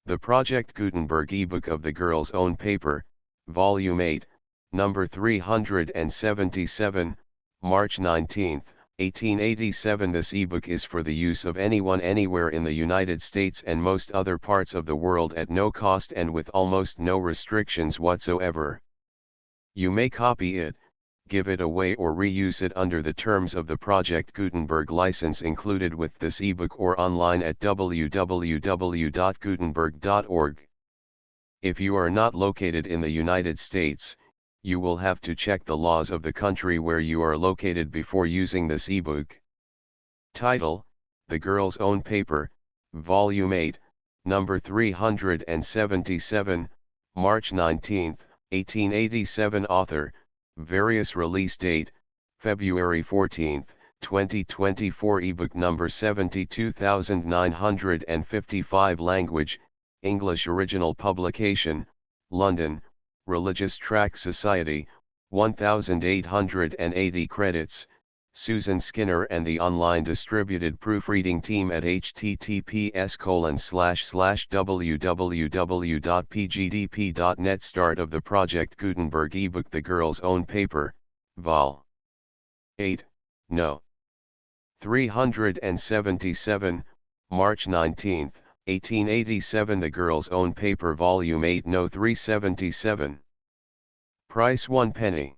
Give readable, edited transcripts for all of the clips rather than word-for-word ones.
The Project Gutenberg ebook of the Girl's Own Paper, Volume 8, Number 377, March 19, 1887. This ebook is for the use of anyone anywhere in the United States and most other parts of the world at no cost and with almost no restrictions whatsoever. You may copy it, give it away or reuse it under the terms of the Project Gutenberg license included with this ebook or online at www.gutenberg.org. If you are not located in the United States, you will have to check the laws of the country where you are located before using this ebook. Title: The Girl's Own Paper, Volume 8, Number 377, March 19, 1887. Author: Various release date, February 14, 2024. Ebook number 72955. Language: English. Original publication: London, Religious Tract Society, 1880 credits, Susan Skinner and the online distributed proofreading team at https://www.pgdp.net. Start of the Project Gutenberg ebook The Girl's Own Paper, Vol. 8, No. 377, March 19, 1887. The Girl's Own Paper, Volume 8, No. 377. Price 1 penny.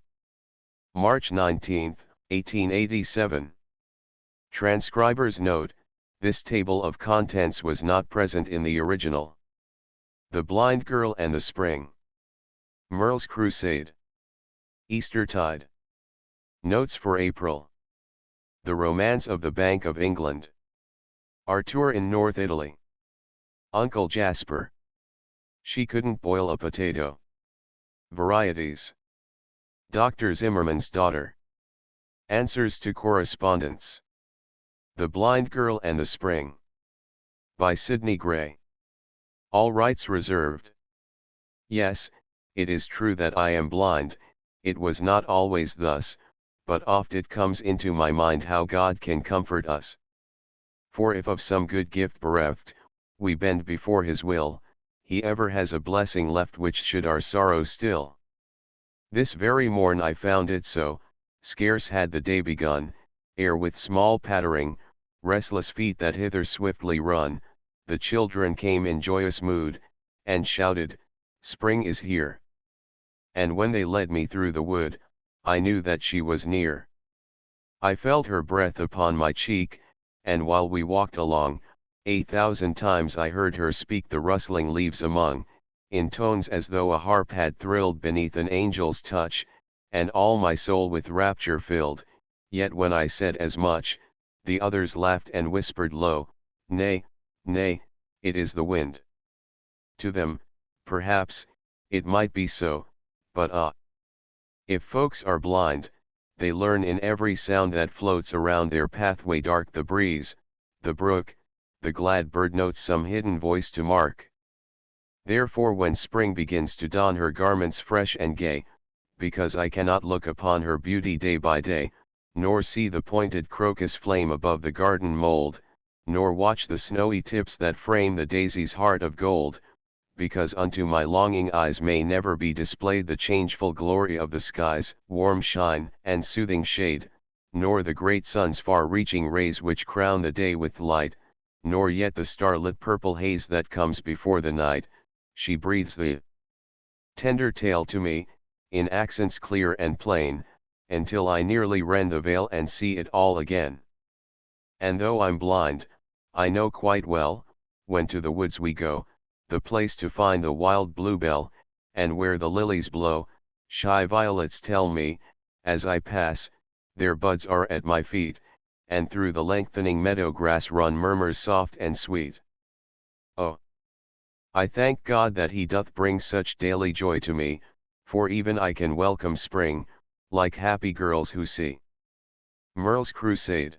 March 19, 1887. Transcriber's note: this table of contents was not present in the original. The Blind Girl and the Spring. Merle's Crusade. Eastertide. Notes for April. The Romance of the Bank of England. Arthur in North Italy. Uncle Jasper. She couldn't boil a potato. Varieties. Dr. Zimmerman's Daughter. Answers to Correspondence. The Blind Girl and the Spring. By Sidney Gray. All rights reserved. Yes, it is true that I am blind. It was not always thus, but oft it comes into my mind how God can comfort us. For if of some good gift bereft, we bend before his will, he ever has a blessing left which should our sorrow still. This very morn I found it so, scarce had the day begun, ere with small pattering, restless feet that hither swiftly run, the children came in joyous mood, and shouted, "Spring is here." And when they led me through the wood, I knew that she was near. I felt her breath upon my cheek, and while we walked along, 1,000 times I heard her speak the rustling leaves among, in tones as though a harp had thrilled beneath an angel's touch, and all my soul with rapture filled. Yet when I said as much, the others laughed and whispered low, "Nay, nay, it is the wind." To them, perhaps, it might be so, but if folks are blind, they learn in every sound that floats around their pathway dark, the breeze, the brook, the glad bird notes some hidden voice to mark. Therefore when spring begins to don her garments fresh and gay, because I cannot look upon her beauty day by day, nor see the pointed crocus flame above the garden mold, nor watch the snowy tips that frame the daisy's heart of gold, because unto my longing eyes may never be displayed the changeful glory of the skies, warm shine and soothing shade, nor the great sun's far-reaching rays which crown the day with light, nor yet the starlit purple haze that comes before the night, she breathes the tender tale to me, in accents clear and plain, until I nearly rend the veil and see it all again. And though I'm blind, I know quite well, when to the woods we go, the place to find the wild bluebell, and where the lilies blow, shy violets tell me, as I pass, their buds are at my feet, and through the lengthening meadow grass run murmurs soft and sweet. Oh! I thank God that he doth bring such daily joy to me, for even I can welcome spring, like happy girls who see. Merle's Crusade.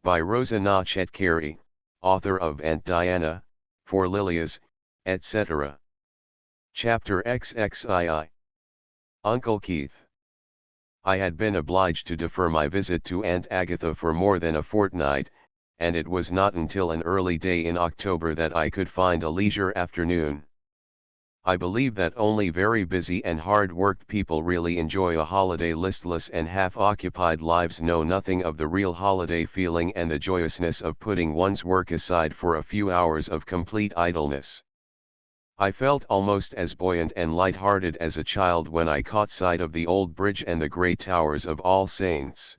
By Rosa Nachet Carey, author of Aunt Diana, For Lilias, etc. Chapter XXII. Uncle Keith. I had been obliged to defer my visit to Aunt Agatha for more than a fortnight, and it was not until an early day in October that I could find a leisure afternoon. I believe that only very busy and hard-worked people really enjoy a holiday. Listless and half-occupied lives know nothing of the real holiday feeling and the joyousness of putting one's work aside for a few hours of complete idleness. I felt almost as buoyant and light-hearted as a child when I caught sight of the old bridge and the grey towers of All Saints.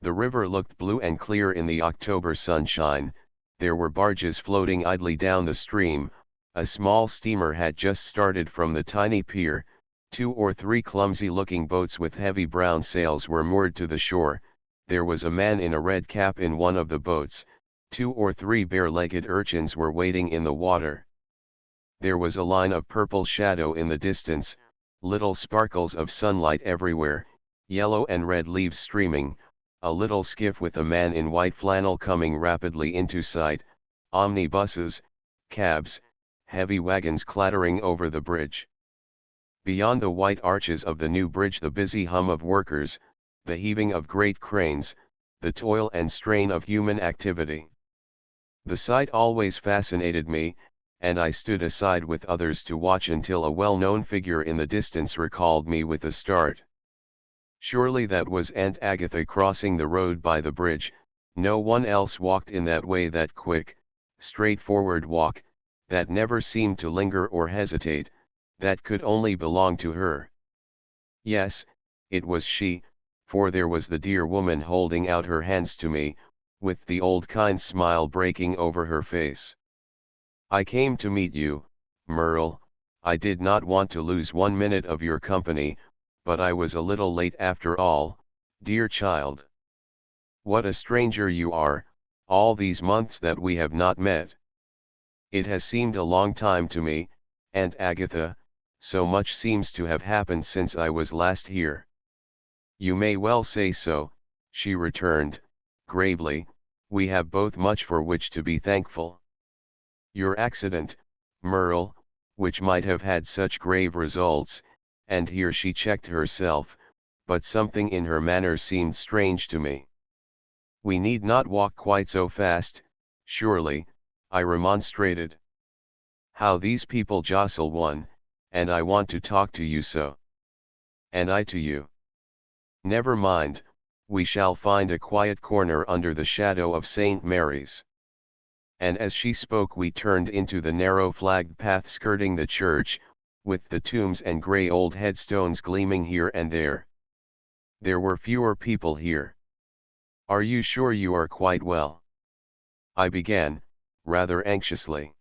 The river looked blue and clear in the October sunshine. There were barges floating idly down the stream. A small steamer had just started from the tiny pier. 2 or 3 clumsy-looking boats with heavy brown sails were moored to the shore. There was a man in a red cap in one of the boats. 2 or 3 bare-legged urchins were wading in the water. There was a line of purple shadow in the distance, little sparkles of sunlight everywhere, yellow and red leaves streaming, a little skiff with a man in white flannel coming rapidly into sight, omnibuses, cabs, heavy wagons clattering over the bridge. Beyond the white arches of the new bridge the busy hum of workers, the heaving of great cranes, the toil and strain of human activity. The sight always fascinated me, and I stood aside with others to watch until a well-known figure in the distance recalled me with a start. Surely that was Aunt Agatha crossing the road by the bridge. No one else walked in that way, that quick, straightforward walk, that never seemed to linger or hesitate, that could only belong to her. Yes, it was she, for there was the dear woman holding out her hands to me, with the old kind smile breaking over her face. I came to meet you, Merle. I did not want to lose 1 minute of your company, but I was a little late after all, dear child. What a stranger you are, all these months that we have not met. It has seemed a long time to me, Aunt Agatha, so much seems to have happened since I was last here. You may well say so, she returned, gravely. We have both much for which to be thankful. Your accident, Merle, which might have had such grave results, and here she checked herself, but something in her manner seemed strange to me. We need not walk quite so fast, surely, I remonstrated. How these people jostle one, and I want to talk to you so. And I to you. Never mind, we shall find a quiet corner under the shadow of St. Mary's. And as she spoke we turned into the narrow flagged path skirting the church, with the tombs and grey old headstones gleaming here and there. There were fewer people here. Are you sure you are quite well? I began, rather anxiously.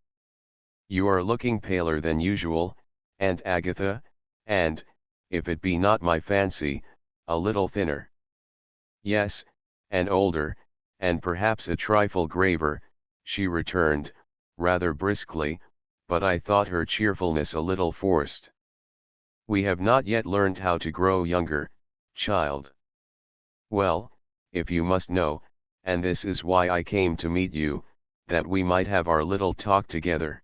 You are looking paler than usual, Aunt Agatha, and, if it be not my fancy, a little thinner. Yes, and older, and perhaps a trifle graver, she returned, rather briskly, but I thought her cheerfulness a little forced. We have not yet learned how to grow younger, child. Well, if you must know, and this is why I came to meet you, that we might have our little talk together.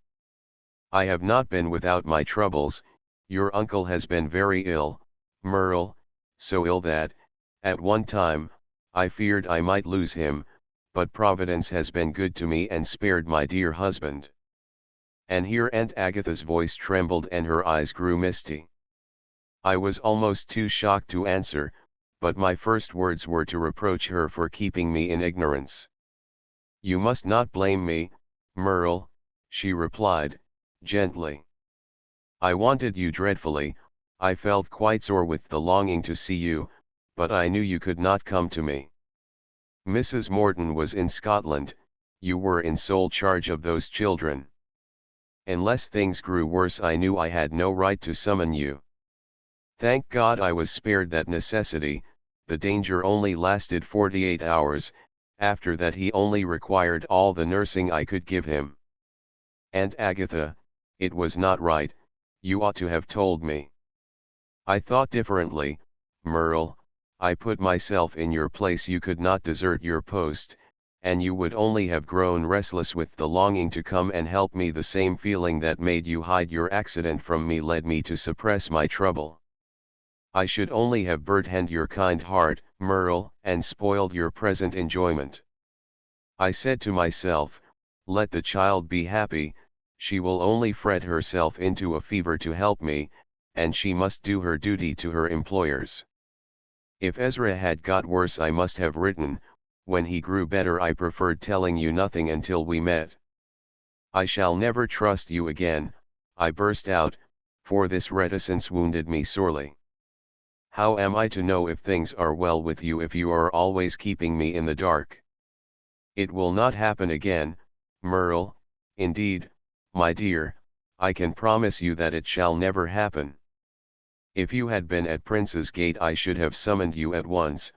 I have not been without my troubles. Your uncle has been very ill, Merle, so ill that, at one time, I feared I might lose him, but Providence has been good to me and spared my dear husband. And here Aunt Agatha's voice trembled and her eyes grew misty. I was almost too shocked to answer, but my first words were to reproach her for keeping me in ignorance. You must not blame me, Merle, she replied, gently. I wanted you dreadfully, I felt quite sore with the longing to see you, but I knew you could not come to me. Mrs. Morton was in Scotland, you were in sole charge of those children. Unless things grew worse I knew I had no right to summon you. Thank God I was spared that necessity. The danger only lasted 48 hours, after that he only required all the nursing I could give him. Aunt Agatha, it was not right, you ought to have told me. I thought differently, Merle, I put myself in your place. You could not desert your post, and you would only have grown restless with the longing to come and help me. The same feeling that made you hide your accident from me led me to suppress my trouble. I should only have burdened your kind heart, Merle, and spoiled your present enjoyment. I said to myself, let the child be happy, she will only fret herself into a fever to help me, and she must do her duty to her employers. If Ezra had got worse I must have written, when he grew better I preferred telling you nothing until we met. I shall never trust you again, I burst out, for this reticence wounded me sorely. How am I to know if things are well with you if you are always keeping me in the dark? It will not happen again, Merle, indeed, my dear, I can promise you that it shall never happen. If you had been at Prince's Gate I should have summoned you at once,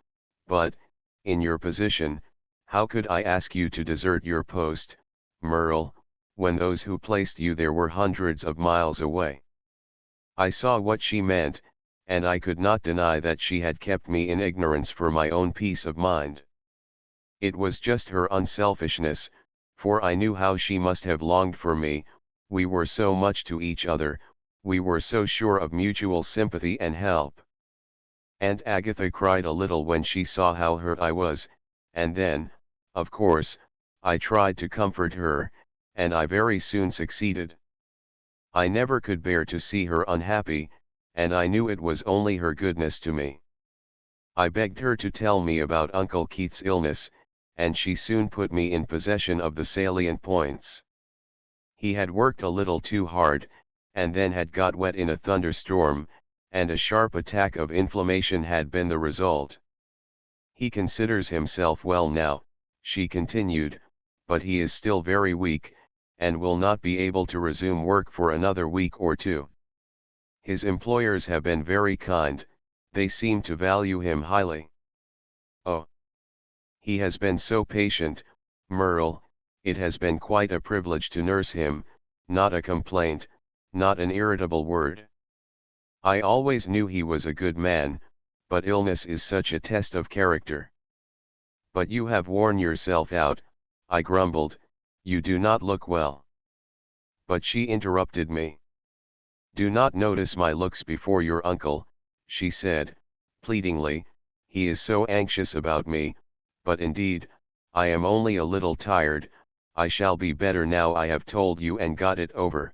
but, in your position, how could I ask you to desert your post, Merle, when those who placed you there were hundreds of miles away? I saw what she meant, and I could not deny that she had kept me in ignorance for my own peace of mind. It was just her unselfishness, for I knew how she must have longed for me, we were so much to each other, we were so sure of mutual sympathy and help. Aunt Agatha cried a little when she saw how hurt I was, and then, of course, I tried to comfort her, and I very soon succeeded. I never could bear to see her unhappy, and I knew it was only her goodness to me. I begged her to tell me about Uncle Keith's illness, and she soon put me in possession of the salient points. He had worked a little too hard, and then had got wet in a thunderstorm, and a sharp attack of inflammation had been the result. He considers himself well now, she continued, but he is still very weak, and will not be able to resume work for another week or two. His employers have been very kind, they seem to value him highly. Oh, he has been so patient, Merle, it has been quite a privilege to nurse him, not a complaint, not an irritable word. I always knew he was a good man, but illness is such a test of character. But you have worn yourself out, I grumbled, you do not look well. But she interrupted me. Do not notice my looks before your uncle, she said, pleadingly, he is so anxious about me, but indeed, I am only a little tired, I shall be better now I have told you and got it over.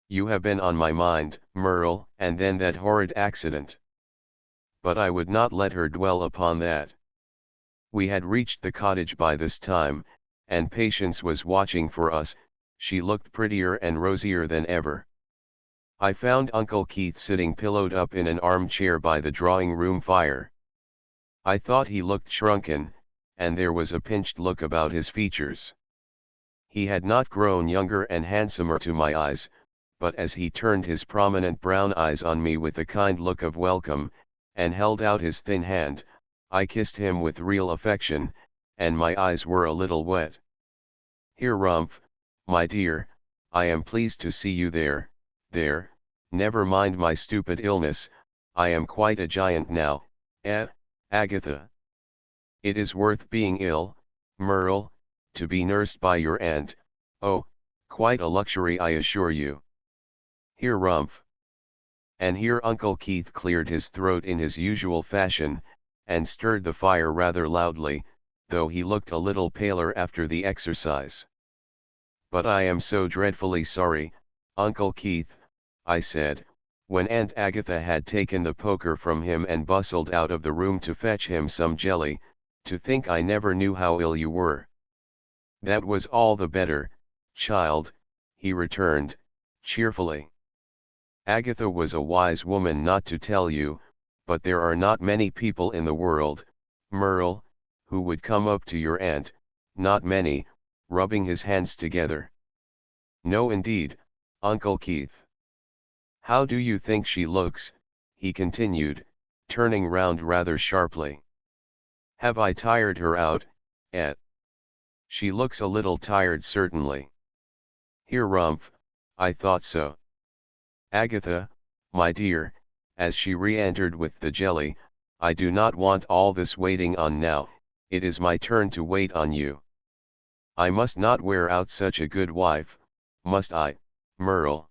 You have been on my mind, Merle, and then that horrid accident. But I would not let her dwell upon that. We had reached the cottage by this time, and Patience was watching for us, she looked prettier and rosier than ever. I found Uncle Keith sitting pillowed up in an armchair by the drawing-room fire. I thought he looked shrunken, and there was a pinched look about his features. He had not grown younger and handsomer to my eyes, but as he turned his prominent brown eyes on me with a kind look of welcome, and held out his thin hand, I kissed him with real affection, and my eyes were a little wet. Here, Rumph, my dear, I am pleased to see you there, never mind my stupid illness, I am quite a giant now, Agatha. It is worth being ill, Merle, to be nursed by your aunt, oh, quite a luxury I assure you. Here, Rumph. And here Uncle Keith cleared his throat in his usual fashion, and stirred the fire rather loudly, though he looked a little paler after the exercise. But I am so dreadfully sorry, Uncle Keith, I said, when Aunt Agatha had taken the poker from him and bustled out of the room to fetch him some jelly, to think I never knew how ill you were. That was all the better, child, he returned, cheerfully. Agatha was a wise woman not to tell you, but there are not many people in the world, Merle, who would come up to your aunt, not many, rubbing his hands together. No indeed, Uncle Keith. How do you think she looks, he continued, turning round rather sharply. Have I tired her out, She looks a little tired certainly. Here, Rumph, I thought so. Agatha, my dear, as she re-entered with the jelly, I do not want all this waiting on now, it is my turn to wait on you. I must not wear out such a good wife, must I, Merle?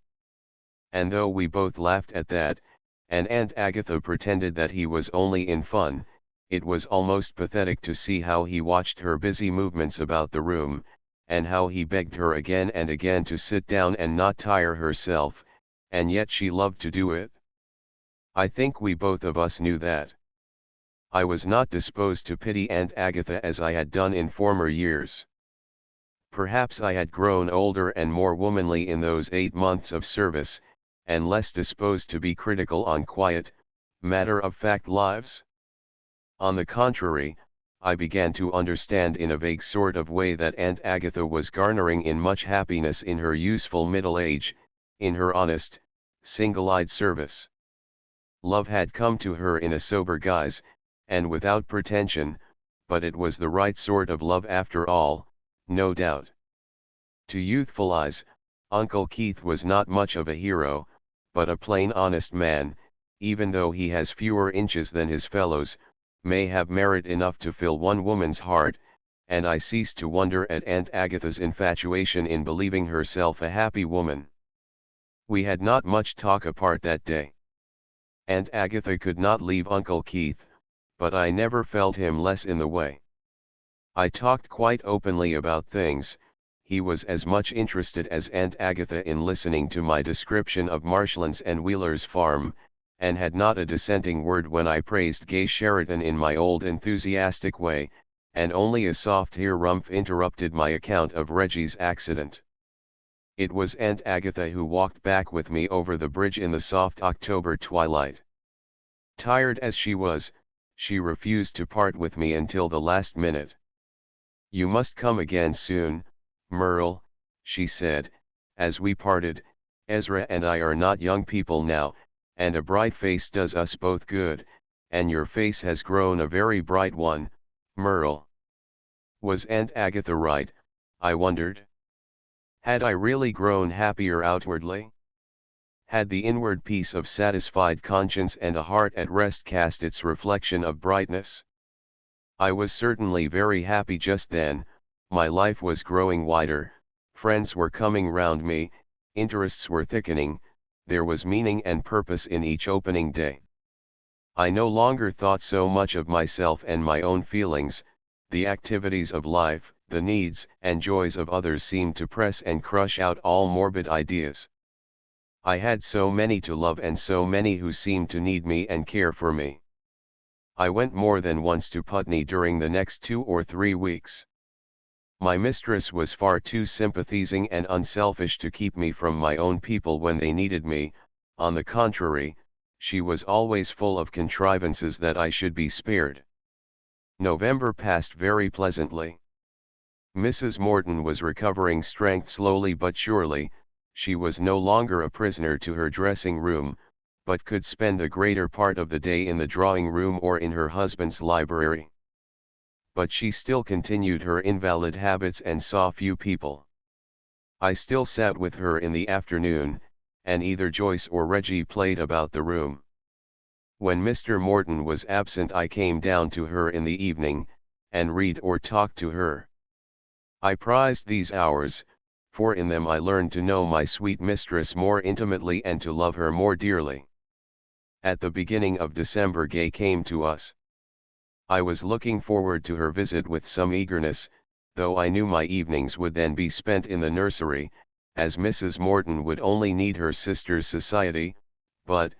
And though we both laughed at that, and Aunt Agatha pretended that he was only in fun, it was almost pathetic to see how he watched her busy movements about the room, and how he begged her again and again to sit down and not tire herself, and yet she loved to do it. I think we both of us knew that. I was not disposed to pity Aunt Agatha as I had done in former years. Perhaps I had grown older and more womanly in those 8 months of service, and less disposed to be critical on quiet, matter-of-fact lives. On the contrary, I began to understand in a vague sort of way that Aunt Agatha was garnering in much happiness in her useful middle age, in her honest, single-eyed service. Love had come to her in a sober guise, and without pretension, but it was the right sort of love after all, no doubt. To youthful eyes, Uncle Keith was not much of a hero, but a plain honest man, even though he has fewer inches than his fellows, may have merit enough to fill one woman's heart, and I ceased to wonder at Aunt Agatha's infatuation in believing herself a happy woman. We had not much talk apart that day. Aunt Agatha could not leave Uncle Keith, but I never felt him less in the way. I talked quite openly about things. He was as much interested as Aunt Agatha in listening to my description of Marshlands and Wheeler's farm, and had not a dissenting word when I praised Gay Sheridan in my old enthusiastic way, and only a soft harumph interrupted my account of Reggie's accident. It was Aunt Agatha who walked back with me over the bridge in the soft October twilight. Tired as she was, she refused to part with me until the last minute. "You must come again soon, Merle," she said, as we parted. "Ezra and I are not young people now, and a bright face does us both good, and your face has grown a very bright one, Merle." Was Aunt Agatha right, I wondered? Had I really grown happier outwardly? Had the inward peace of satisfied conscience and a heart at rest cast its reflection of brightness? I was certainly very happy just then. My life was growing wider, friends were coming round me, interests were thickening, there was meaning and purpose in each opening day. I no longer thought so much of myself and my own feelings. The activities of life, the needs and joys of others seemed to press and crush out all morbid ideas. I had so many to love and so many who seemed to need me and care for me. I went more than once to Putney during the next 2 or 3 weeks. My mistress was far too sympathizing and unselfish to keep me from my own people when they needed me. On the contrary, she was always full of contrivances that I should be spared. November passed very pleasantly. Mrs. Morton was recovering strength slowly but surely. She was no longer a prisoner to her dressing room, but could spend the greater part of the day in the drawing room or in her husband's library. But she still continued her invalid habits and saw few people. I still sat with her in the afternoon, and either Joyce or Reggie played about the room. When Mr. Morton was absent, I came down to her in the evening, and read or talk to her. I prized these hours, for in them I learned to know my sweet mistress more intimately and to love her more dearly. At the beginning of December Gay came to us. I was looking forward to her visit with some eagerness, though I knew my evenings would then be spent in the nursery, as Mrs. Morton would only need her sister's society, but,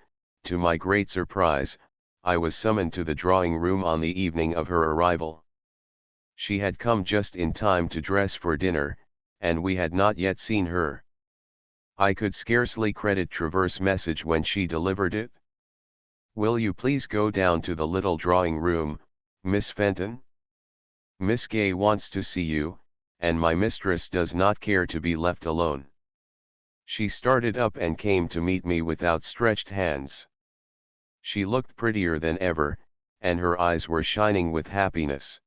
to my great surprise, I was summoned to the drawing room on the evening of her arrival. She had come just in time to dress for dinner, and we had not yet seen her. I could scarcely credit Traverse's message when she delivered it. "Will you please go down to the little drawing room, Miss Fenton? Miss Gay wants to see you, and my mistress does not care to be left alone." She started up and came to meet me with outstretched hands. She looked prettier than ever, and her eyes were shining with happiness.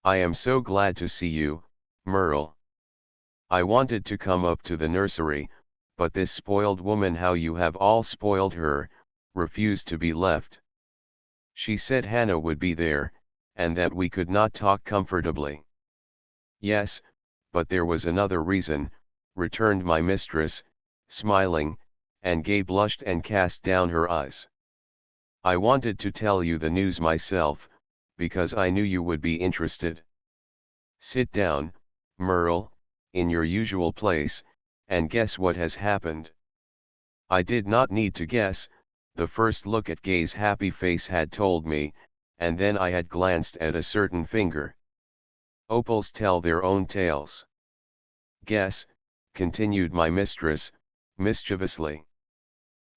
"I am so glad to see you, Merle. I wanted to come up to the nursery, but this spoiled woman, how you have all spoiled her, refused to be left. She said Hannah would be there, and that we could not talk comfortably." "Yes, but there was another reason," returned my mistress, smiling, and Gay blushed and cast down her eyes. "I wanted to tell you the news myself, because I knew you would be interested. Sit down, Merle, in your usual place, and guess what has happened. I did not need to guess, the first look at Gay's happy face had told me, and then I had glanced at a certain finger. Opals tell their own tales. Guess, continued my mistress, mischievously.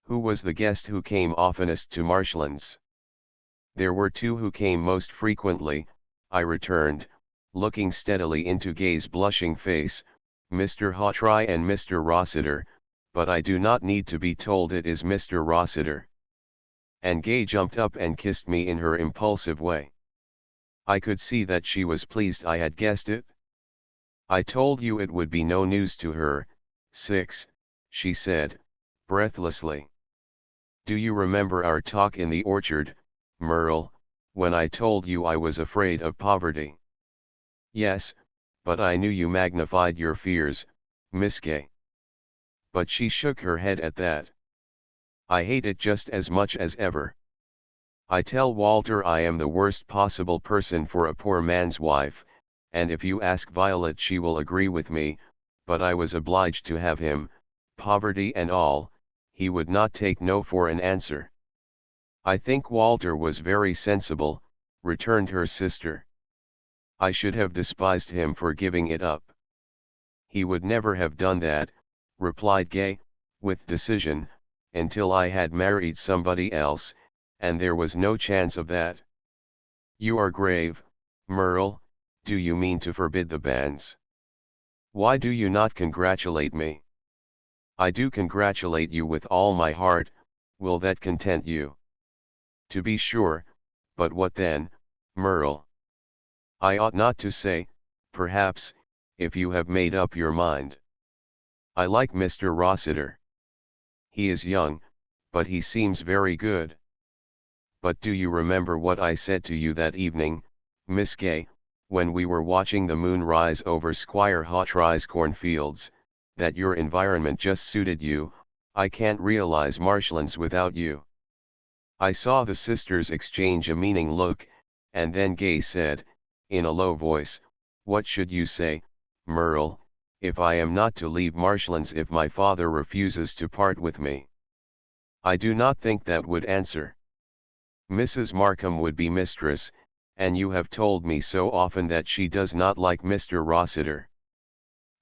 Who was the guest who came oftenest to Marshlands? There were two who came most frequently, I returned, looking steadily into Gay's blushing face, Mr. Hawtry and Mr. Rossiter, but I do not need to be told it is Mr. Rossiter. And Gay jumped up and kissed me in her impulsive way. I could see that she was pleased I had guessed it. I told you it would be no news to her. 6, she said, breathlessly. Do you remember our talk in the orchard, Merle, when I told you I was afraid of poverty? Yes, but I knew you magnified your fears, Miss Gay. But she shook her head at that. I hate it just as much as ever. I tell Walter I am the worst possible person for a poor man's wife, and if you ask Violet she will agree with me, but I was obliged to have him, poverty and all, he would not take no for an answer. I think Walter was very sensible, returned her sister. I should have despised him for giving it up. He would never have done that, replied Gay, with decision, until I had married somebody else, and there was no chance of that. You are grave, Merle, do you mean to forbid the banns? Why do you not congratulate me? I do congratulate you with all my heart, will that content you? To be sure, but what then, Merle? I ought not to say, perhaps, if you have made up your mind. I like Mr. Rossiter. He is young, but he seems very good. But do you remember what I said to you that evening, Miss Gay, when we were watching the moon rise over Squire Hawtry's cornfields, that your environment just suited you? I can't realize Marshlands without you. I saw the sisters exchange a meaning look, and then Gay said, in a low voice, what should you say, Merle, if I am not to leave Marshlands if my father refuses to part with me? I do not think that would answer. Mrs. Markham would be mistress, and you have told me so often that she does not like Mr. Rossiter.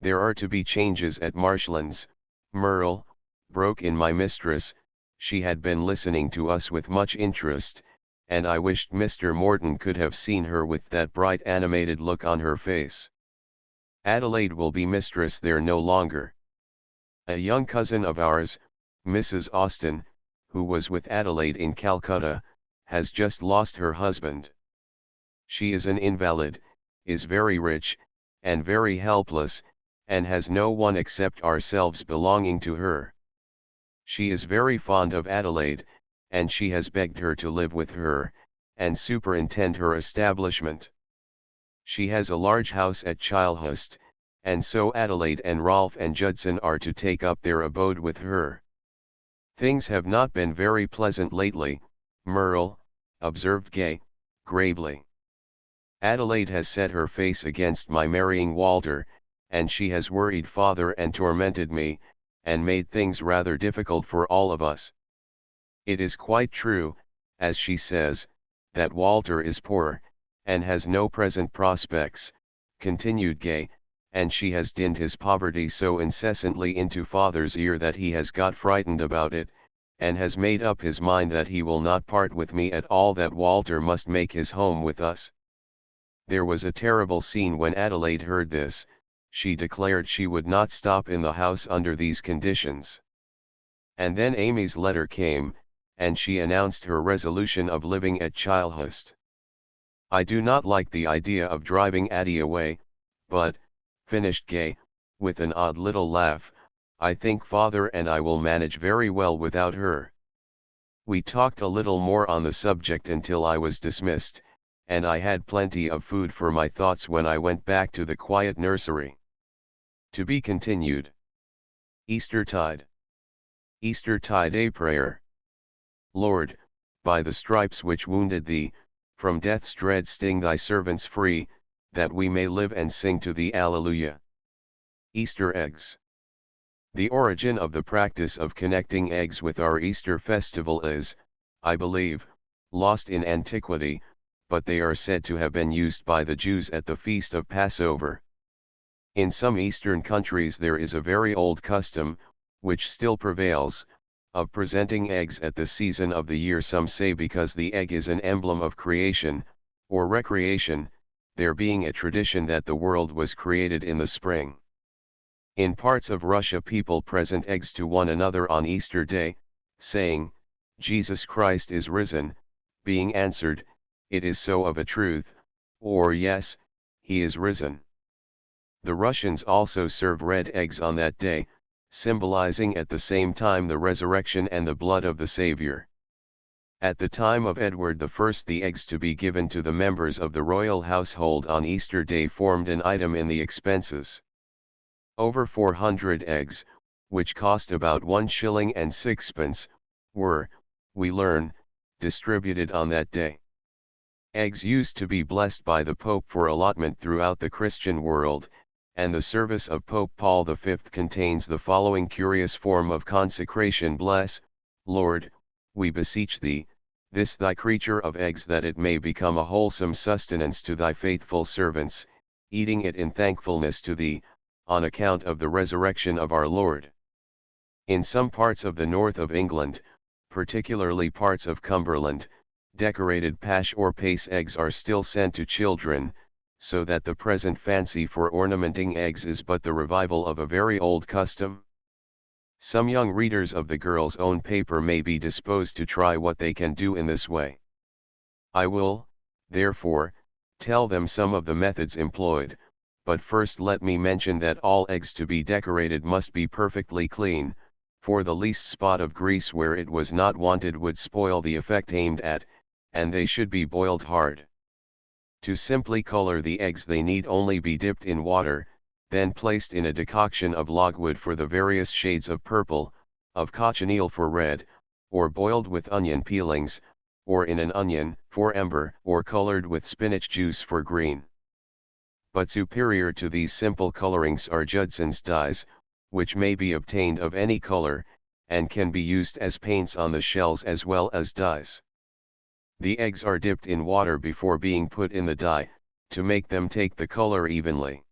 There are to be changes at Marshlands, Merle, broke in my mistress. She had been listening to us with much interest, and I wished Mr. Morton could have seen her with that bright animated look on her face. Adelaide will be mistress there no longer. A young cousin of ours, Mrs. Austen, who was with Adelaide in Calcutta, has just lost her husband. She is an invalid, is very rich, and very helpless, and has no one except ourselves belonging to her. She is very fond of Adelaide, and she has begged her to live with her, and superintend her establishment. She has a large house at Chilhurst, and so Adelaide and Rolf and Judson are to take up their abode with her. Things have not been very pleasant lately, Merle, observed Gay, gravely. Adelaide has set her face against my marrying Walter, and she has worried father and tormented me, and made things rather difficult for all of us. It is quite true, as she says, that Walter is poor, and has no present prospects, continued Gay, and she has dinned his poverty so incessantly into father's ear that he has got frightened about it, and has made up his mind that he will not part with me at all, that Walter must make his home with us. There was a terrible scene when Adelaide heard this. She declared she would not stop in the house under these conditions. And then Amy's letter came, and she announced her resolution of living at Chilhurst. I do not like the idea of driving Addie away, but, finished Gay, with an odd little laugh, I think father and I will manage very well without her. We talked a little more on the subject until I was dismissed, and I had plenty of food for my thoughts when I went back to the quiet nursery. To be continued. Eastertide. Eastertide, a prayer. Lord, by the stripes which wounded thee, from death's dread sting thy servants free, that we may live and sing to thee Alleluia. Easter eggs. The origin of the practice of connecting eggs with our Easter festival is, I believe, lost in antiquity, but they are said to have been used by the Jews at the feast of Passover. In some Eastern countries there is a very old custom, which still prevails, of presenting eggs at the season of the year, some say because the egg is an emblem of creation, or recreation, there being a tradition that the world was created in the spring. In parts of Russia people present eggs to one another on Easter Day, saying, Jesus Christ is risen, being answered, it is so of a truth, or yes, he is risen. The Russians also serve red eggs on that day, symbolizing at the same time the resurrection and the blood of the Savior. At the time of Edward I, the eggs to be given to the members of the royal household on Easter Day formed an item in the expenses. Over 400 eggs, which cost about 1 shilling and sixpence, were, we learn, distributed on that day. Eggs used to be blessed by the Pope for allotment throughout the Christian world, and the service of Pope Paul V contains the following curious form of consecration: Bless, Lord, we beseech thee, this thy creature of eggs, that it may become a wholesome sustenance to thy faithful servants, eating it in thankfulness to thee, on account of the resurrection of our Lord. In some parts of the north of England, particularly parts of Cumberland, decorated pash or pace eggs are still sent to children, so that the present fancy for ornamenting eggs is but the revival of a very old custom. Some young readers of the girl's own paper may be disposed to try what they can do in this way. I will, therefore, tell them some of the methods employed, but first let me mention that all eggs to be decorated must be perfectly clean, for the least spot of grease where it was not wanted would spoil the effect aimed at, and they should be boiled hard. To simply color the eggs they need only be dipped in water, then placed in a decoction of logwood for the various shades of purple, of cochineal for red, or boiled with onion peelings, or in an onion for amber, or colored with spinach juice for green. But superior to these simple colorings are Judson's dyes, which may be obtained of any color, and can be used as paints on the shells as well as dyes. The eggs are dipped in water before being put in the dye, to make them take the color evenly.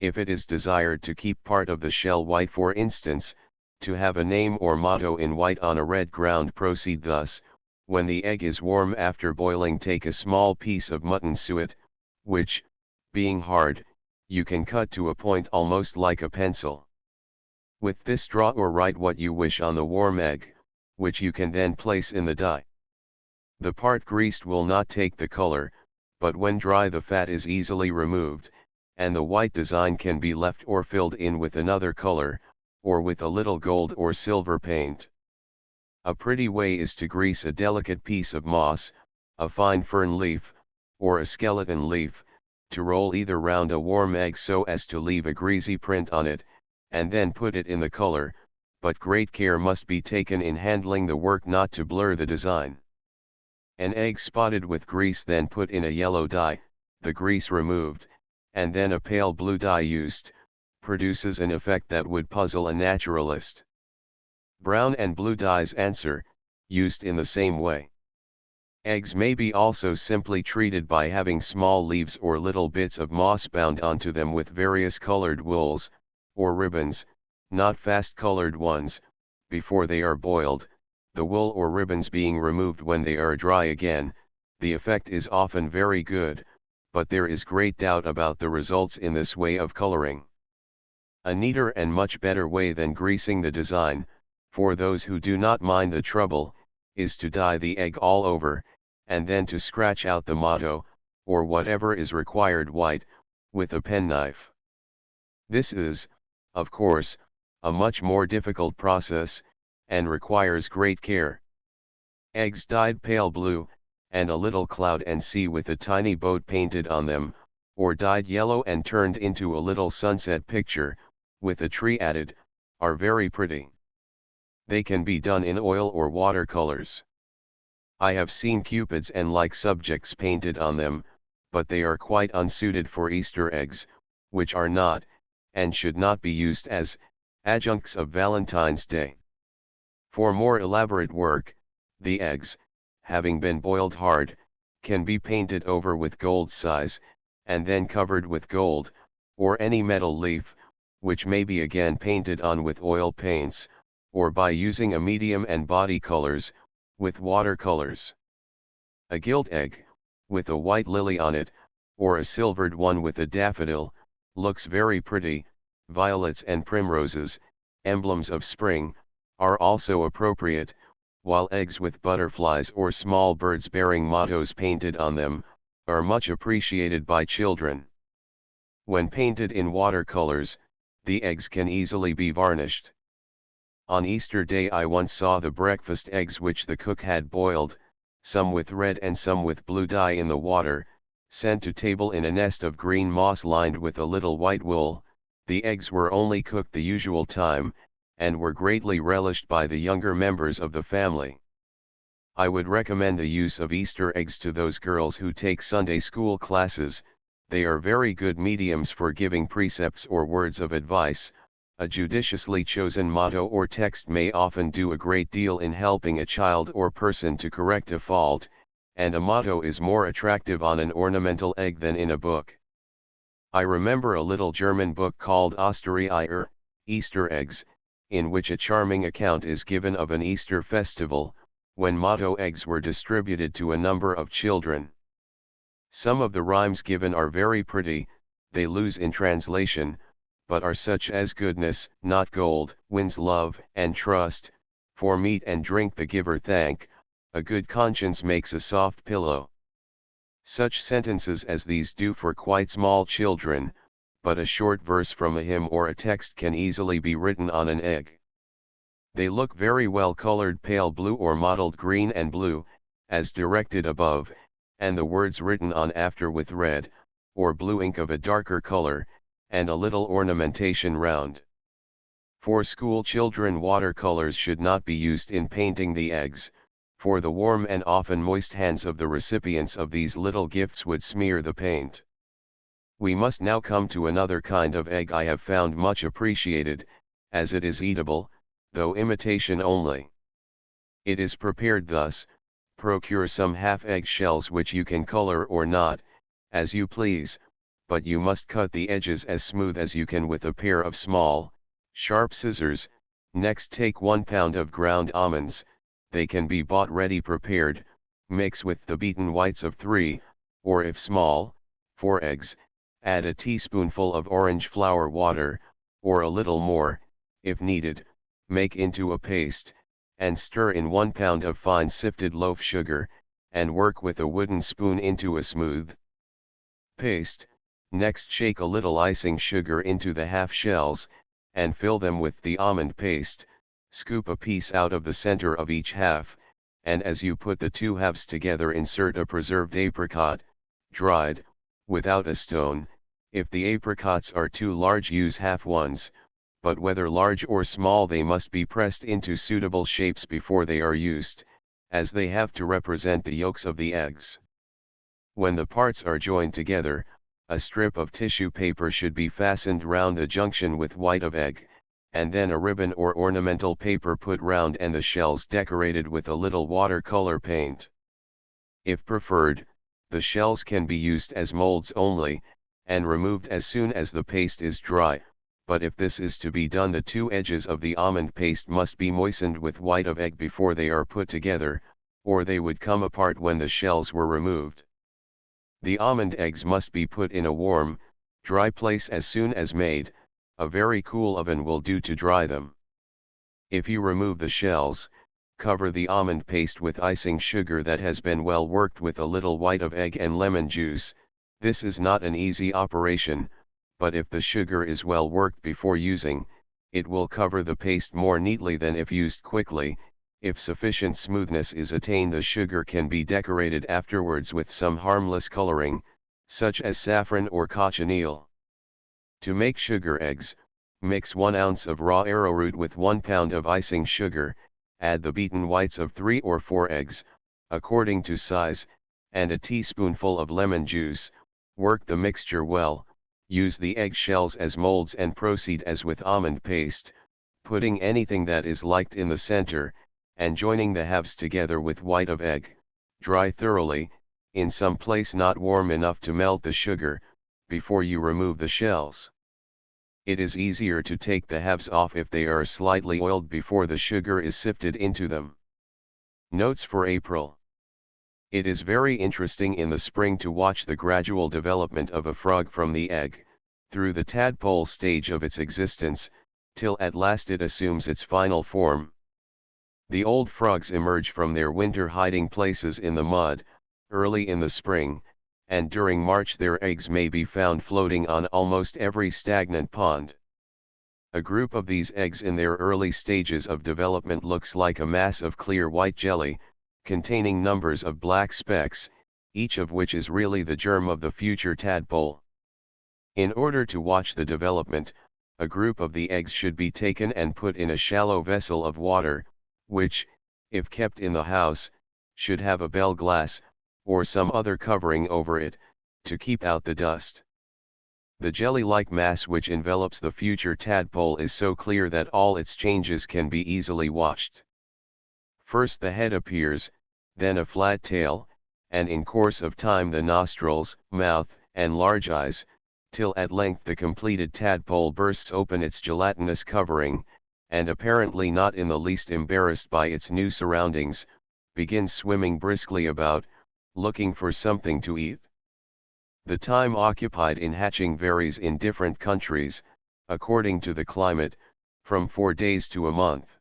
If it is desired to keep part of the shell white, for instance, to have a name or motto in white on a red ground, proceed thus: when the egg is warm after boiling, take a small piece of mutton suet, which, being hard, you can cut to a point almost like a pencil. With this draw or write what you wish on the warm egg, which you can then place in the dye. The part greased will not take the color, but when dry the fat is easily removed, and the white design can be left or filled in with another color, or with a little gold or silver paint. A pretty way is to grease a delicate piece of moss, a fine fern leaf, or a skeleton leaf, to roll either round a warm egg so as to leave a greasy print on it, and then put it in the color, but great care must be taken in handling the work not to blur the design. An egg spotted with grease then put in a yellow dye, the grease removed, and then a pale blue dye used, produces an effect that would puzzle a naturalist. Brown and blue dyes answer, used in the same way. Eggs may be also simply treated by having small leaves or little bits of moss bound onto them with various colored wools, or ribbons, not fast colored ones, before they are boiled, the wool or ribbons being removed when they are dry again. The effect is often very good, but there is great doubt about the results in this way of coloring. A neater and much better way than greasing the design, for those who do not mind the trouble, is to dye the egg all over, and then to scratch out the motto, or whatever is required white, with a penknife. This is, of course, a much more difficult process, and requires great care. Eggs dyed pale blue, and a little cloud and sea with a tiny boat painted on them, or dyed yellow and turned into a little sunset picture, with a tree added, are very pretty. They can be done in oil or watercolors. I have seen cupids and like subjects painted on them, but they are quite unsuited for Easter eggs, which are not, and should not be used as, adjuncts of Valentine's Day. For more elaborate work, the eggs, having been boiled hard, can be painted over with gold size, and then covered with gold, or any metal leaf, which may be again painted on with oil paints, or by using a medium and body colors, with watercolors. A gilt egg, with a white lily on it, or a silvered one with a daffodil, looks very pretty. Violets and primroses, emblems of spring, are also appropriate, while eggs with butterflies or small birds bearing mottos painted on them, are much appreciated by children. When painted in watercolors, the eggs can easily be varnished. On Easter Day I once saw the breakfast eggs which the cook had boiled, some with red and some with blue dye in the water, sent to table in a nest of green moss lined with a little white wool. The eggs were only cooked the usual time, and were greatly relished by the younger members of the family. I would recommend the use of Easter eggs to those girls who take Sunday school classes. They are very good mediums for giving precepts or words of advice. A judiciously chosen motto or text may often do a great deal in helping a child or person to correct a fault, and a motto is more attractive on an ornamental egg than in a book. I remember a little German book called Ostereier, Easter Eggs, in which a charming account is given of an Easter festival, when motto eggs were distributed to a number of children. Some of the rhymes given are very pretty, they lose in translation, but are such as goodness, not gold, wins love and trust, for meat and drink the giver thank, a good conscience makes a soft pillow. Such sentences as these do for quite small children, but a short verse from a hymn or a text can easily be written on an egg. They look very well colored pale blue or mottled green and blue, as directed above, and the words written on after with red, or blue ink of a darker color, and a little ornamentation round. For school children watercolors should not be used in painting the eggs, for the warm and often moist hands of the recipients of these little gifts would smear the paint. We must now come to another kind of egg I have found much appreciated, as it is eatable, though imitation only. It is prepared thus: procure some half-egg shells which you can color or not, as you please, but you must cut the edges as smooth as you can with a pair of small, sharp scissors. Next take 1 pound of ground almonds, they can be bought ready prepared, mix with the beaten whites of 3, or if small, 4 eggs, add a teaspoonful of orange flower water, or a little more, if needed, make into a paste, and stir in 1 pound of fine sifted loaf sugar, and work with a wooden spoon into a smooth paste. Next shake a little icing sugar into the half shells, and fill them with the almond paste. Scoop a piece out of the center of each half, and as you put the two halves together insert a preserved apricot, dried, without a stone. If the apricots are too large use half ones, but whether large or small they must be pressed into suitable shapes before they are used, as they have to represent the yolks of the eggs. When the parts are joined together, a strip of tissue paper should be fastened round the junction with white of egg, and then a ribbon or ornamental paper put round and the shells decorated with a little watercolor paint. If preferred, the shells can be used as molds only, and removed as soon as the paste is dry, but if this is to be done the two edges of the almond paste must be moistened with white of egg before they are put together, or they would come apart when the shells were removed. The almond eggs must be put in a warm, dry place as soon as made. A very cool oven will do to dry them. If you remove the shells, cover the almond paste with icing sugar that has been well worked with a little white of egg and lemon juice. This is not an easy operation, but if the sugar is well worked before using, it will cover the paste more neatly than if used quickly. If sufficient smoothness is attained, the sugar can be decorated afterwards with some harmless coloring, such as saffron or cochineal. To make sugar eggs, mix 1 ounce of raw arrowroot with 1 pound of icing sugar, add the beaten whites of 3 or 4 eggs, according to size, and a teaspoonful of lemon juice. Work the mixture well, use the egg shells as molds and proceed as with almond paste, putting anything that is liked in the center, and joining the halves together with white of egg. Dry thoroughly, in some place not warm enough to melt the sugar, before you remove the shells. It is easier to take the halves off if they are slightly oiled before the sugar is sifted into them. Notes for April. It is very interesting in the spring to watch the gradual development of a frog from the egg, through the tadpole stage of its existence, till at last it assumes its final form. The old frogs emerge from their winter hiding places in the mud, early in the spring, and during March their eggs may be found floating on almost every stagnant pond. A group of these eggs in their early stages of development looks like a mass of clear white jelly, containing numbers of black specks, each of which is really the germ of the future tadpole. In order to watch the development, a group of the eggs should be taken and put in a shallow vessel of water, which, if kept in the house, should have a bell glass, or some other covering over it, to keep out the dust. The jelly-like mass which envelops the future tadpole is so clear that all its changes can be easily watched. First the head appears, then a flat tail, and in course of time the nostrils, mouth, and large eyes, till at length the completed tadpole bursts open its gelatinous covering, and apparently not in the least embarrassed by its new surroundings, begins swimming briskly about, looking for something to eat. The time occupied in hatching varies in different countries, according to the climate, from 4 days to a month.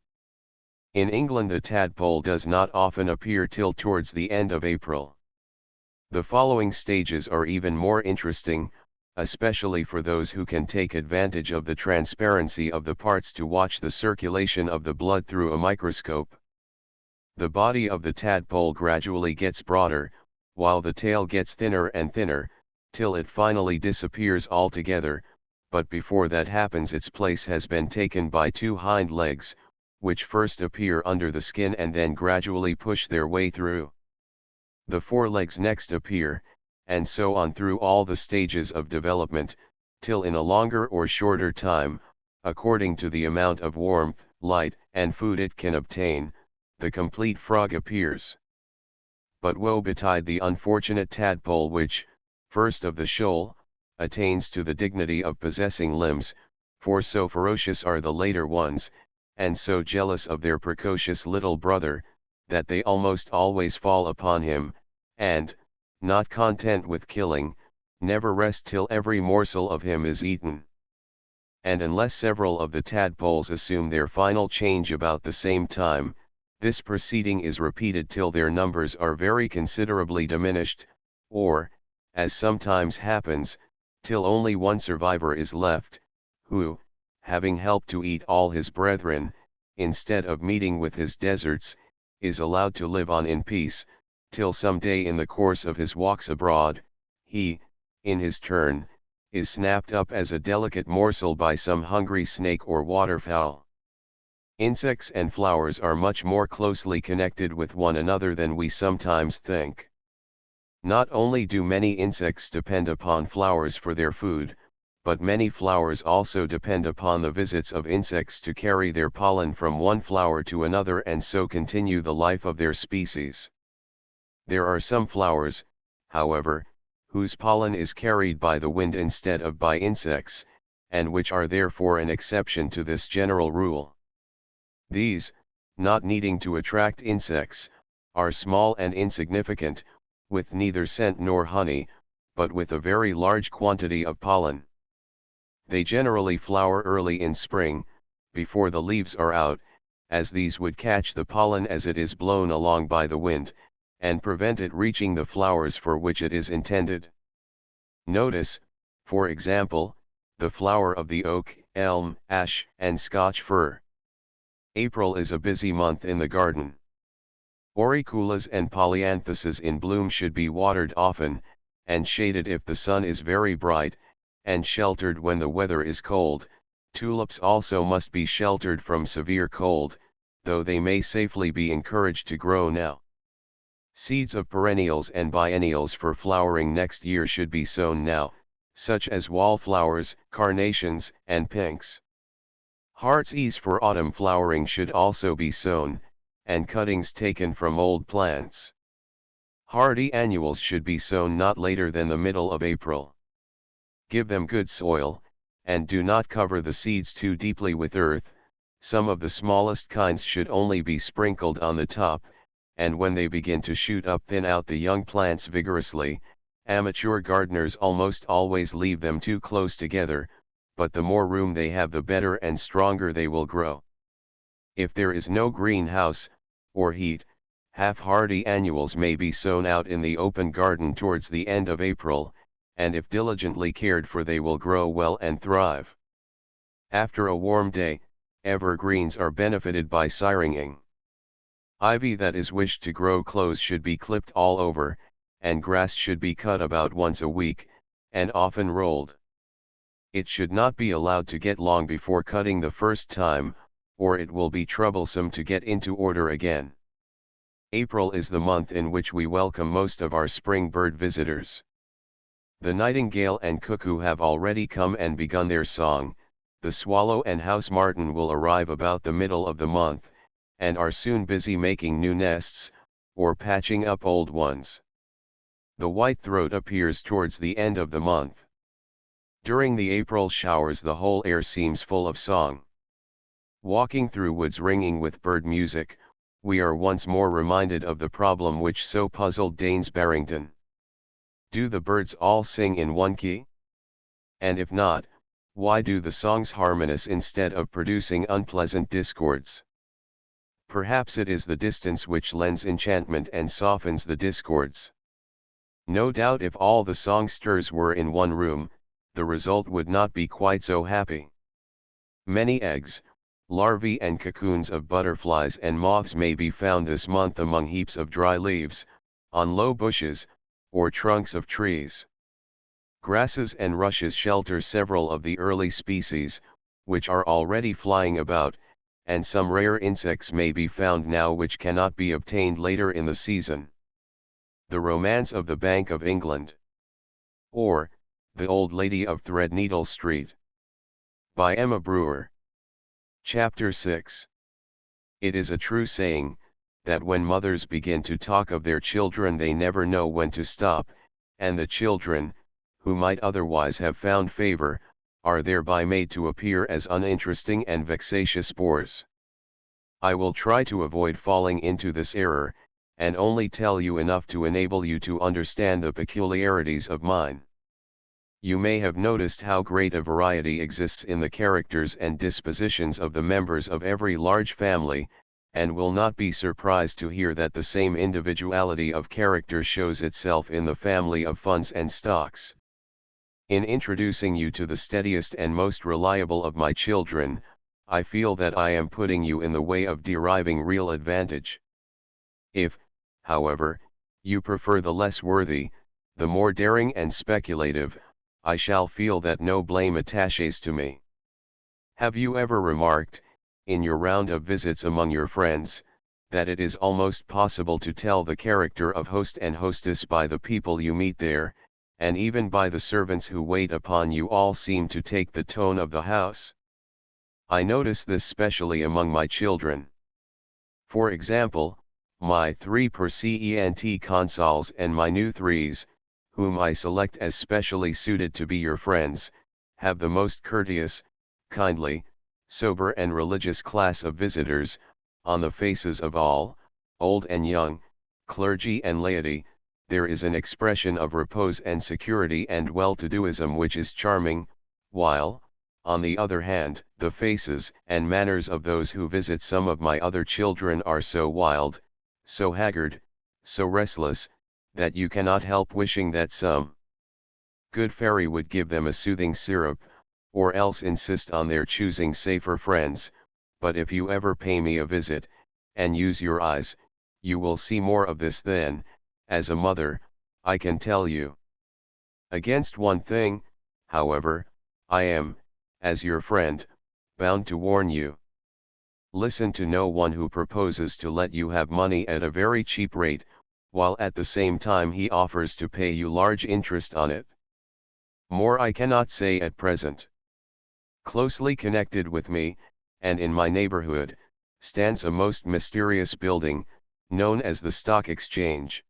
In England the tadpole does not often appear till towards the end of April. The following stages are even more interesting, especially for those who can take advantage of the transparency of the parts to watch the circulation of the blood through a microscope. The body of the tadpole gradually gets broader, while the tail gets thinner and thinner, till it finally disappears altogether, but before that happens its place has been taken by 2 hind legs, which first appear under the skin and then gradually push their way through. The 4 legs next appear, and so on through all the stages of development, till in a longer or shorter time, according to the amount of warmth, light, and food it can obtain, the complete frog appears. But woe betide the unfortunate tadpole which, first of the shoal, attains to the dignity of possessing limbs, for so ferocious are the later ones, and so jealous of their precocious little brother, that they almost always fall upon him, and, not content with killing, never rest till every morsel of him is eaten. And unless several of the tadpoles assume their final change about the same time, this proceeding is repeated till their numbers are very considerably diminished, or, as sometimes happens, till only one survivor is left, who, having helped to eat all his brethren, instead of meeting with his deserts, is allowed to live on in peace, till some day in the course of his walks abroad, he, in his turn, is snapped up as a delicate morsel by some hungry snake or waterfowl. Insects and flowers are much more closely connected with one another than we sometimes think. Not only do many insects depend upon flowers for their food, but many flowers also depend upon the visits of insects to carry their pollen from one flower to another and so continue the life of their species. There are some flowers, however, whose pollen is carried by the wind instead of by insects, and which are therefore an exception to this general rule. These, not needing to attract insects, are small and insignificant, with neither scent nor honey, but with a very large quantity of pollen. They generally flower early in spring, before the leaves are out, as these would catch the pollen as it is blown along by the wind, and prevent it reaching the flowers for which it is intended. Notice, for example, the flower of the oak, elm, ash, and Scotch fir. April is a busy month in the garden. Auriculas and polyanthuses in bloom should be watered often, and shaded if the sun is very bright, and sheltered when the weather is cold. Tulips also must be sheltered from severe cold, though they may safely be encouraged to grow now. Seeds of perennials and biennials for flowering next year should be sown now, such as wallflowers, carnations, and pinks. Heartsease for autumn flowering should also be sown, and cuttings taken from old plants. Hardy annuals should be sown not later than the middle of April. Give them good soil, and do not cover the seeds too deeply with earth. Some of the smallest kinds should only be sprinkled on the top, and when they begin to shoot up, thin out the young plants vigorously. Amateur gardeners almost always leave them too close together, but the more room they have, the better and stronger they will grow. If there is no greenhouse, or heat, half-hardy annuals may be sown out in the open garden towards the end of April, and if diligently cared for they will grow well and thrive. After a warm day, evergreens are benefited by syringing. Ivy that is wished to grow close should be clipped all over, and grass should be cut about once a week, and often rolled. It should not be allowed to get long before cutting the first time, or it will be troublesome to get into order again. April is the month in which we welcome most of our spring bird visitors. The nightingale and cuckoo have already come and begun their song. The swallow and house martin will arrive about the middle of the month, and are soon busy making new nests, or patching up old ones. The whitethroat appears towards the end of the month. During the April showers the whole air seems full of song. Walking through woods ringing with bird music, we are once more reminded of the problem which so puzzled Daines Barrington. Do the birds all sing in one key? And if not, why do the songs harmonious instead of producing unpleasant discords? Perhaps it is the distance which lends enchantment and softens the discords. No doubt if all the songsters were in one room, the result would not be quite so happy. Many eggs, larvae and cocoons of butterflies and moths may be found this month among heaps of dry leaves, on low bushes, or trunks of trees. Grasses and rushes shelter several of the early species, which are already flying about, and some rare insects may be found now which cannot be obtained later in the season. The Romance of the Bank of England. Or, The Old Lady of Threadneedle Street. By Emma Brewer. Chapter 6. It is a true saying, that when mothers begin to talk of their children they never know when to stop, and the children, who might otherwise have found favor, are thereby made to appear as uninteresting and vexatious bores. I will try to avoid falling into this error, and only tell you enough to enable you to understand the peculiarities of mine. You may have noticed how great a variety exists in the characters and dispositions of the members of every large family, and will not be surprised to hear that the same individuality of character shows itself in the family of funds and stocks. In introducing you to the steadiest and most reliable of my children, I feel that I am putting you in the way of deriving real advantage. If, however, you prefer the less worthy, the more daring and speculative, I shall feel that no blame attaches to me. Have you ever remarked, in your round of visits among your friends, that it is almost possible to tell the character of host and hostess by the people you meet there, and even by the servants who wait upon you? All seem to take the tone of the house. I notice this specially among my children. For example, my 3% consols and my new 3s, whom I select as specially suited to be your friends, have the most courteous, kindly, sober and religious class of visitors, on the faces of all, old and young, clergy and laity. There is an expression of repose and security and well-to-doism which is charming, while, on the other hand, the faces and manners of those who visit some of my other children are so wild, so haggard, so restless, that you cannot help wishing that some good fairy would give them a soothing syrup, or else insist on their choosing safer friends. But if you ever pay me a visit, and use your eyes, you will see more of this than, as a mother, I can tell you. Against one thing, however, I am, as your friend, bound to warn you. Listen to no one who proposes to let you have money at a very cheap rate, while at the same time he offers to pay you large interest on it. More I cannot say at present. Closely connected with me, and in my neighborhood, stands a most mysterious building, known as the Stock Exchange.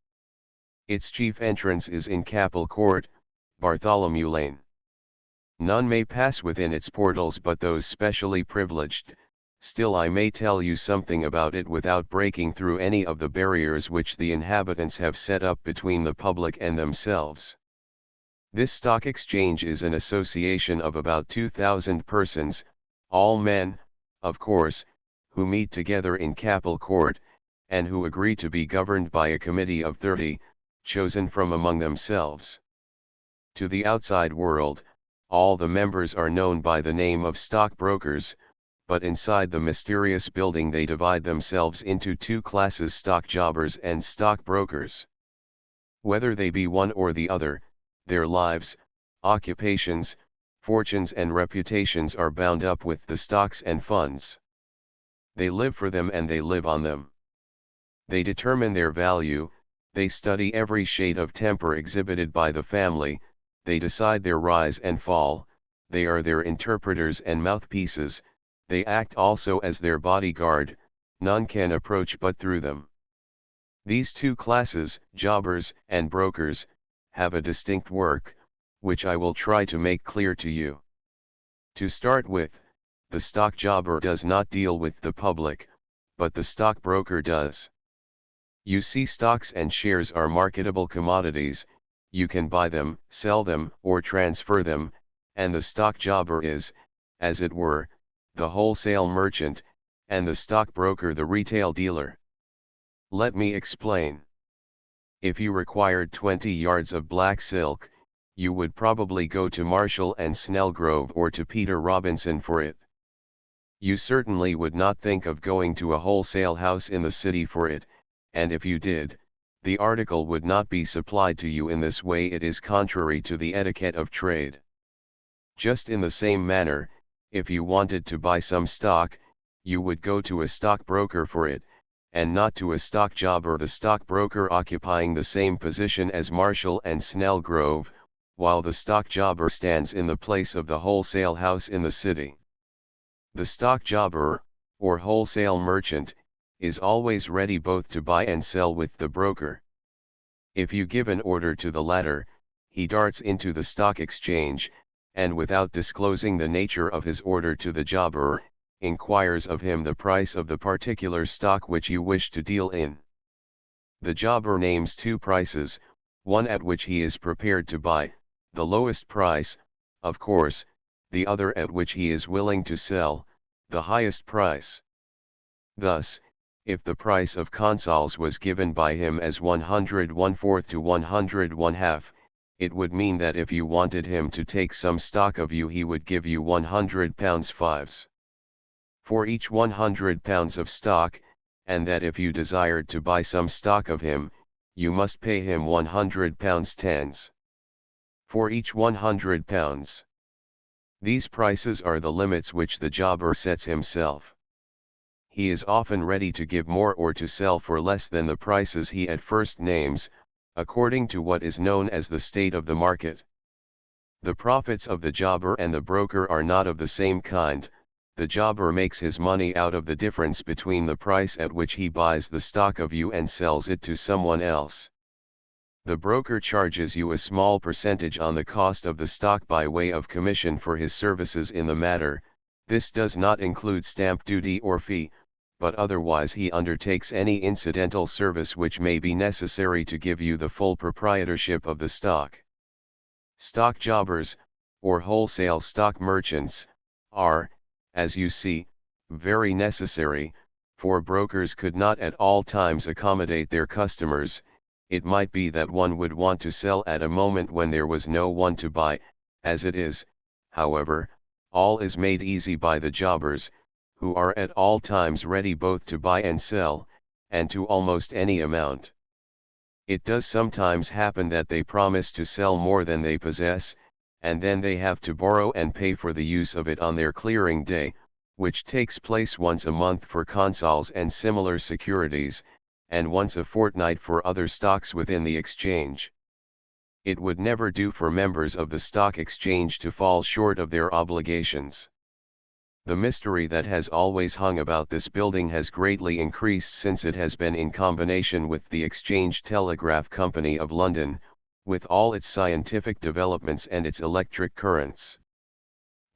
Its chief entrance is in Capel Court, Bartholomew Lane. None may pass within its portals but those specially privileged. Still I may tell you something about it without breaking through any of the barriers which the inhabitants have set up between the public and themselves. This stock exchange is an association of about 2,000 persons, all men, of course, who meet together in Capel Court, and who agree to be governed by a committee of 30, chosen from among themselves. To the outside world, all the members are known by the name of stockbrokers, but inside the mysterious building they divide themselves into two classes: stock jobbers and stockbrokers. Whether they be one or the other, their lives, occupations, fortunes and reputations are bound up with the stocks and funds. They live for them and they live on them. They determine their value, they study every shade of temper exhibited by the family, they decide their rise and fall, they are their interpreters and mouthpieces, they act also as their bodyguard, none can approach but through them. These two classes, jobbers and brokers, have a distinct work, which I will try to make clear to you. To start with, the stock jobber does not deal with the public, but the stockbroker does. You see, stocks and shares are marketable commodities, you can buy them, sell them, or transfer them, and the stock jobber is, as it were, the wholesale merchant, and the stockbroker the retail dealer. Let me explain. If you required 20 yards of black silk, you would probably go to Marshall and Snellgrove or to Peter Robinson for it. You certainly would not think of going to a wholesale house in the city for it, and if you did, the article would not be supplied to you in this way. It is contrary to the etiquette of trade. Just in the same manner, if you wanted to buy some stock, you would go to a stockbroker for it, and not to a stock jobber, the stockbroker occupying the same position as Marshall and Snellgrove, while the stock jobber stands in the place of the wholesale house in the city. The stock jobber, or wholesale merchant, is always ready both to buy and sell with the broker. If you give an order to the latter, he darts into the stock exchange, and without disclosing the nature of his order to the jobber, inquires of him the price of the particular stock which you wish to deal in. The jobber names two prices, one at which he is prepared to buy, the lowest price, of course, the other at which he is willing to sell, the highest price. Thus, if the price of consols was given by him as 100 to 100 1/2, it would mean that if you wanted him to take some stock of you he would give you £100 fives for each £100 of stock, and that if you desired to buy some stock of him, you must pay him £100 tens for each £100. These prices are the limits which the jobber sets himself. He is often ready to give more or to sell for less than the prices he at first names, according to what is known as the state of the market. The profits of the jobber and the broker are not of the same kind. The jobber makes his money out of the difference between the price at which he buys the stock of you and sells it to someone else. The broker charges you a small percentage on the cost of the stock by way of commission for his services in the matter. This does not include stamp duty or fee, but otherwise he undertakes any incidental service which may be necessary to give you the full proprietorship of the stock. Stock jobbers, or wholesale stock merchants, are, as you see, very necessary, for brokers could not at all times accommodate their customers. It might be that one would want to sell at a moment when there was no one to buy. As it is, however, all is made easy by the jobbers, who are at all times ready both to buy and sell, and to almost any amount. It does sometimes happen that they promise to sell more than they possess, and then they have to borrow and pay for the use of it on their clearing day, which takes place once a month for consols and similar securities, and once a fortnight for other stocks within the exchange. It would never do for members of the stock exchange to fall short of their obligations. The mystery that has always hung about this building has greatly increased since it has been in combination with the Exchange Telegraph Company of London, with all its scientific developments and its electric currents.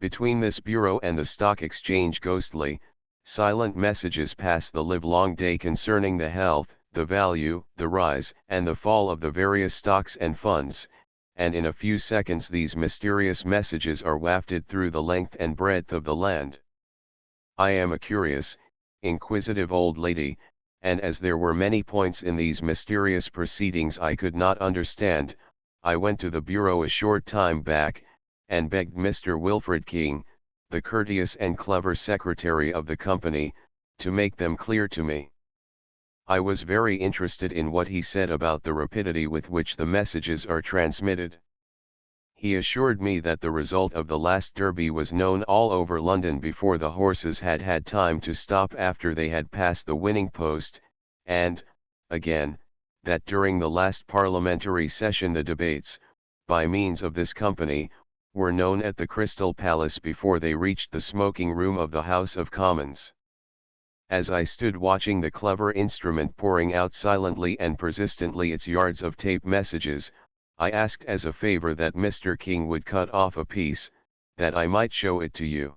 Between this bureau and the stock exchange ghostly, silent messages pass the livelong day concerning the health, the value, the rise and the fall of the various stocks and funds, and in a few seconds these mysterious messages are wafted through the length and breadth of the land. I am a curious, inquisitive old lady, and as there were many points in these mysterious proceedings I could not understand, I went to the bureau a short time back, and begged Mr. Wilfred King, the courteous and clever secretary of the company, to make them clear to me. I was very interested in what he said about the rapidity with which the messages are transmitted. He assured me that the result of the last Derby was known all over London before the horses had had time to stop after they had passed the winning post, and, again, that during the last parliamentary session the debates, by means of this company, were known at the Crystal Palace before they reached the smoking room of the House of Commons. As I stood watching the clever instrument pouring out silently and persistently its yards of tape messages, I asked as a favor that Mr. King would cut off a piece, that I might show it to you.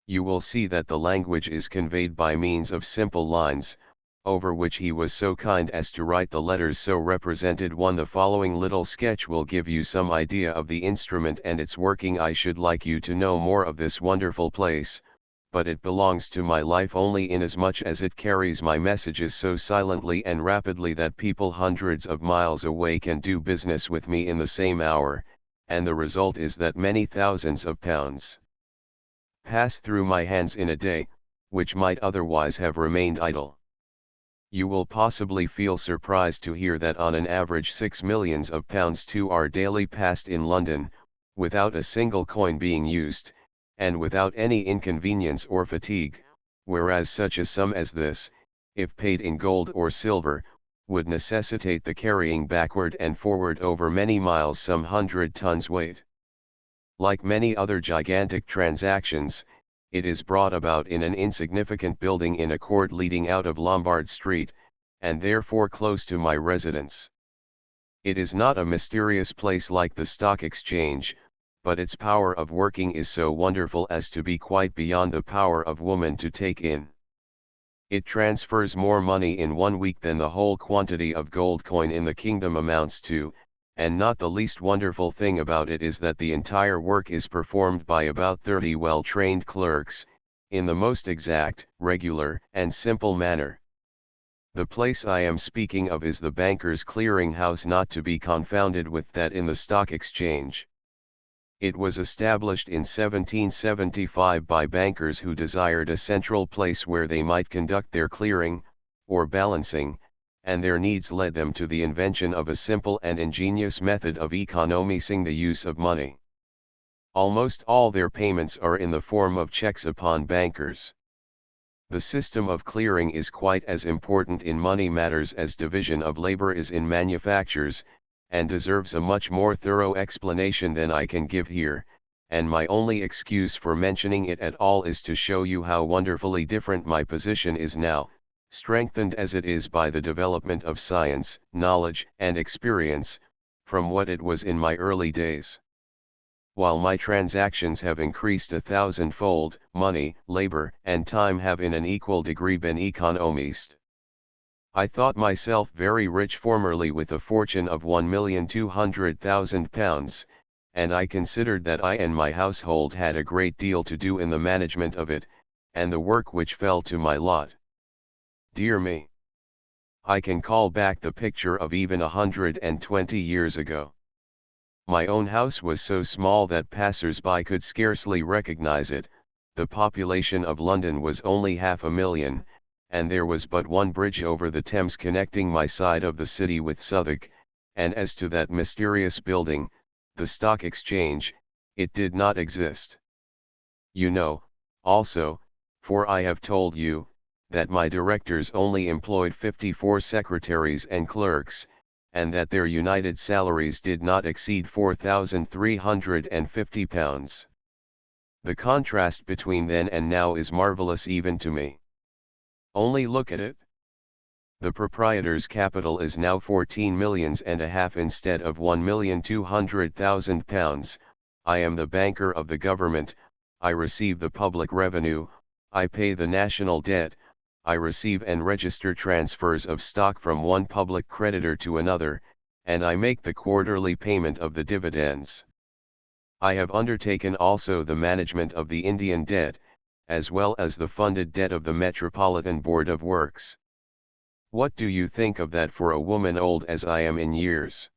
You will see that the language is conveyed by means of simple lines, over which he was so kind as to write the letters so represented. The following little sketch will give you some idea of the instrument and its working. I should like you to know more of this wonderful place, but it belongs to my life only inasmuch as it carries my messages so silently and rapidly that people hundreds of miles away can do business with me in the same hour, and the result is that many thousands of pounds pass through my hands in a day, which might otherwise have remained idle. You will possibly feel surprised to hear that on an average 6 millions of pounds too are daily passed in London, without a single coin being used, and without any inconvenience or fatigue, whereas such a sum as this, if paid in gold or silver, would necessitate the carrying backward and forward over many miles some 100 tons weight. Like many other gigantic transactions, it is brought about in an insignificant building in a court leading out of Lombard Street, and therefore close to my residence. It is not a mysterious place like the Stock Exchange, but its power of working is so wonderful as to be quite beyond the power of woman to take in. It transfers more money in 1 week than the whole quantity of gold coin in the kingdom amounts to, and not the least wonderful thing about it is that the entire work is performed by about 30 well-trained clerks, in the most exact, regular, and simple manner. The place I am speaking of is the Bankers' Clearing House, not to be confounded with that in the Stock Exchange. It was established in 1775 by bankers who desired a central place where they might conduct their clearing, or balancing, and their needs led them to the invention of a simple and ingenious method of economizing the use of money. Almost all their payments are in the form of checks upon bankers. The system of clearing is quite as important in money matters as division of labor is in manufactures, and deserves a much more thorough explanation than I can give here, and my only excuse for mentioning it at all is to show you how wonderfully different my position is now, strengthened as it is by the development of science, knowledge, and experience, from what it was in my early days. While my transactions have increased 1,000-fold, money, labor, and time have in an equal degree been economized. I thought myself very rich formerly with a fortune of £1,200,000, and I considered that I and my household had a great deal to do in the management of it, and the work which fell to my lot. Dear me! I can call back the picture of even 120 years ago. My own house was so small that passers-by could scarcely recognize it. The population of London was only 500,000, and there was but one bridge over the Thames connecting my side of the city with Southwark, and as to that mysterious building, the Stock Exchange, it did not exist. You know, also, for I have told you, that my directors only employed 54 secretaries and clerks, and that their united salaries did not exceed £4,350. The contrast between then and now is marvelous even to me. Only look at it. The proprietor's capital is now 14 millions and a half instead of £1,200,000. I am the banker of the government, I receive the public revenue, I pay the national debt, I receive and register transfers of stock from one public creditor to another, and I make the quarterly payment of the dividends. I have undertaken also the management of the Indian debt, as well as the funded debt of the Metropolitan Board of Works. What do you think of that for a woman old as I am in years?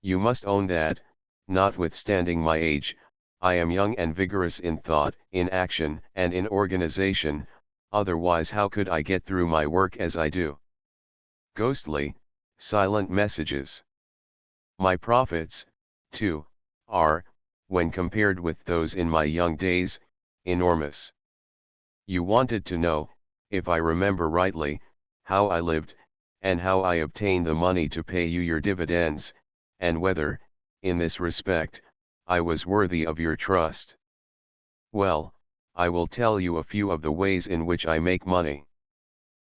You must own that, notwithstanding my age, I am young and vigorous in thought, in action, and in organization, otherwise how could I get through my work as I do? Ghostly, silent messages. My profits, too, are, when compared with those in my young days, enormous. You wanted to know, if I remember rightly, how I lived, and how I obtained the money to pay you your dividends, and whether, in this respect, I was worthy of your trust. Well, I will tell you a few of the ways in which I make money.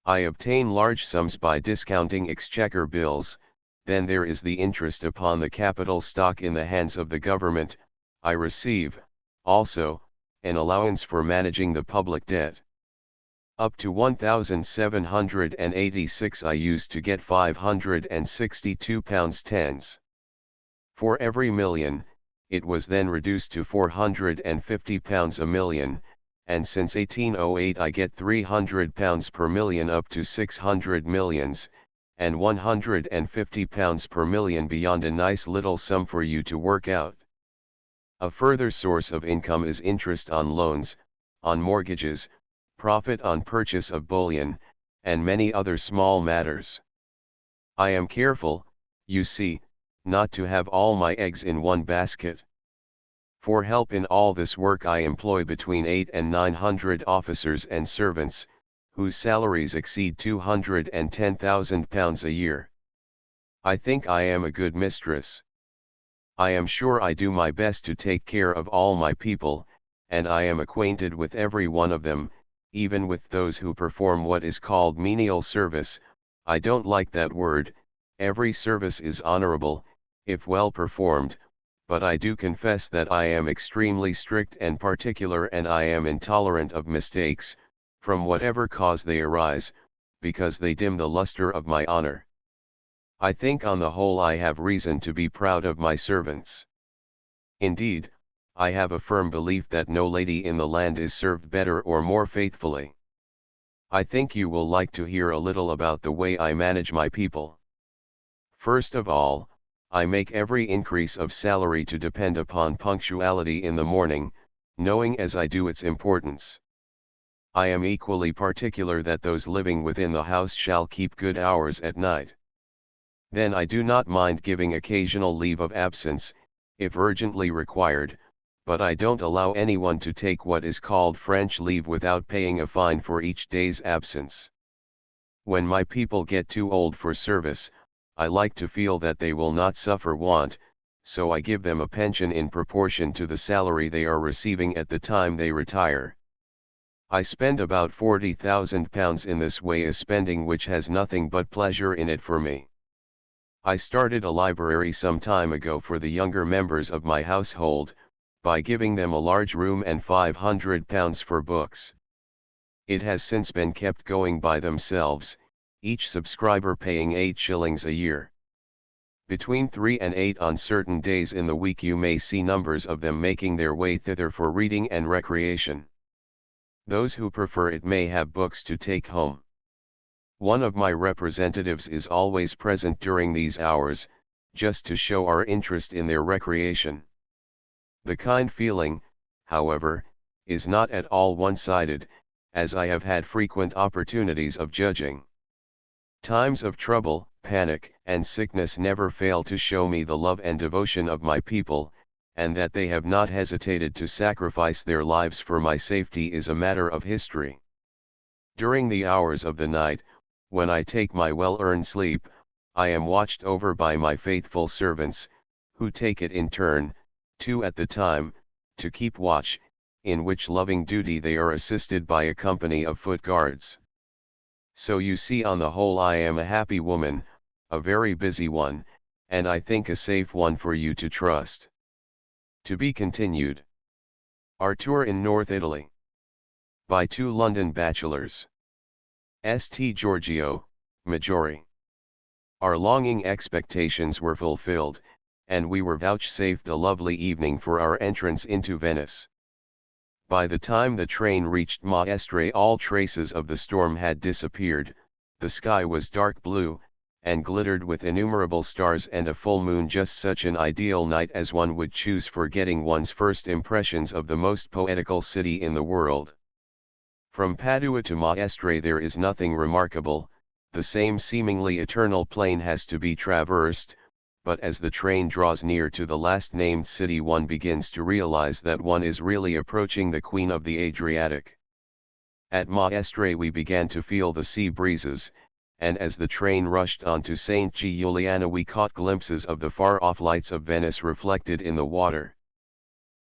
I obtain large sums by discounting exchequer bills, then there is the interest upon the capital stock in the hands of the government. I receive, also, an allowance for managing the public debt. Up to 1,786 I used to get £562 tens. For every million, it was then reduced to £450 a million, and since 1808 I get £300 per million up to 600 millions, and £150 per million beyond, a nice little sum for you to work out. A further source of income is interest on loans, on mortgages, profit on purchase of bullion, and many other small matters. I am careful, you see, not to have all my eggs in one basket. For help in all this work I employ between 800 and 900 officers and servants, whose salaries exceed £210,000 a year. I think I am a good mistress. I am sure I do my best to take care of all my people, and I am acquainted with every one of them, even with those who perform what is called menial service. I don't like that word. Every service is honorable, if well performed, but I do confess that I am extremely strict and particular, and I am intolerant of mistakes, from whatever cause they arise, because they dim the luster of my honor. I think on the whole I have reason to be proud of my servants. Indeed, I have a firm belief that no lady in the land is served better or more faithfully. I think you will like to hear a little about the way I manage my people. First of all, I make every increase of salary to depend upon punctuality in the morning, knowing as I do its importance. I am equally particular that those living within the house shall keep good hours at night. Then I do not mind giving occasional leave of absence, if urgently required, but I don't allow anyone to take what is called French leave without paying a fine for each day's absence. When my people get too old for service, I like to feel that they will not suffer want, so I give them a pension in proportion to the salary they are receiving at the time they retire. I spend about £40,000 in this way, a spending which has nothing but pleasure in it for me. I started a library some time ago for the younger members of my household, by giving them a large room and £500 for books. It has since been kept going by themselves, each subscriber paying 8 shillings a year. Between 3 and 8 on certain days in the week you may see numbers of them making their way thither for reading and recreation. Those who prefer it may have books to take home. One of my representatives is always present during these hours, just to show our interest in their recreation. The kind feeling, however, is not at all one-sided, as I have had frequent opportunities of judging. Times of trouble, panic, and sickness never fail to show me the love and devotion of my people, and that they have not hesitated to sacrifice their lives for my safety is a matter of history. During the hours of the night, when I take my well-earned sleep, I am watched over by my faithful servants, who take it in turn, two at the time, to keep watch, in which loving duty they are assisted by a company of foot guards. So you see, on the whole I am a happy woman, a very busy one, and I think a safe one for you to trust. To be continued. Our tour in North Italy. By two London bachelors. St. Giorgio, Maggiore. Our longing expectations were fulfilled, and we were vouchsafed a lovely evening for our entrance into Venice. By the time the train reached Maestre all traces of the storm had disappeared, the sky was dark blue, and glittered with innumerable stars and a full moon, just such an ideal night as one would choose for getting one's first impressions of the most poetical city in the world. From Padua to Maestre there is nothing remarkable, the same seemingly eternal plain has to be traversed, but as the train draws near to the last named city one begins to realize that one is really approaching the Queen of the Adriatic. At Maestre we began to feel the sea breezes, and as the train rushed on to St. Giuliano we caught glimpses of the far-off lights of Venice reflected in the water.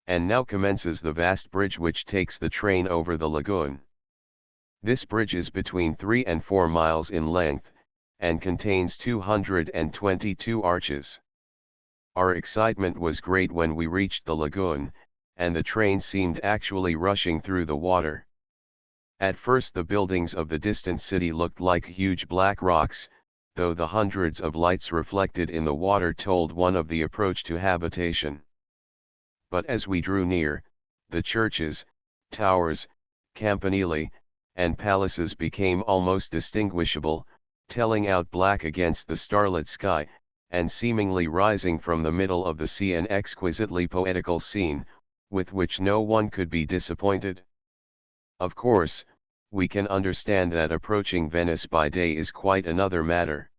And now commences the vast bridge which takes the train over the lagoon. This bridge is between 3 and 4 miles in length, and contains 222 arches. Our excitement was great when we reached the lagoon, and the train seemed actually rushing through the water. At first the buildings of the distant city looked like huge black rocks, though the hundreds of lights reflected in the water told one of the approach to habitation. But as we drew near, the churches, towers, campanili, and palaces became almost distinguishable, telling out black against the starlit sky, and seemingly rising from the middle of the sea, an exquisitely poetical scene, with which no one could be disappointed. Of course, we can understand that approaching Venice by day is quite another matter.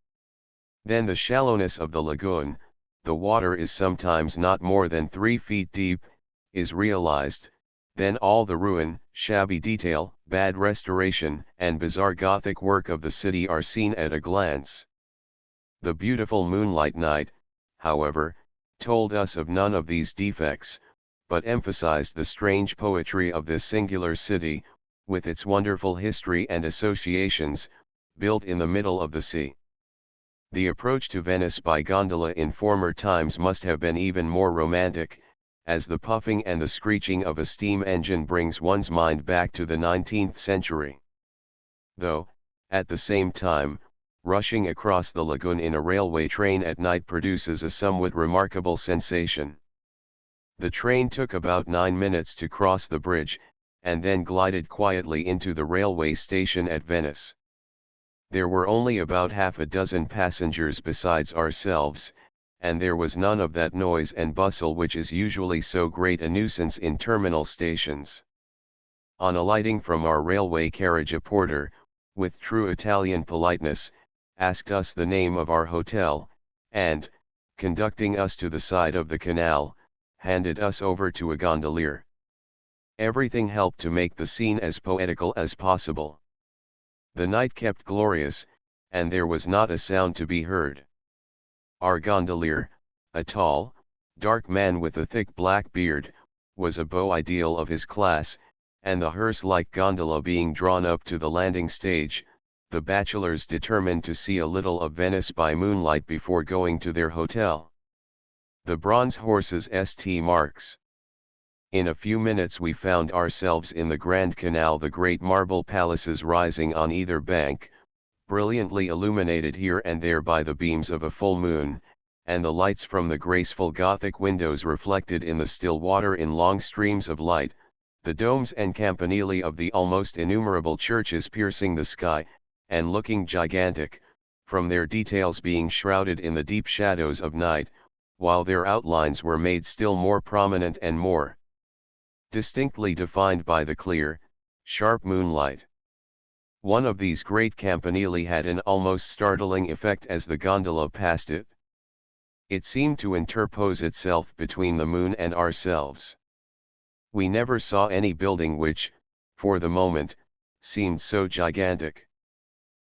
Then the shallowness of the lagoon, the water is sometimes not more than 3 feet deep, is realized. Then all the ruin, shabby detail, bad restoration, and bizarre Gothic work of the city are seen at a glance. The beautiful moonlight night, however, told us of none of these defects, but emphasized the strange poetry of this singular city, with its wonderful history and associations, built in the middle of the sea. The approach to Venice by gondola in former times must have been even more romantic, as the puffing and the screeching of a steam engine brings one's mind back to the 19th century. Though, at the same time, rushing across the lagoon in a railway train at night produces a somewhat remarkable sensation. The train took about 9 minutes to cross the bridge, and then glided quietly into the railway station at Venice. There were only about half a dozen passengers besides ourselves, and there was none of that noise and bustle which is usually so great a nuisance in terminal stations. On alighting from our railway carriage, a porter, with true Italian politeness, asked us the name of our hotel, and, conducting us to the side of the canal, handed us over to a gondolier. Everything helped to make the scene as poetical as possible. The night kept glorious, and there was not a sound to be heard. Our gondolier, a tall, dark man with a thick black beard, was a beau ideal of his class, and the hearse-like gondola being drawn up to the landing stage, the bachelors determined to see a little of Venice by moonlight before going to their hotel. The bronze horses St. Mark's. In a few minutes we found ourselves in the Grand Canal, the great marble palaces rising on either bank, brilliantly illuminated here and there by the beams of a full moon, and the lights from the graceful Gothic windows reflected in the still water in long streams of light, the domes and campanili of the almost innumerable churches piercing the sky, and looking gigantic, from their details being shrouded in the deep shadows of night, while their outlines were made still more prominent and more distinctly defined by the clear, sharp moonlight. One of these great campanili had an almost startling effect as the gondola passed it. It seemed to interpose itself between the moon and ourselves. We never saw any building which, for the moment, seemed so gigantic.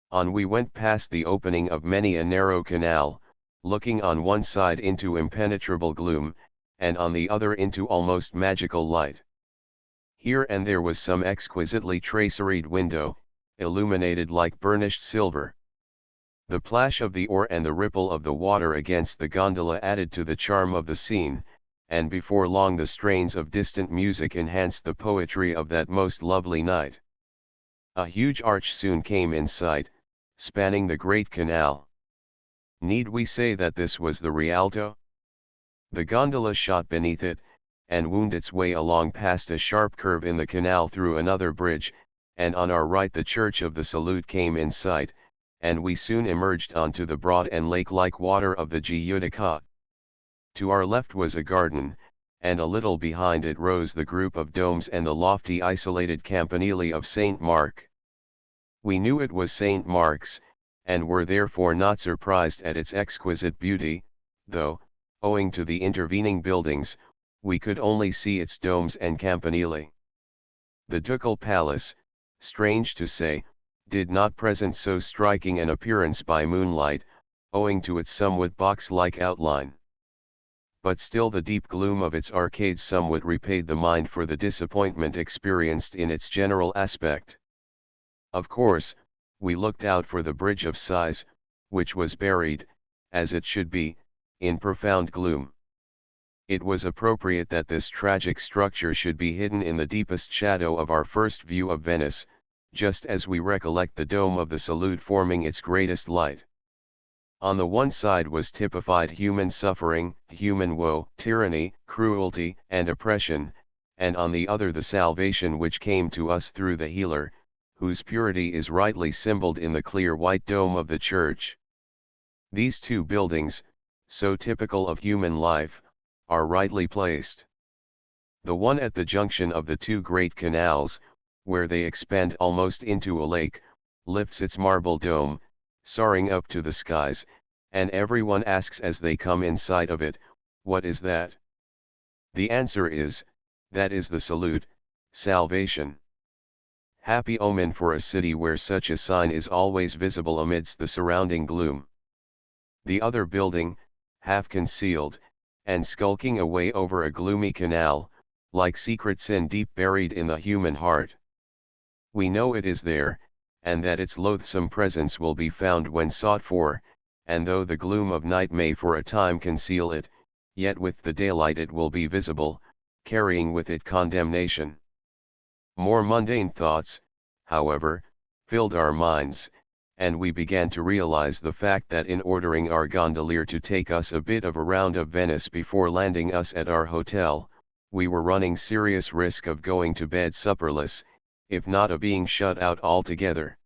On we went past the opening of many a narrow canal, looking on one side into impenetrable gloom, and on the other into almost magical light. Here and there was some exquisitely traceried window, illuminated like burnished silver. The plash of the oar and the ripple of the water against the gondola added to the charm of the scene, and before long the strains of distant music enhanced the poetry of that most lovely night. A huge arch soon came in sight, spanning the great canal. Need we say that this was the Rialto? The gondola shot beneath it, and wound its way along past a sharp curve in the canal through another bridge, and on our right the Church of the Salute came in sight, and we soon emerged onto the broad and lake-like water of the Giudicata. To our left was a garden, and a little behind it rose the group of domes and the lofty isolated campanile of St. Mark. We knew it was St. Mark's, and were therefore not surprised at its exquisite beauty, though, owing to the intervening buildings, we could only see its domes and campanile. The ducal palace, strange to say, did not present so striking an appearance by moonlight, owing to its somewhat box-like outline. But still the deep gloom of its arcades somewhat repaid the mind for the disappointment experienced in its general aspect. Of course, we looked out for the Bridge of Sighs, which was buried, as it should be, in profound gloom. It was appropriate that this tragic structure should be hidden in the deepest shadow of our first view of Venice, just as we recollect the dome of the Salute forming its greatest light. On the one side was typified human suffering, human woe, tyranny, cruelty, and oppression, and on the other the salvation which came to us through the Healer, whose purity is rightly symboled in the clear white dome of the church. These two buildings, so typical of human life, are rightly placed. The one at the junction of the two great canals, where they expand almost into a lake, lifts its marble dome, soaring up to the skies, and everyone asks as they come in sight of it, what is that? The answer is, that is the Salute, salvation. Happy omen for a city where such a sign is always visible amidst the surrounding gloom. The other building, half concealed, and skulking away over a gloomy canal, like secret sin deep buried in the human heart. We know it is there, and that its loathsome presence will be found when sought for, and though the gloom of night may for a time conceal it, yet with the daylight it will be visible, carrying with it condemnation. More mundane thoughts, however, filled our minds, and we began to realize the fact that in ordering our gondolier to take us a bit of a round of Venice before landing us at our hotel, we were running serious risk of going to bed supperless, if not of being shut out altogether.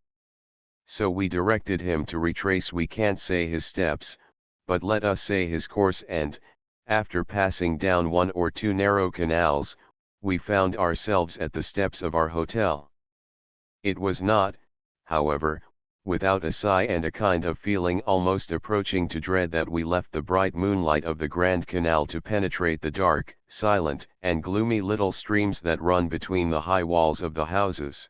So we directed him to retrace, we can't say his steps, but let us say his course, and, after passing down one or two narrow canals, we found ourselves at the steps of our hotel. It was not, however, without a sigh and a kind of feeling almost approaching to dread that we left the bright moonlight of the Grand Canal to penetrate the dark, silent, and gloomy little streams that run between the high walls of the houses.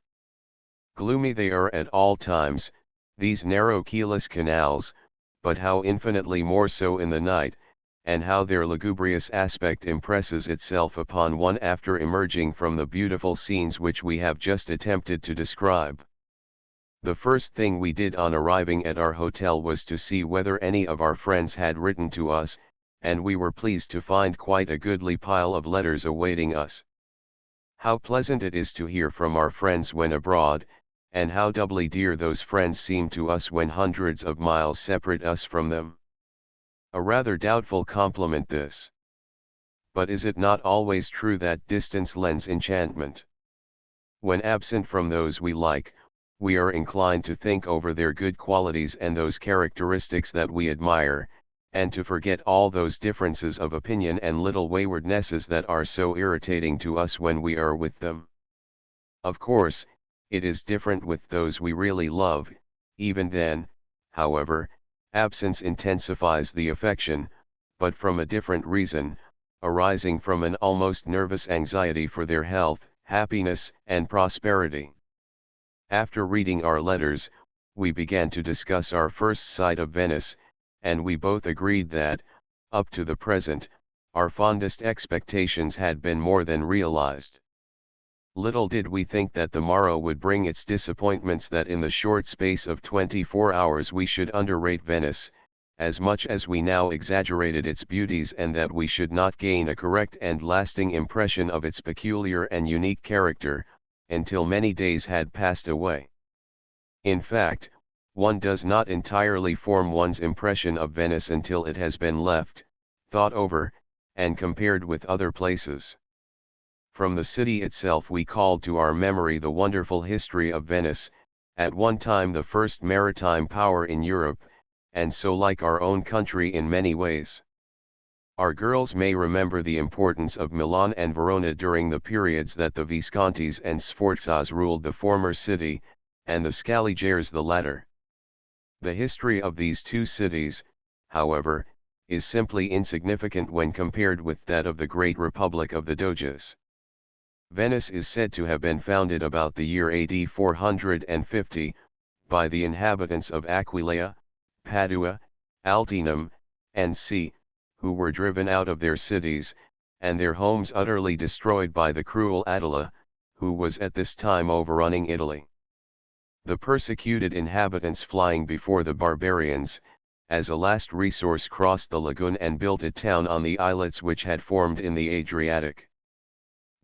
Gloomy they are at all times, these narrow keyless canals, but how infinitely more so in the night, and how their lugubrious aspect impresses itself upon one after emerging from the beautiful scenes which we have just attempted to describe. The first thing we did on arriving at our hotel was to see whether any of our friends had written to us, and we were pleased to find quite a goodly pile of letters awaiting us. How pleasant it is to hear from our friends when abroad, and how doubly dear those friends seem to us when hundreds of miles separate us from them. A rather doubtful compliment this. But is it not always true that distance lends enchantment? When absent from those we like, we are inclined to think over their good qualities and those characteristics that we admire, and to forget all those differences of opinion and little waywardnesses that are so irritating to us when we are with them. Of course, it is different with those we really love. Even then, however, absence intensifies the affection, but from a different reason, arising from an almost nervous anxiety for their health, happiness, and prosperity. After reading our letters, we began to discuss our first sight of Venice, and we both agreed that, up to the present, our fondest expectations had been more than realized. Little did we think that the morrow would bring its disappointments, that in the short space of 24 hours we should underrate Venice, as much as we now exaggerated its beauties, and that we should not gain a correct and lasting impression of its peculiar and unique character, until many days had passed away. In fact, one does not entirely form one's impression of Venice until it has been left, thought over, and compared with other places. From the city itself we called to our memory the wonderful history of Venice, at one time the first maritime power in Europe, and so like our own country in many ways. Our girls may remember the importance of Milan and Verona during the periods that the Viscontis and Sforzas ruled the former city, and the Scaligers the latter. The history of these two cities, however, is simply insignificant when compared with that of the great Republic of the Doges. Venice is said to have been founded about the year AD 450, by the inhabitants of Aquileia, Padua, Altinum, and C, who were driven out of their cities, and their homes utterly destroyed by the cruel Attila, who was at this time overrunning Italy. The persecuted inhabitants, flying before the barbarians, as a last resource crossed the lagoon and built a town on the islets which had formed in the Adriatic.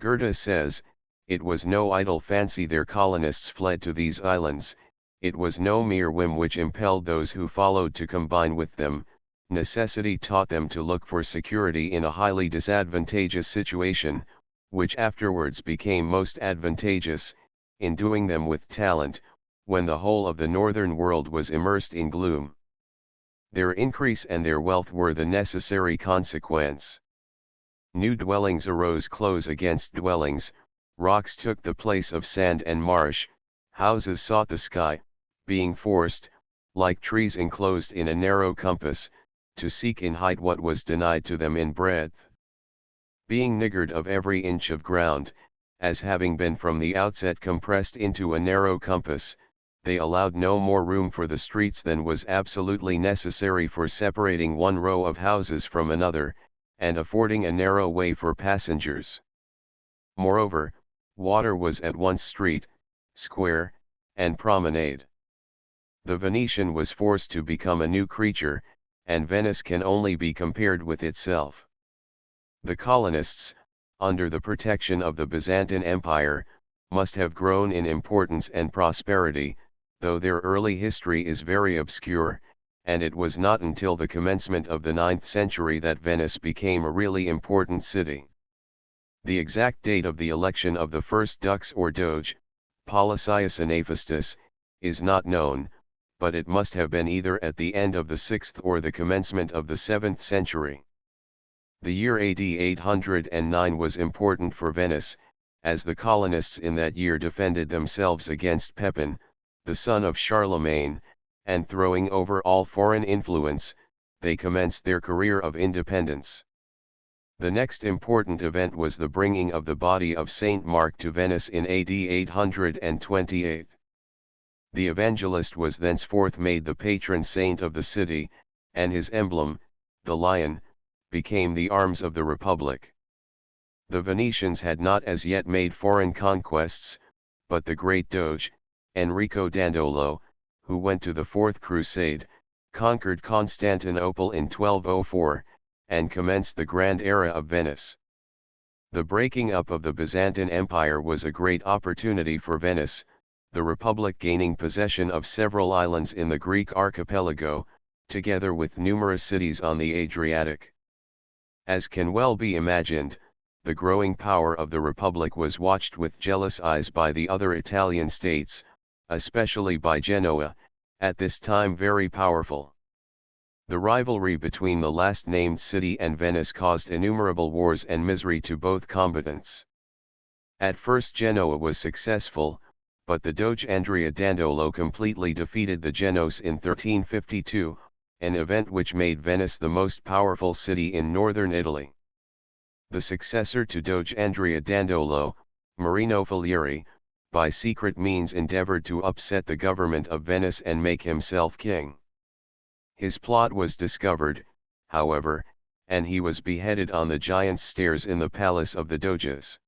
Goethe says, "It was no idle fancy their colonists fled to these islands, it was no mere whim which impelled those who followed to combine with them, necessity taught them to look for security in a highly disadvantageous situation, which afterwards became most advantageous, enduing them with talent, when the whole of the northern world was immersed in gloom. Their increase and their wealth were the necessary consequence. New dwellings arose close against dwellings, rocks took the place of sand and marsh, houses sought the sky, being forced, like trees enclosed in a narrow compass, to seek in height what was denied to them in breadth. Being niggard of every inch of ground, as having been from the outset compressed into a narrow compass, they allowed no more room for the streets than was absolutely necessary for separating one row of houses from another, and affording a narrow way for passengers. Moreover, water was at once street, square, and promenade. The Venetian was forced to become a new creature, and Venice can only be compared with itself. The colonists, under the protection of the Byzantine Empire, must have grown in importance and prosperity, though their early history is very obscure, and it was not until the commencement of the 9th century that Venice became a really important city. The exact date of the election of the first dux or doge, Policius Anaphistus, is not known, but it must have been either at the end of the 6th or the commencement of the 7th century. The year AD 809 was important for Venice, as the colonists in that year defended themselves against Pepin, the son of Charlemagne, and throwing over all foreign influence, they commenced their career of independence. The next important event was the bringing of the body of Saint Mark to Venice in AD 828. The evangelist was thenceforth made the patron saint of the city, and his emblem, the lion, became the arms of the Republic. The Venetians had not as yet made foreign conquests, but the great Doge, Enrico Dandolo, who went to the Fourth Crusade, conquered Constantinople in 1204, and commenced the grand era of Venice. The breaking up of the Byzantine Empire was a great opportunity for Venice, the Republic gaining possession of several islands in the Greek archipelago, together with numerous cities on the Adriatic. As can well be imagined, the growing power of the Republic was watched with jealous eyes by the other Italian states, especially by Genoa, at this time very powerful. The rivalry between the last named city and Venice caused innumerable wars and misery to both combatants. At first Genoa was successful, but the Doge Andrea Dandolo completely defeated the Genoese in 1352, an event which made Venice the most powerful city in northern Italy. The successor to Doge Andrea Dandolo, Marino Falieri, by secret means endeavored to upset the government of Venice and make himself king. His plot was discovered, however, and he was beheaded on the Giant's Stairs in the palace of the Doges.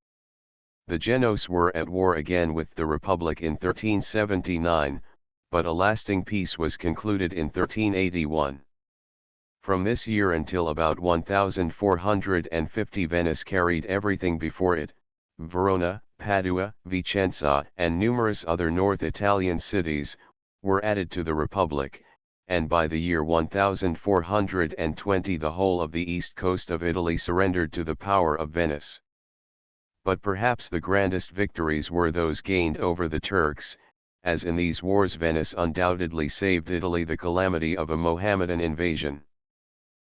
The Genoese were at war again with the Republic in 1379, but a lasting peace was concluded in 1381. From this year until about 1450 Venice carried everything before it. Verona, Padua, Vicenza, and numerous other North Italian cities, were added to the Republic, and by the year 1420 the whole of the east coast of Italy surrendered to the power of Venice. But perhaps the grandest victories were those gained over the Turks, as in these wars Venice undoubtedly saved Italy the calamity of a Mohammedan invasion.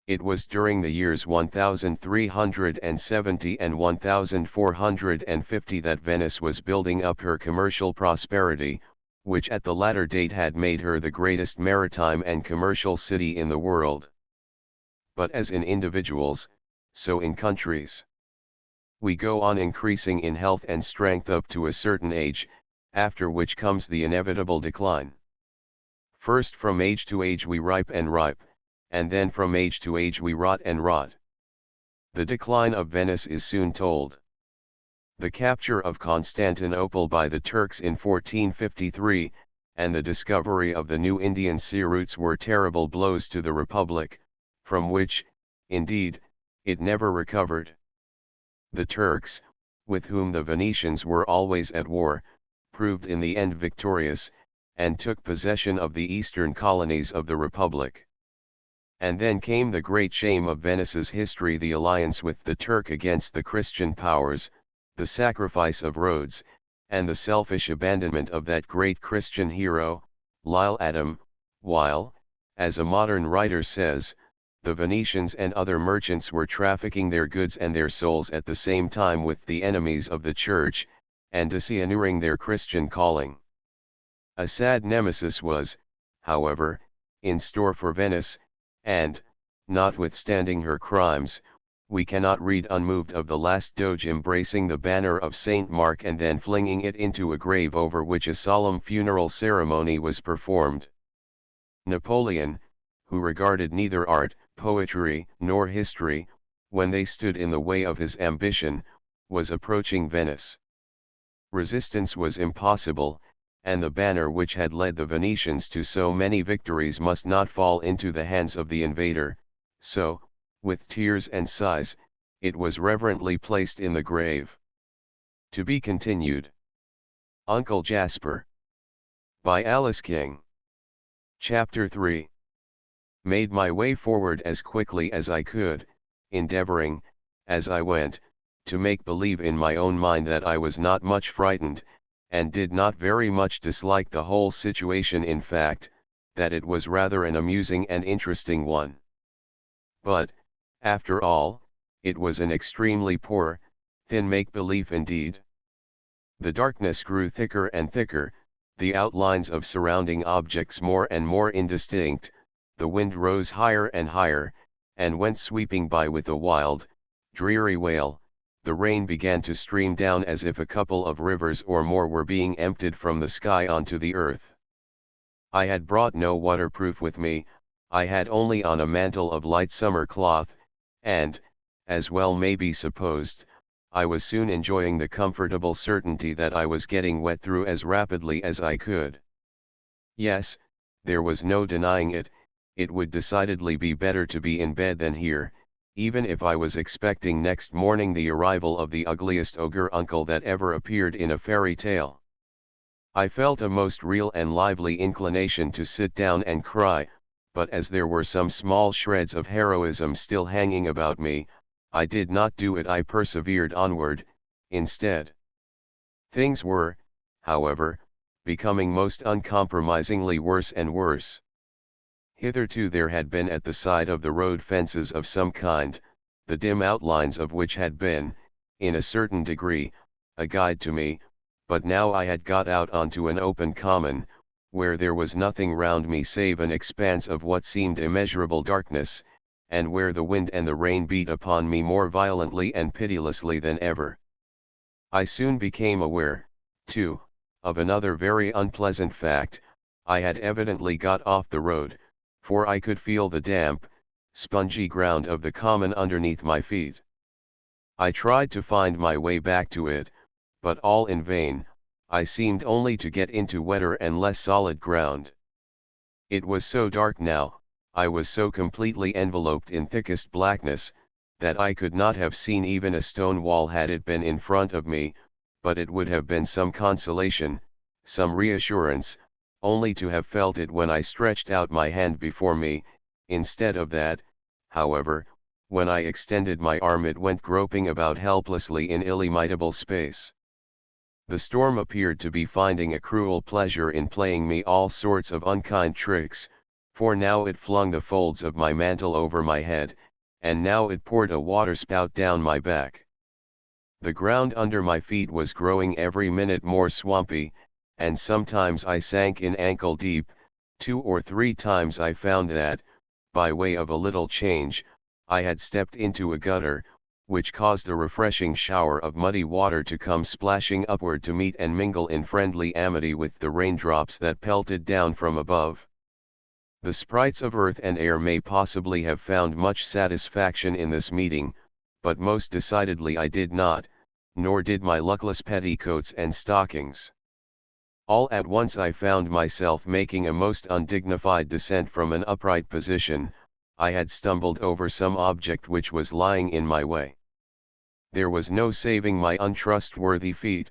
It was during the years 1370 and 1450 that Venice was building up her commercial prosperity, which at the latter date had made her the greatest maritime and commercial city in the world. But as in individuals, so in countries. We go on increasing in health and strength up to a certain age, after which comes the inevitable decline. First from age to age we ripe and ripe, and then from age to age we rot and rot. The decline of Venice is soon told. The capture of Constantinople by the Turks in 1453, and the discovery of the new Indian sea routes were terrible blows to the Republic, from which, indeed, it never recovered. The Turks, with whom the Venetians were always at war, proved in the end victorious, and took possession of the eastern colonies of the Republic. And then came the great shame of Venice's history, the alliance with the Turk against the Christian powers, the sacrifice of Rhodes, and the selfish abandonment of that great Christian hero, L'Isle Adam, while, as a modern writer says, the Venetians and other merchants were trafficking their goods and their souls at the same time with the enemies of the Church, and dishonouring their Christian calling. A sad nemesis was, however, in store for Venice, and, notwithstanding her crimes, we cannot read unmoved of the last Doge embracing the banner of Saint Mark and then flinging it into a grave over which a solemn funeral ceremony was performed. Napoleon, who regarded neither art, poetry, nor history, when they stood in the way of his ambition, was approaching Venice. Resistance was impossible, and the banner which had led the Venetians to so many victories must not fall into the hands of the invader, so, with tears and sighs, it was reverently placed in the grave. To be continued. Uncle Jasper. By Alice King. Chapter 3. Made my way forward as quickly as I could, endeavoring, as I went, to make believe in my own mind that I was not much frightened, and did not very much dislike the whole situation, in fact, that it was rather an amusing and interesting one. But, after all, it was an extremely poor, thin make-believe indeed. The darkness grew thicker and thicker, the outlines of surrounding objects more and more indistinct, the wind rose higher and higher, and went sweeping by with a wild, dreary wail. The rain began to stream down as if a couple of rivers or more were being emptied from the sky onto the earth. I had brought no waterproof with me, I had only on a mantle of light summer cloth, and, as well may be supposed, I was soon enjoying the comfortable certainty that I was getting wet through as rapidly as I could. Yes, there was no denying it, it would decidedly be better to be in bed than here, even if I was expecting next morning the arrival of the ugliest ogre uncle that ever appeared in a fairy tale. I felt a most real and lively inclination to sit down and cry, but as there were some small shreds of heroism still hanging about me, I did not do it. I persevered onward, instead. Things were, however, becoming most uncompromisingly worse and worse. Hitherto there had been at the side of the road fences of some kind, the dim outlines of which had been, in a certain degree, a guide to me, but now I had got out onto an open common, where there was nothing round me save an expanse of what seemed immeasurable darkness, and where the wind and the rain beat upon me more violently and pitilessly than ever. I soon became aware, too, of another very unpleasant fact: I had evidently got off the road, for I could feel the damp, spongy ground of the common underneath my feet. I tried to find my way back to it, but all in vain. I seemed only to get into wetter and less solid ground. It was so dark now, I was so completely enveloped in thickest blackness, that I could not have seen even a stone wall had it been in front of me, but it would have been some consolation, some reassurance, only to have felt it when I stretched out my hand before me. Instead of that, however, when I extended my arm it went groping about helplessly in illimitable space. The storm appeared to be finding a cruel pleasure in playing me all sorts of unkind tricks, for now it flung the folds of my mantle over my head, and now it poured a waterspout down my back. The ground under my feet was growing every minute more swampy, and sometimes I sank in ankle deep. 2 or 3 times I found that, by way of a little change, I had stepped into a gutter, which caused a refreshing shower of muddy water to come splashing upward to meet and mingle in friendly amity with the raindrops that pelted down from above. The sprites of earth and air may possibly have found much satisfaction in this meeting, but most decidedly I did not, nor did my luckless petticoats and stockings. All at once I found myself making a most undignified descent from an upright position. I had stumbled over some object which was lying in my way. There was no saving my untrustworthy feet.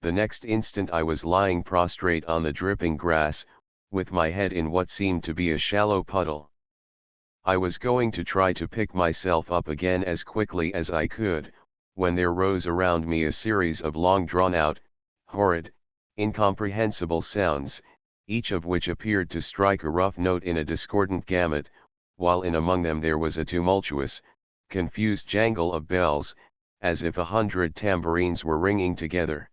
The next instant I was lying prostrate on the dripping grass, with my head in what seemed to be a shallow puddle. I was going to try to pick myself up again as quickly as I could, when there rose around me a series of long drawn-out, horrid, incomprehensible sounds, each of which appeared to strike a rough note in a discordant gamut, while in among them there was a tumultuous, confused jangle of bells, as if 100 tambourines were ringing together.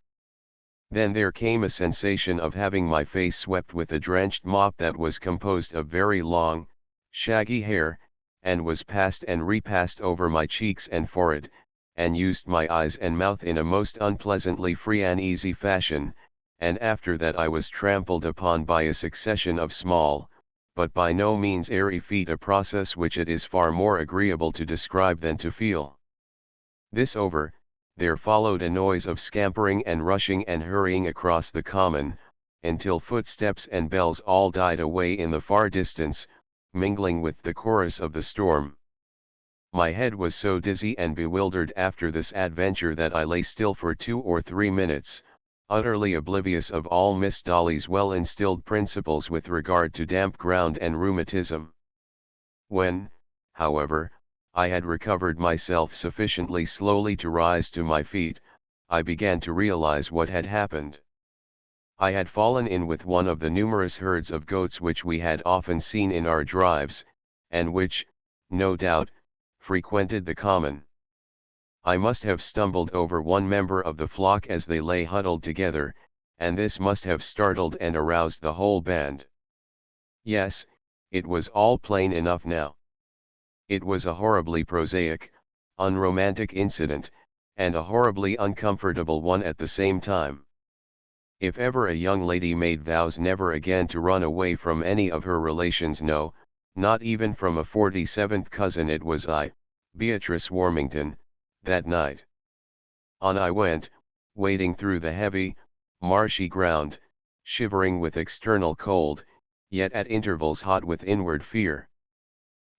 Then there came a sensation of having my face swept with a drenched mop that was composed of very long, shaggy hair, and was passed and repassed over my cheeks and forehead, and used my eyes and mouth in a most unpleasantly free and easy fashion, and after that I was trampled upon by a succession of small, but by no means airy feet, a process which it is far more agreeable to describe than to feel. This over, there followed a noise of scampering and rushing and hurrying across the common, until footsteps and bells all died away in the far distance, mingling with the chorus of the storm. My head was so dizzy and bewildered after this adventure that I lay still for 2 or 3 minutes, utterly oblivious of all Miss Dolly's well-instilled principles with regard to damp ground and rheumatism. When, however, I had recovered myself sufficiently slowly to rise to my feet, I began to realize what had happened. I had fallen in with one of the numerous herds of goats which we had often seen in our drives, and which, no doubt, frequented the common. I must have stumbled over one member of the flock as they lay huddled together, and this must have startled and aroused the whole band. Yes, it was all plain enough now. It was a horribly prosaic, unromantic incident, and a horribly uncomfortable one at the same time. If ever a young lady made vows never again to run away from any of her relations, no, not even from a 47th cousin, it was I, Beatrice Warmington, that night. On I went, wading through the heavy, marshy ground, shivering with external cold, yet at intervals hot with inward fear.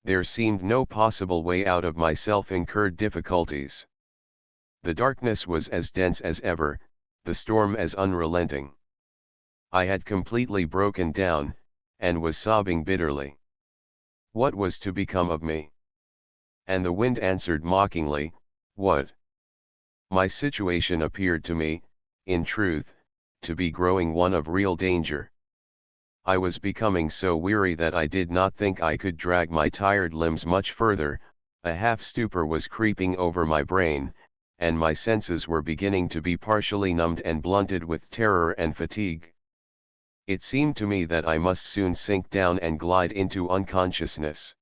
There seemed no possible way out of my self-incurred difficulties. The darkness was as dense as ever, the storm as unrelenting. I had completely broken down, and was sobbing bitterly. What was to become of me? And the wind answered mockingly, what? My situation appeared to me, in truth, to be growing one of real danger. I was becoming so weary that I did not think I could drag my tired limbs much further. A half-stupor was creeping over my brain, and my senses were beginning to be partially numbed and blunted with terror and fatigue. It seemed to me that I must soon sink down and glide into unconsciousness.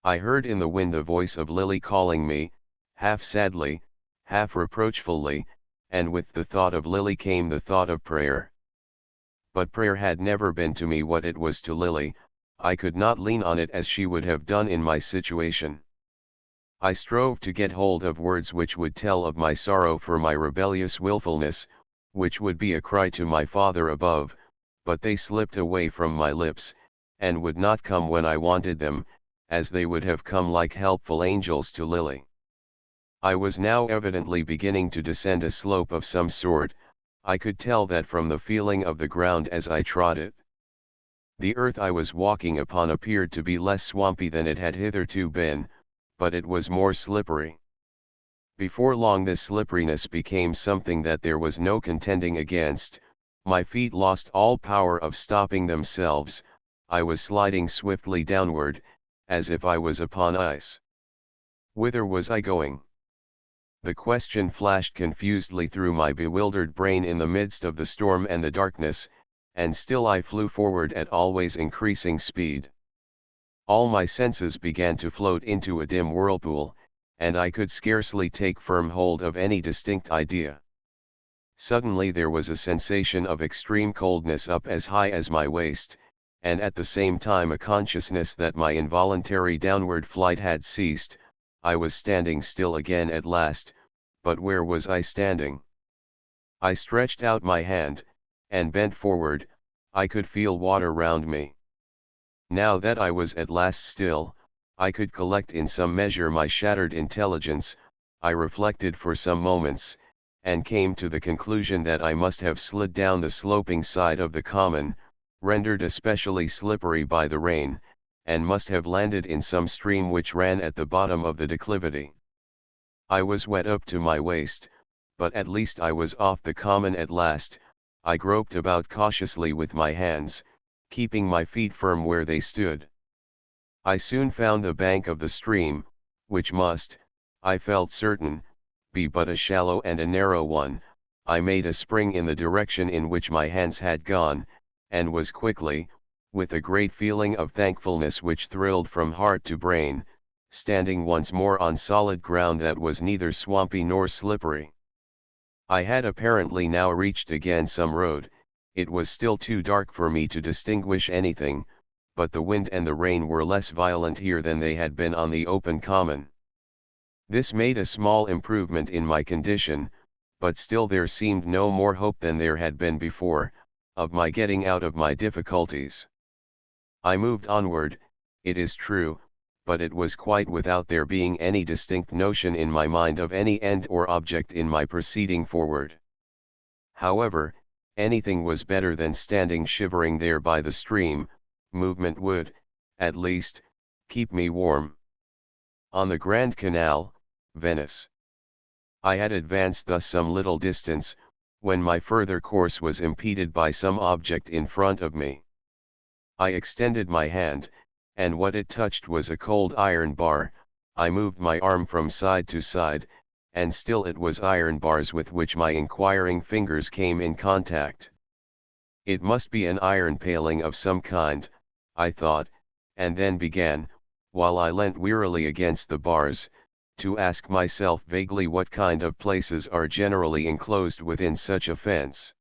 I heard in the wind the voice of Lily calling me, half sadly, half reproachfully, and with the thought of Lily came the thought of prayer. But prayer had never been to me what it was to Lily. I could not lean on it as she would have done in my situation. I strove to get hold of words which would tell of my sorrow for my rebellious willfulness, which would be a cry to my Father above, but they slipped away from my lips, and would not come when I wanted them, as they would have come like helpful angels to Lily. I was now evidently beginning to descend a slope of some sort. I could tell that from the feeling of the ground as I trod it. The earth I was walking upon appeared to be less swampy than it had hitherto been, but it was more slippery. Before long this slipperiness became something that there was no contending against. My feet lost all power of stopping themselves. I was sliding swiftly downward, as if I was upon ice. Whither was I going? The question flashed confusedly through my bewildered brain in the midst of the storm and the darkness, and still I flew forward at always increasing speed. All my senses began to float into a dim whirlpool, and I could scarcely take firm hold of any distinct idea. Suddenly there was a sensation of extreme coldness up as high as my waist, and at the same time a consciousness that my involuntary downward flight had ceased. I was standing still again at last, but where was I standing? I stretched out my hand, and bent forward. I could feel water round me. Now that I was at last still, I could collect in some measure my shattered intelligence. I reflected for some moments, and came to the conclusion that I must have slid down the sloping side of the common, rendered especially slippery by the rain, and must have landed in some stream which ran at the bottom of the declivity. I was wet up to my waist, but at least I was off the common at last. I groped about cautiously with my hands, keeping my feet firm where they stood. I soon found the bank of the stream, which must, I felt certain, be but a shallow and a narrow one. I made a spring in the direction in which my hands had gone, and was quickly, with a great feeling of thankfulness which thrilled from heart to brain, standing once more on solid ground that was neither swampy nor slippery. I had apparently now reached again some road. It was still too dark for me to distinguish anything, but the wind and the rain were less violent here than they had been on the open common. This made a small improvement in my condition, but still there seemed no more hope than there had been before, of my getting out of my difficulties. I moved onward, it is true, but it was quite without there being any distinct notion in my mind of any end or object in my proceeding forward. However, anything was better than standing shivering there by the stream. Movement would, at least, keep me warm. On the Grand Canal, Venice. I had advanced thus some little distance, when my further course was impeded by some object in front of me. I extended my hand, and what it touched was a cold iron bar. I moved my arm from side to side, and still it was iron bars with which my inquiring fingers came in contact. It must be an iron paling of some kind, I thought, and then began, while I leant wearily against the bars, to ask myself vaguely what kind of places are generally enclosed within such a fence.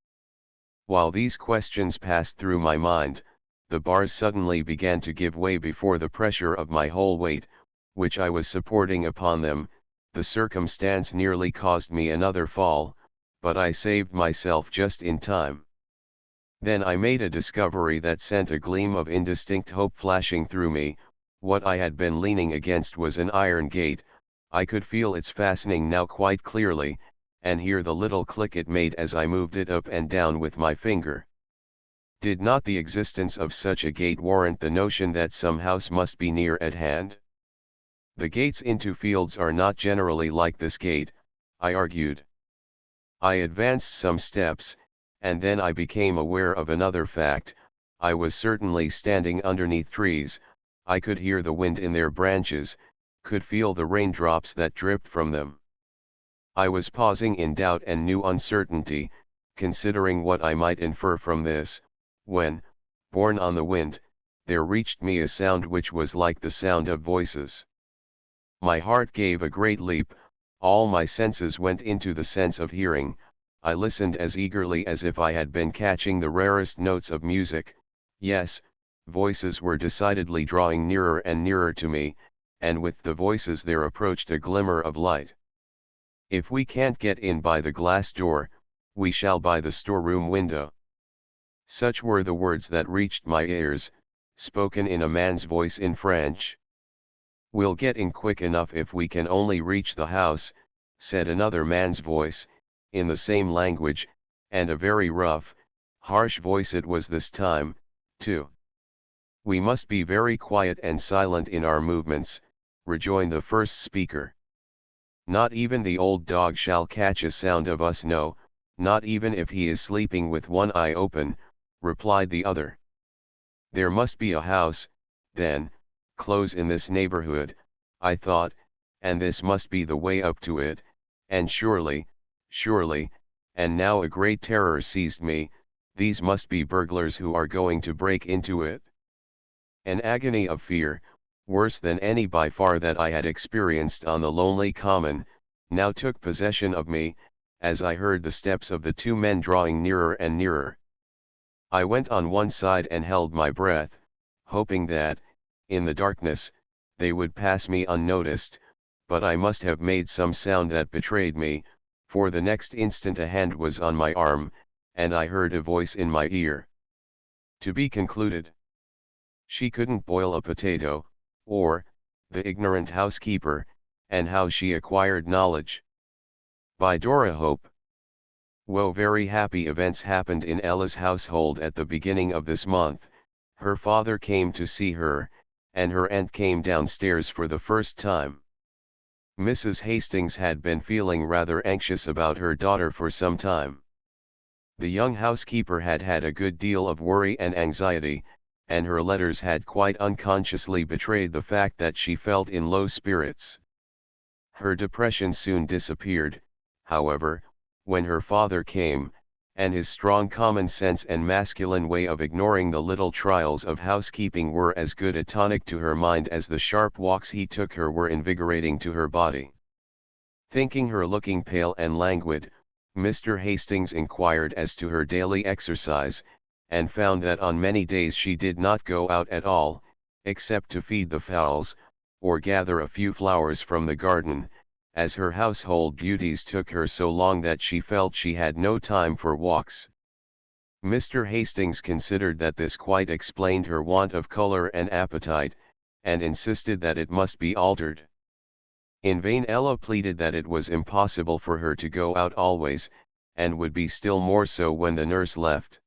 While these questions passed through my mind, the bars suddenly began to give way before the pressure of my whole weight, which I was supporting upon them. The circumstance nearly caused me another fall, but I saved myself just in time. Then I made a discovery that sent a gleam of indistinct hope flashing through me. What I had been leaning against was an iron gate. I could feel its fastening now quite clearly, and hear the little click it made as I moved it up and down with my finger. Did not the existence of such a gate warrant the notion that some house must be near at hand? The gates into fields are not generally like this gate, I argued. I advanced some steps, and then I became aware of another fact. I was certainly standing underneath trees. I could hear the wind in their branches, could feel the raindrops that dripped from them. I was pausing in doubt and new uncertainty, considering what I might infer from this, when, borne on the wind, there reached me a sound which was like the sound of voices. My heart gave a great leap, all my senses went into the sense of hearing. I listened as eagerly as if I had been catching the rarest notes of music. Yes, voices were decidedly drawing nearer and nearer to me, and with the voices there approached a glimmer of light. "If we can't get in by the glass door, we shall by the storeroom window." Such were the words that reached my ears, spoken in a man's voice in French. "We'll get in quick enough if we can only reach the house," said another man's voice, in the same language, and a very rough, harsh voice it was this time, too. "We must be very quiet and silent in our movements," rejoined the first speaker. "Not even the old dog shall catch a sound of us, no, not even if he is sleeping with one eye open," replied the other. There must be a house, then, close in this neighborhood, I thought, and this must be the way up to it, and surely, and now a great terror seized me, these must be burglars who are going to break into it. An agony of fear, worse than any by far that I had experienced on the lonely common, now took possession of me, as I heard the steps of the two men drawing nearer and nearer. I went on one side and held my breath, hoping that, in the darkness, they would pass me unnoticed, but I must have made some sound that betrayed me, for the next instant a hand was on my arm, and I heard a voice in my ear. To be concluded. She couldn't boil a potato, or, the ignorant housekeeper, and how she acquired knowledge. By Dora Hope. Very happy events happened in Ella's household at the beginning of this month. Her father came to see her, and her aunt came downstairs for the first time. Mrs. Hastings had been feeling rather anxious about her daughter for some time. The young housekeeper had had a good deal of worry and anxiety, and her letters had quite unconsciously betrayed the fact that she felt in low spirits. Her depression soon disappeared, however, when her father came, and his strong common sense and masculine way of ignoring the little trials of housekeeping were as good a tonic to her mind as the sharp walks he took her were invigorating to her body. Thinking her looking pale and languid, Mr. Hastings inquired as to her daily exercise, and found that on many days she did not go out at all, except to feed the fowls, or gather a few flowers from the garden, as her household duties took her so long that she felt she had no time for walks. Mr. Hastings considered that this quite explained her want of color and appetite, and insisted that it must be altered. In vain Ella pleaded that it was impossible for her to go out always, and would be still more so when the nurse left.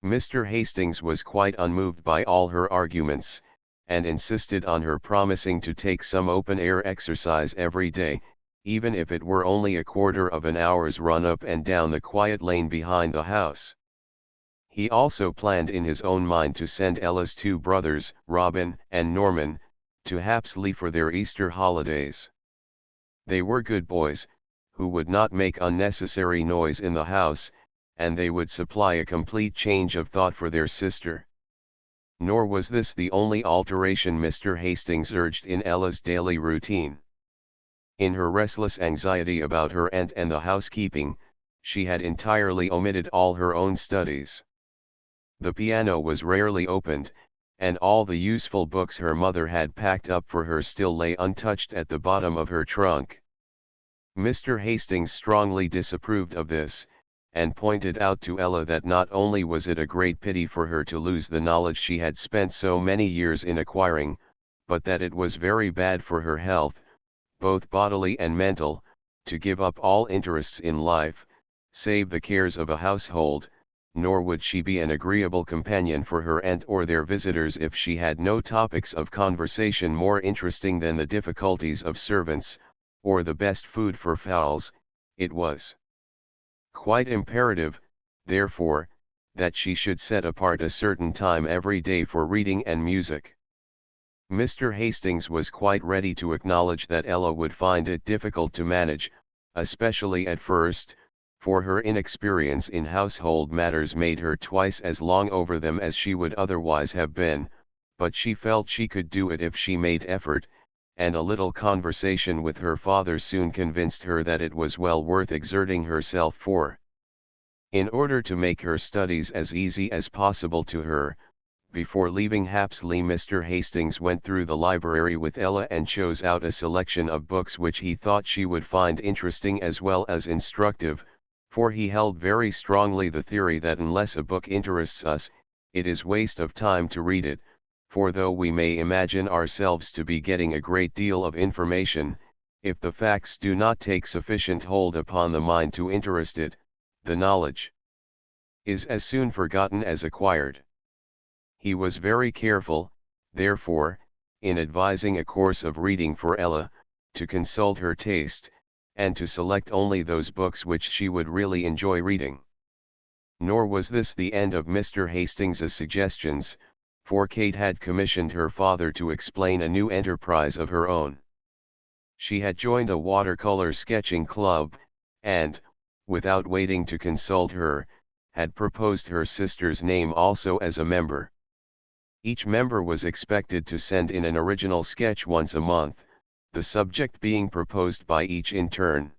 Mr. Hastings was quite unmoved by all her arguments, and insisted on her promising to take some open-air exercise every day, even if it were only a quarter of an hour's run up and down the quiet lane behind the house. He also planned in his own mind to send Ella's two brothers, Robin and Norman, to Hapsley for their Easter holidays. They were good boys, who would not make unnecessary noise in the house, and they would supply a complete change of thought for their sister. Nor was this the only alteration Mr. Hastings urged in Ella's daily routine. In her restless anxiety about her aunt and the housekeeping, she had entirely omitted all her own studies. The piano was rarely opened, and all the useful books her mother had packed up for her still lay untouched at the bottom of her trunk. Mr. Hastings strongly disapproved of this, and pointed out to Ella that not only was it a great pity for her to lose the knowledge she had spent so many years in acquiring, but that it was very bad for her health, both bodily and mental, to give up all interests in life, save the cares of a household, nor would she be an agreeable companion for her aunt or their visitors if she had no topics of conversation more interesting than the difficulties of servants, or the best food for fowls. It was quite imperative, therefore, that she should set apart a certain time every day for reading and music. Mr. Hastings was quite ready to acknowledge that Ella would find it difficult to manage, especially at first, for her inexperience in household matters made her twice as long over them as she would otherwise have been, but she felt she could do it if she made effort, and a little conversation with her father soon convinced her that it was well worth exerting herself for. In order to make her studies as easy as possible to her, before leaving Hapsley Mr. Hastings went through the library with Ella and chose out a selection of books which he thought she would find interesting as well as instructive, for he held very strongly the theory that unless a book interests us, it is waste of time to read it, for though we may imagine ourselves to be getting a great deal of information, if the facts do not take sufficient hold upon the mind to interest it, the knowledge is as soon forgotten as acquired. He was very careful, therefore, in advising a course of reading for Ella, to consult her taste, and to select only those books which she would really enjoy reading. Nor was this the end of Mr. Hastings's suggestions, for Kate had commissioned her father to explain a new enterprise of her own. She had joined a watercolor sketching club, and, without waiting to consult her, had proposed her sister's name also as a member. Each member was expected to send in an original sketch once a month, the subject being proposed by each in turn.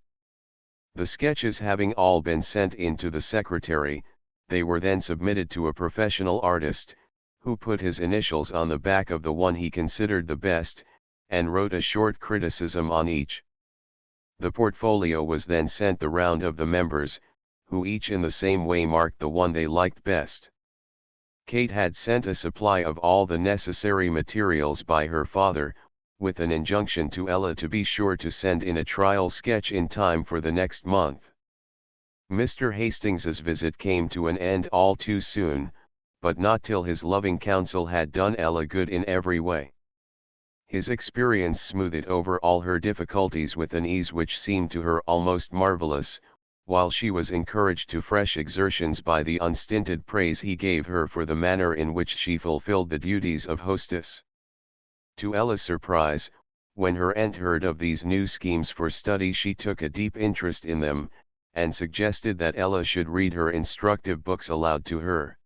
The sketches having all been sent in to the secretary, they were then submitted to a professional artist, who put his initials on the back of the one he considered the best, and wrote a short criticism on each. The portfolio was then sent the round of the members, who each in the same way marked the one they liked best. Kate had sent a supply of all the necessary materials by her father, with an injunction to Ella to be sure to send in a trial sketch in time for the next month. Mr. Hastings's visit came to an end all too soon, but not till his loving counsel had done Ella good in every way. His experience smoothed over all her difficulties with an ease which seemed to her almost marvelous, while she was encouraged to fresh exertions by the unstinted praise he gave her for the manner in which she fulfilled the duties of hostess. To Ella's surprise, when her aunt heard of these new schemes for study, she took a deep interest in them, and suggested that Ella should read her instructive books aloud to her.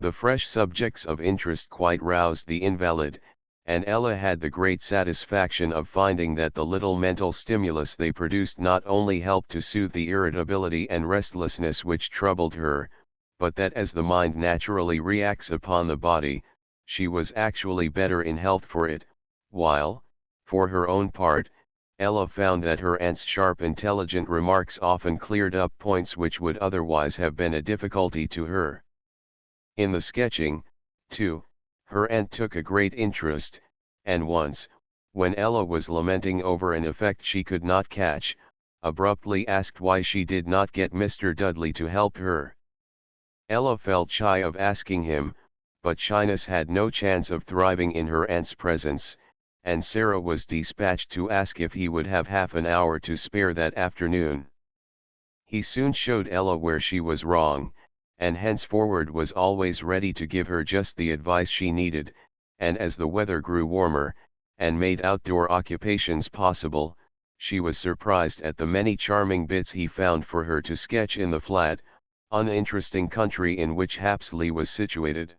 The fresh subjects of interest quite roused the invalid, and Ella had the great satisfaction of finding that the little mental stimulus they produced not only helped to soothe the irritability and restlessness which troubled her, but that as the mind naturally reacts upon the body, she was actually better in health for it, while, for her own part, Ella found that her aunt's sharp intelligent remarks often cleared up points which would otherwise have been a difficulty to her. In the sketching, too, her aunt took a great interest, and once, when Ella was lamenting over an effect she could not catch, abruptly asked why she did not get Mr. Dudley to help her. Ella felt shy of asking him, but shyness had no chance of thriving in her aunt's presence, and Sarah was dispatched to ask if he would have half an hour to spare that afternoon. He soon showed Ella where she was wrong, and henceforward was always ready to give her just the advice she needed, and as the weather grew warmer, and made outdoor occupations possible, she was surprised at the many charming bits he found for her to sketch in the flat, uninteresting country in which Hapsley was situated.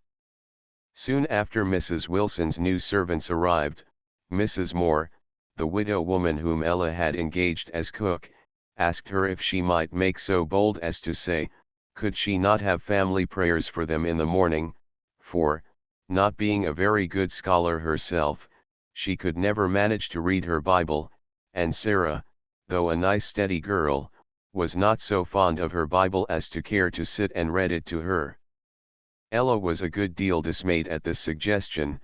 Soon after Mrs. Wilson's new servants arrived, Mrs. Moore, the widow woman whom Ella had engaged as cook, asked her if she might make so bold as to say, could she not have family prayers for them in the morning, for, not being a very good scholar herself, she could never manage to read her Bible, and Sarah, though a nice steady girl, was not so fond of her Bible as to care to sit and read it to her. Ella was a good deal dismayed at this suggestion,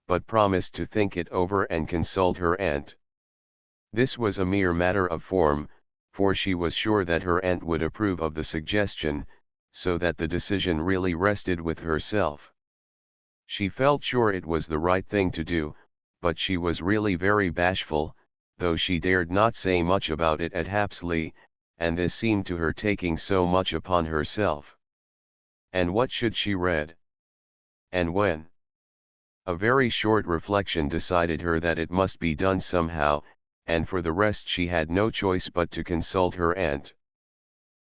but promised to think it over and consult her aunt. This was a mere matter of form, for she was sure that her aunt would approve of the suggestion, so that the decision really rested with herself. She felt sure it was the right thing to do, but she was really very bashful, though she dared not say much about it at Hapsley, and this seemed to her taking so much upon herself. And what should she read? And when? A very short reflection decided her that it must be done somehow, and for the rest she had no choice but to consult her aunt.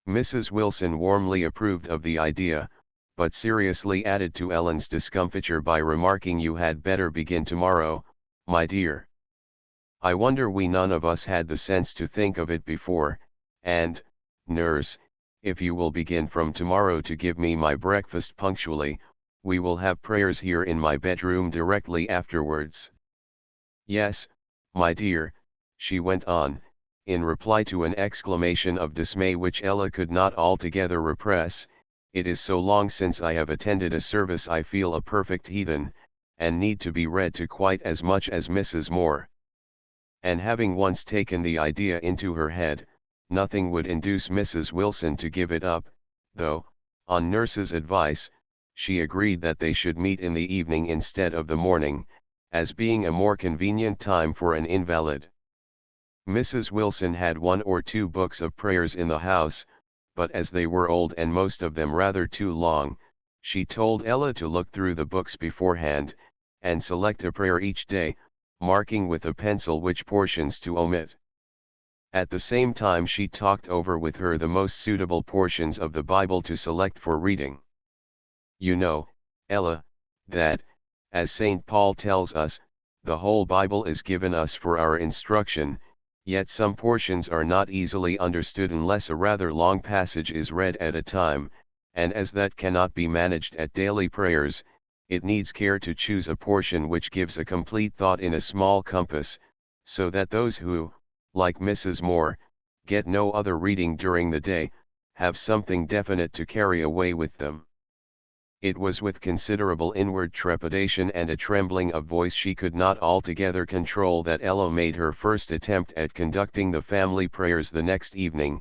Mrs. Wilson warmly approved of the idea, but seriously added to Ellen's discomfiture by remarking, "You had better begin tomorrow, my dear. I wonder we none of us had the sense to think of it before, and, nurse, if you will begin from tomorrow to give me my breakfast punctually, we will have prayers here in my bedroom directly afterwards. Yes, my dear, she went on, in reply to an exclamation of dismay which Ella could not altogether repress. It is so long since I have attended a service I feel a perfect heathen, and need to be read to quite as much as Mrs. Moore. And having once taken the idea into her head, nothing would induce Mrs. Wilson to give it up, though, on nurse's advice, she agreed that they should meet in the evening instead of the morning, as being a more convenient time for an invalid. Mrs. Wilson had 1 or 2 books of prayers in the house, but as they were old and most of them rather too long, she told Ella to look through the books beforehand, and select a prayer each day, marking with a pencil which portions to omit. At the same time she talked over with her the most suitable portions of the Bible to select for reading. You know, Ella, that, as St. Paul tells us, the whole Bible is given us for our instruction, yet some portions are not easily understood unless a rather long passage is read at a time, and as that cannot be managed at daily prayers, it needs care to choose a portion which gives a complete thought in a small compass, so that those who, like Mrs. Moore, get no other reading during the day, have something definite to carry away with them. It was with considerable inward trepidation and a trembling of voice she could not altogether control that Ella made her first attempt at conducting the family prayers the next evening,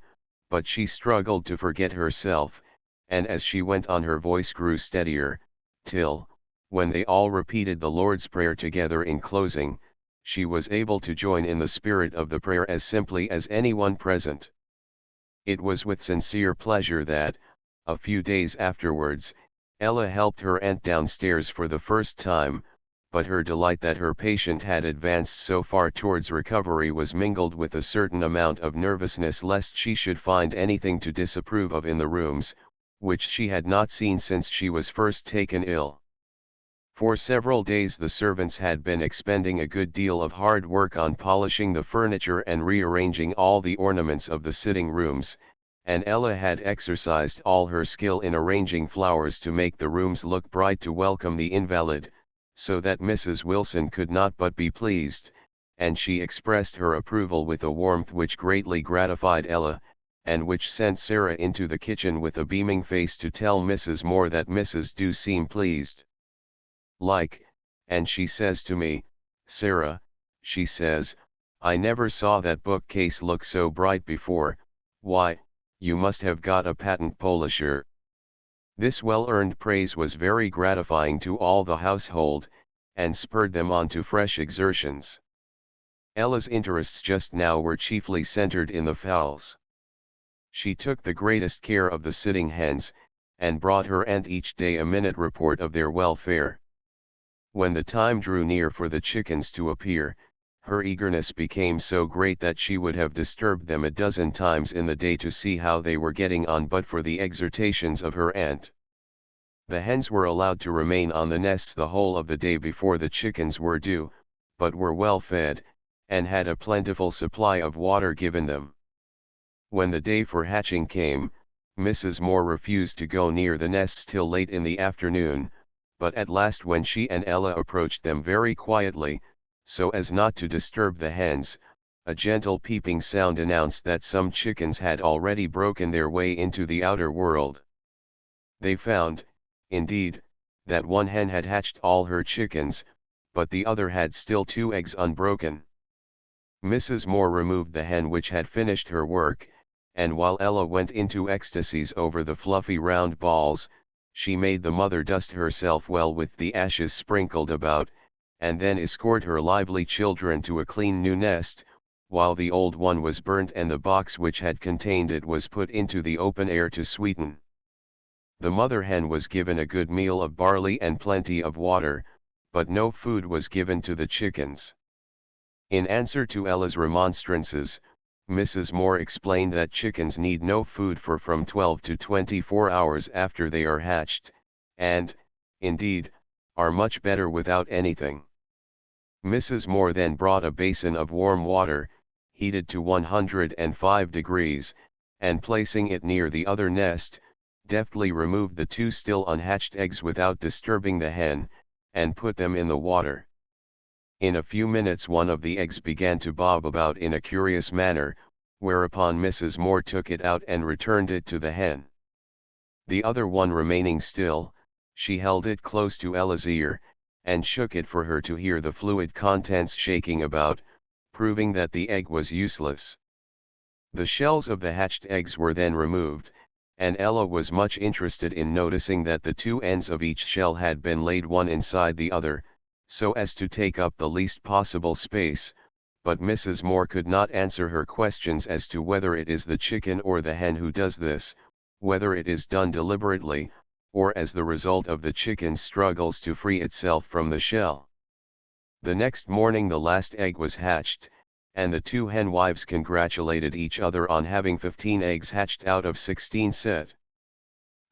but she struggled to forget herself, and as she went on her voice grew steadier, till, when they all repeated the Lord's Prayer together in closing, she was able to join in the spirit of the prayer as simply as anyone present. It was with sincere pleasure that, a few days afterwards, Ella helped her aunt downstairs for the first time, but her delight that her patient had advanced so far towards recovery was mingled with a certain amount of nervousness lest she should find anything to disapprove of in the rooms, which she had not seen since she was first taken ill. For several days the servants had been expending a good deal of hard work on polishing the furniture and rearranging all the ornaments of the sitting rooms, and Ella had exercised all her skill in arranging flowers to make the rooms look bright to welcome the invalid, so that Mrs. Wilson could not but be pleased, and she expressed her approval with a warmth which greatly gratified Ella, and which sent Sarah into the kitchen with a beaming face to tell Mrs. Moore that Mrs. do seem pleased. And she says to me, Sarah, she says, I never saw that bookcase look so bright before. Why, you must have got a patent polisher. This well-earned praise was very gratifying to all the household, and spurred them on to fresh exertions. Ella's interests just now were chiefly centered in the fowls. She took the greatest care of the sitting hens, and brought her aunt each day a minute report of their welfare. When the time drew near for the chickens to appear, her eagerness became so great that she would have disturbed them a dozen times in the day to see how they were getting on but for the exhortations of her aunt. The hens were allowed to remain on the nests the whole of the day before the chickens were due, but were well fed, and had a plentiful supply of water given them. When the day for hatching came, Mrs. Moore refused to go near the nests till late in the afternoon, but at last when she and Ella approached them very quietly, so as not to disturb the hens, a gentle peeping sound announced that some chickens had already broken their way into the outer world. They found, indeed, that one hen had hatched all her chickens, but the other had still 2 eggs unbroken. Mrs. Moore removed the hen which had finished her work, and while Ella went into ecstasies over the fluffy round balls, she made the mother dust herself well with the ashes sprinkled about, and then escort her lively children to a clean new nest, while the old one was burnt and the box which had contained it was put into the open air to sweeten. The mother hen was given a good meal of barley and plenty of water, but no food was given to the chickens. In answer to Ella's remonstrances, Mrs. Moore explained that chickens need no food for from 12 to 24 hours after they are hatched, and, indeed, are much better without anything. Mrs. Moore then brought a basin of warm water, heated to 105 degrees, and placing it near the other nest, deftly removed the two still unhatched eggs without disturbing the hen, and put them in the water. In a few minutes one of the eggs began to bob about in a curious manner, whereupon Mrs. Moore took it out and returned it to the hen. The other one remaining still, she held it close to Ella's ear, and shook it for her to hear the fluid contents shaking about, proving that the egg was useless. The shells of the hatched eggs were then removed, and Ella was much interested in noticing that the two ends of each shell had been laid one inside the other, so as to take up the least possible space, but Mrs. Moore could not answer her questions as to whether it is the chicken or the hen who does this, whether it is done deliberately, or as the result of the chicken's struggles to free itself from the shell. The next morning the last egg was hatched, and the two hen wives congratulated each other on having 15 eggs hatched out of 16 set.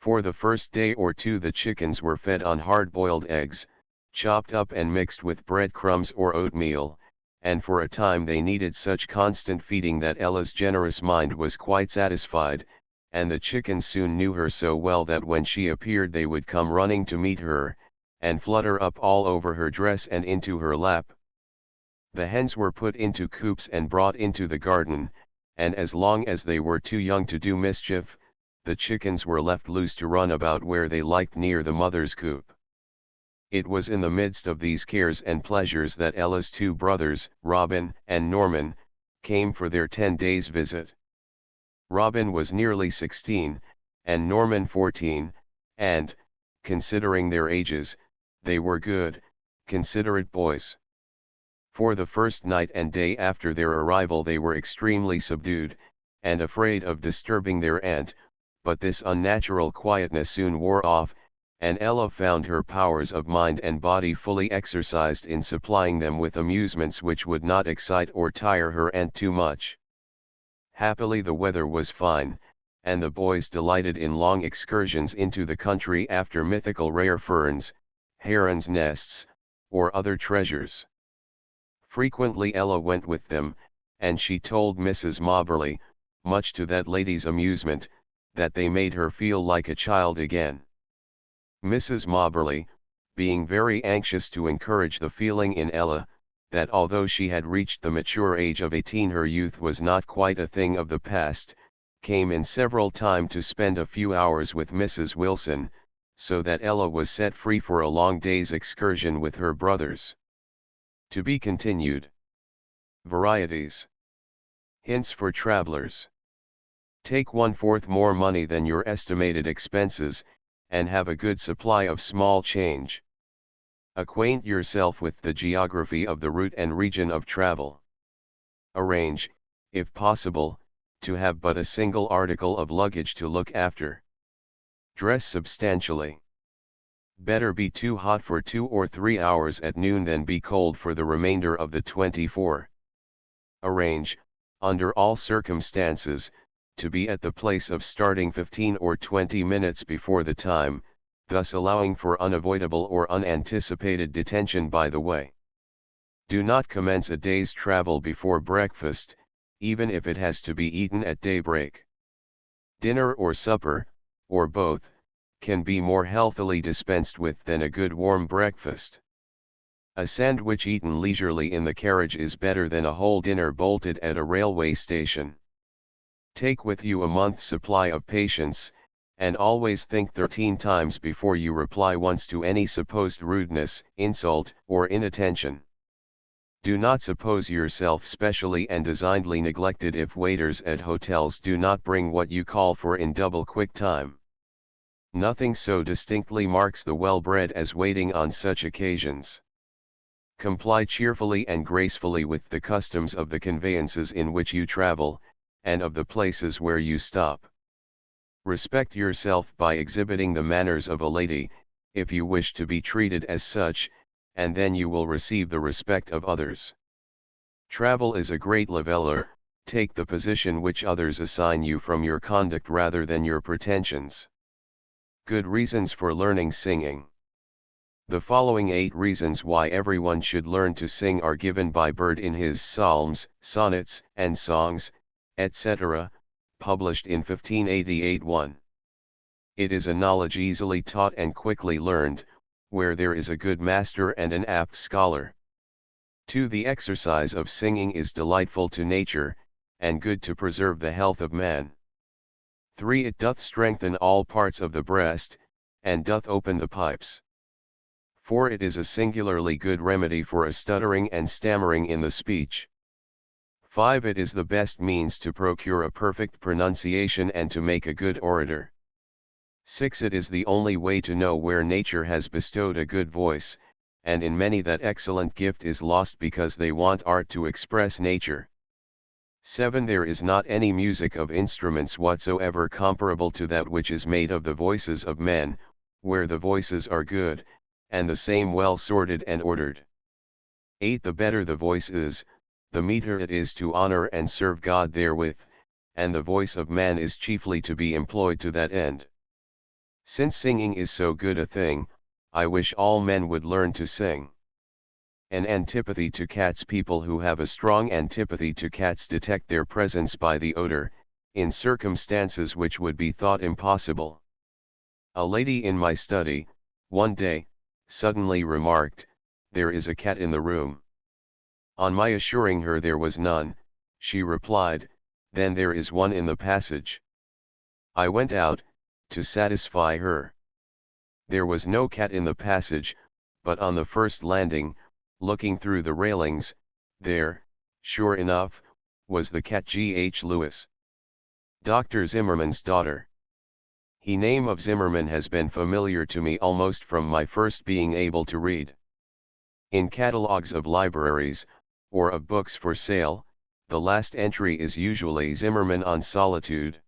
For the first day or two the chickens were fed on hard-boiled eggs, chopped up and mixed with breadcrumbs or oatmeal, and for a time they needed such constant feeding that Ella's generous mind was quite satisfied, and the chickens soon knew her so well that when she appeared they would come running to meet her, and flutter up all over her dress and into her lap. The hens were put into coops and brought into the garden, and as long as they were too young to do mischief, the chickens were left loose to run about where they liked near the mother's coop. It was in the midst of these cares and pleasures that Ella's two brothers, Robin and Norman, came for their 10 days' visit. Robin was nearly 16, and Norman 14, and, considering their ages, they were good, considerate boys. For the first night and day after their arrival they were extremely subdued, and afraid of disturbing their aunt, but this unnatural quietness soon wore off, and Ella found her powers of mind and body fully exercised in supplying them with amusements which would not excite or tire her aunt too much. Happily the weather was fine, and the boys delighted in long excursions into the country after mythical rare ferns, herons' nests, or other treasures. Frequently Ella went with them, and she told Mrs. Moberly, much to that lady's amusement, that they made her feel like a child again. Mrs. Moberly, being very anxious to encourage the feeling in Ella, that although she had reached the mature age of 18 her youth was not quite a thing of the past, came in several times to spend a few hours with Mrs. Wilson, so that Ella was set free for a long day's excursion with her brothers. To be continued. Varieties. Hints for travelers. Take 1/4 more money than your estimated expenses, and have a good supply of small change. Acquaint yourself with the geography of the route and region of travel. Arrange, if possible, to have but a single article of luggage to look after. Dress substantially. Better be too hot for 2 or 3 hours at noon than be cold for the remainder of the 24. Arrange, under all circumstances, to be at the place of starting 15 or 20 minutes before the time, thus allowing for unavoidable or unanticipated detention by the way. Do not commence a day's travel before breakfast, even if it has to be eaten at daybreak. Dinner or supper, or both, can be more healthily dispensed with than a good warm breakfast. A sandwich eaten leisurely in the carriage is better than a whole dinner bolted at a railway station. Take with you a month's supply of patience, and always think 13 times before you reply once to any supposed rudeness, insult, or inattention. Do not suppose yourself specially and designedly neglected if waiters at hotels do not bring what you call for in double quick time. Nothing so distinctly marks the well-bred as waiting on such occasions. Comply cheerfully and gracefully with the customs of the conveyances in which you travel, and of the places where you stop. Respect yourself by exhibiting the manners of a lady, if you wish to be treated as such, and then you will receive the respect of others. Travel is a great leveler, take the position which others assign you from your conduct rather than your pretensions. Good reasons for learning singing. The following 8 reasons why everyone should learn to sing are given by Bird in his Psalms, Sonnets, and Songs, etc., published in 1588. 1. It is a knowledge easily taught and quickly learned, where there is a good master and an apt scholar. 2. The exercise of singing is delightful to nature, and good to preserve the health of man. 3. It doth strengthen all parts of the breast, and doth open the pipes. 4. It is a singularly good remedy for a stuttering and stammering in the speech. 5. It is the best means to procure a perfect pronunciation and to make a good orator. 6. It is the only way to know where nature has bestowed a good voice, and in many that excellent gift is lost because they want art to express nature. 7. There is not any music of instruments whatsoever comparable to that which is made of the voices of men, where the voices are good, and the same well sorted and ordered. 8. The better the voice is, the meeter it is to honor and serve God therewith, and the voice of man is chiefly to be employed to that end. Since singing is so good a thing, I wish all men would learn to sing. An antipathy to cats. People who have a strong antipathy to cats detect their presence by the odor, in circumstances which would be thought impossible. A lady in my study, one day, suddenly remarked, "There is a cat in the room." On my assuring her there was none, she replied, "Then there is one in the passage." I went out, to satisfy her. There was no cat in the passage, but on the first landing, looking through the railings, there, sure enough, was the cat. G.H. Lewis. Dr. Zimmermann's daughter. The name of Zimmermann has been familiar to me almost from my first being able to read. In catalogues of libraries, or of books for sale, the last entry is usually Zimmermann on solitude.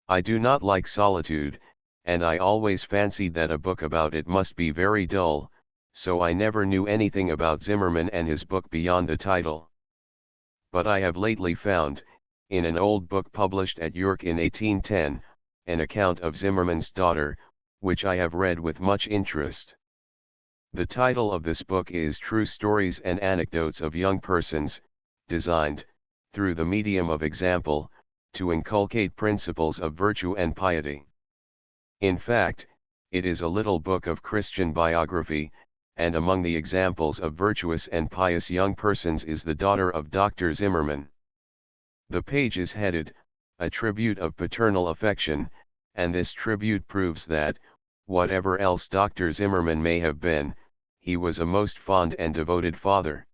I do not like solitude, and I always fancied that a book about it must be very dull, so I never knew anything about Zimmermann and his book beyond the title. But I have lately found, in an old book published at York in 1810, an account of Zimmermann's daughter, which I have read with much interest. The title of this book is True Stories and Anecdotes of Young Persons, designed, through the medium of example, to inculcate principles of virtue and piety. In fact, it is a little book of Christian biography, and among the examples of virtuous and pious young persons is the daughter of Dr. Zimmermann. The page is headed, "A Tribute of Paternal Affection," and this tribute proves that, whatever else Dr. Zimmermann may have been, he was a most fond and devoted father.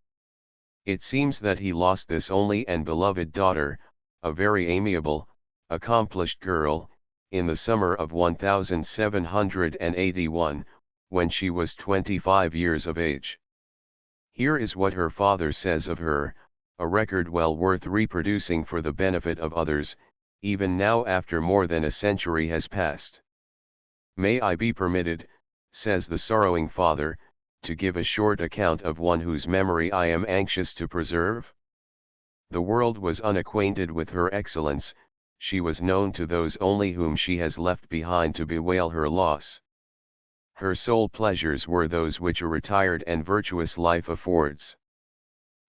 It seems that he lost this only and beloved daughter, a very amiable, accomplished girl, in the summer of 1781, when she was 25 years of age. Here is what her father says of her, a record well worth reproducing for the benefit of others, even now after more than a century has passed. "May I be permitted," says the sorrowing father, "to give a short account of one whose memory I am anxious to preserve? The world was unacquainted with her excellence, she was known to those only whom she has left behind to bewail her loss. Her sole pleasures were those which a retired and virtuous life affords.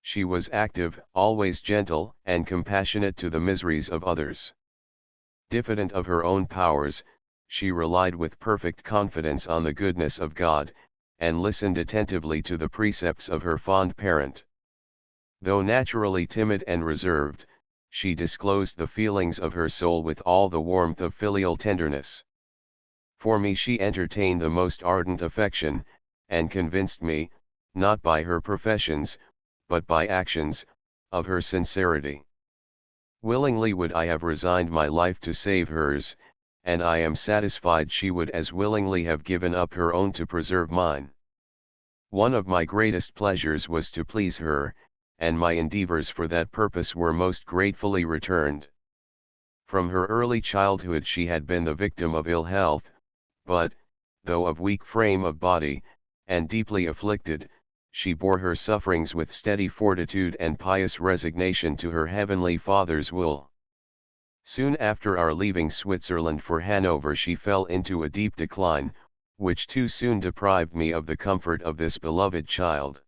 She was active, always gentle, and compassionate to the miseries of others. Diffident of her own powers, she relied with perfect confidence on the goodness of God, and listened attentively to the precepts of her fond parent. Though naturally timid and reserved, she disclosed the feelings of her soul with all the warmth of filial tenderness. For me she entertained the most ardent affection, and convinced me, not by her professions, but by actions, of her sincerity. Willingly would I have resigned my life to save hers, and I am satisfied she would as willingly have given up her own to preserve mine. One of my greatest pleasures was to please her, and my endeavors for that purpose were most gratefully returned. From her early childhood she had been the victim of ill health, but, though of weak frame of body, and deeply afflicted, she bore her sufferings with steady fortitude and pious resignation to her heavenly Father's will. Soon after our leaving Switzerland for Hanover she fell into a deep decline, which too soon deprived me of the comfort of this beloved child.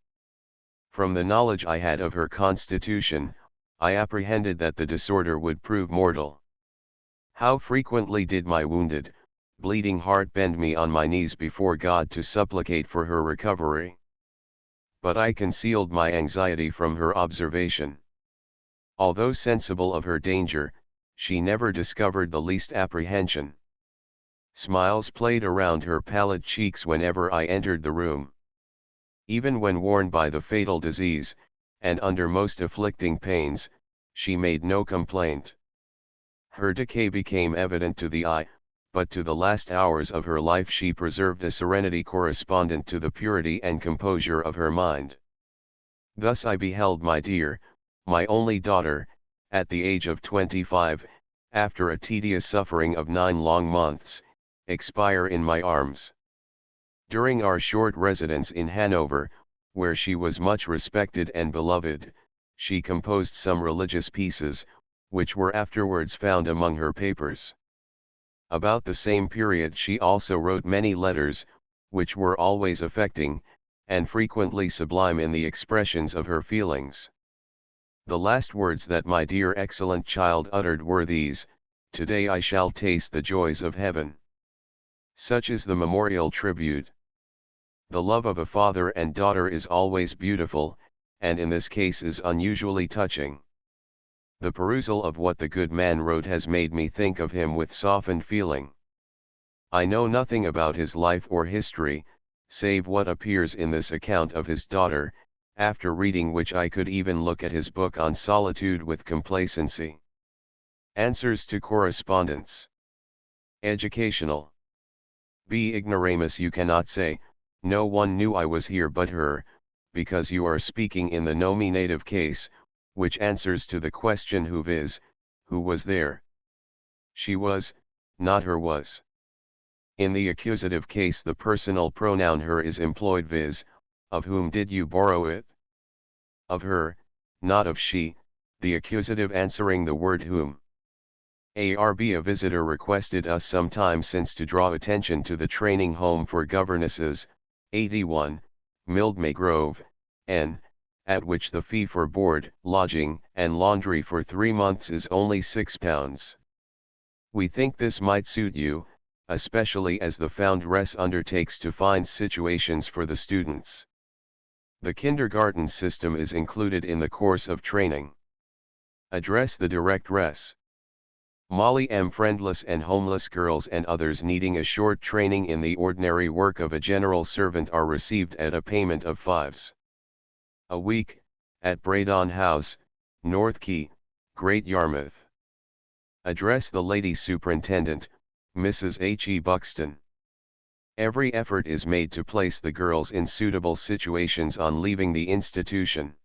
From the knowledge I had of her constitution, I apprehended that the disorder would prove mortal. How frequently did my wounded, bleeding heart bend me on my knees before God to supplicate for her recovery. But I concealed my anxiety from her observation. Although sensible of her danger, she never discovered the least apprehension. Smiles played around her pallid cheeks whenever I entered the room. Even when worn by the fatal disease, and under most afflicting pains, she made no complaint. Her decay became evident to the eye, but to the last hours of her life she preserved a serenity correspondent to the purity and composure of her mind. Thus I beheld my dear, my only daughter, at the age of 25, after a tedious suffering of 9 long months, expire in my arms. During our short residence in Hanover, where she was much respected and beloved, she composed some religious pieces, which were afterwards found among her papers. About the same period she also wrote many letters, which were always affecting, and frequently sublime in the expressions of her feelings. The last words that my dear excellent child uttered were these: "Today I shall taste the joys of heaven." Such is the memorial tribute. The love of a father and daughter is always beautiful, and in this case is unusually touching. The perusal of what the good man wrote has made me think of him with softened feeling. I know nothing about his life or history, save what appears in this account of his daughter, after reading which I could even look at his book on solitude with complacency. Answers to correspondence. Educational. Be ignoramus, you cannot say, "No one knew I was here but her," because you are speaking in the nominative case, which answers to the question who, viz., who was there. She was, not her was. In the accusative case the personal pronoun her is employed, viz., of whom did you borrow it? Of her, not of she, the accusative answering the word whom. A visitor requested us some time since to draw attention to the training home for governesses, 81, Mildmay Grove, N., at which the fee for board, lodging, and laundry for 3 months is only £6. We think this might suit you, especially as the foundress undertakes to find situations for the students. The kindergarten system is included in the course of training. Address the directress. Molly M. Friendless and homeless girls and others needing a short training in the ordinary work of a general servant are received at a payment of £5 a week, at Braydon House, North Quay, Great Yarmouth. Address the Lady Superintendent, Mrs. H. E. Buxton. Every effort is made to place the girls in suitable situations on leaving the institution.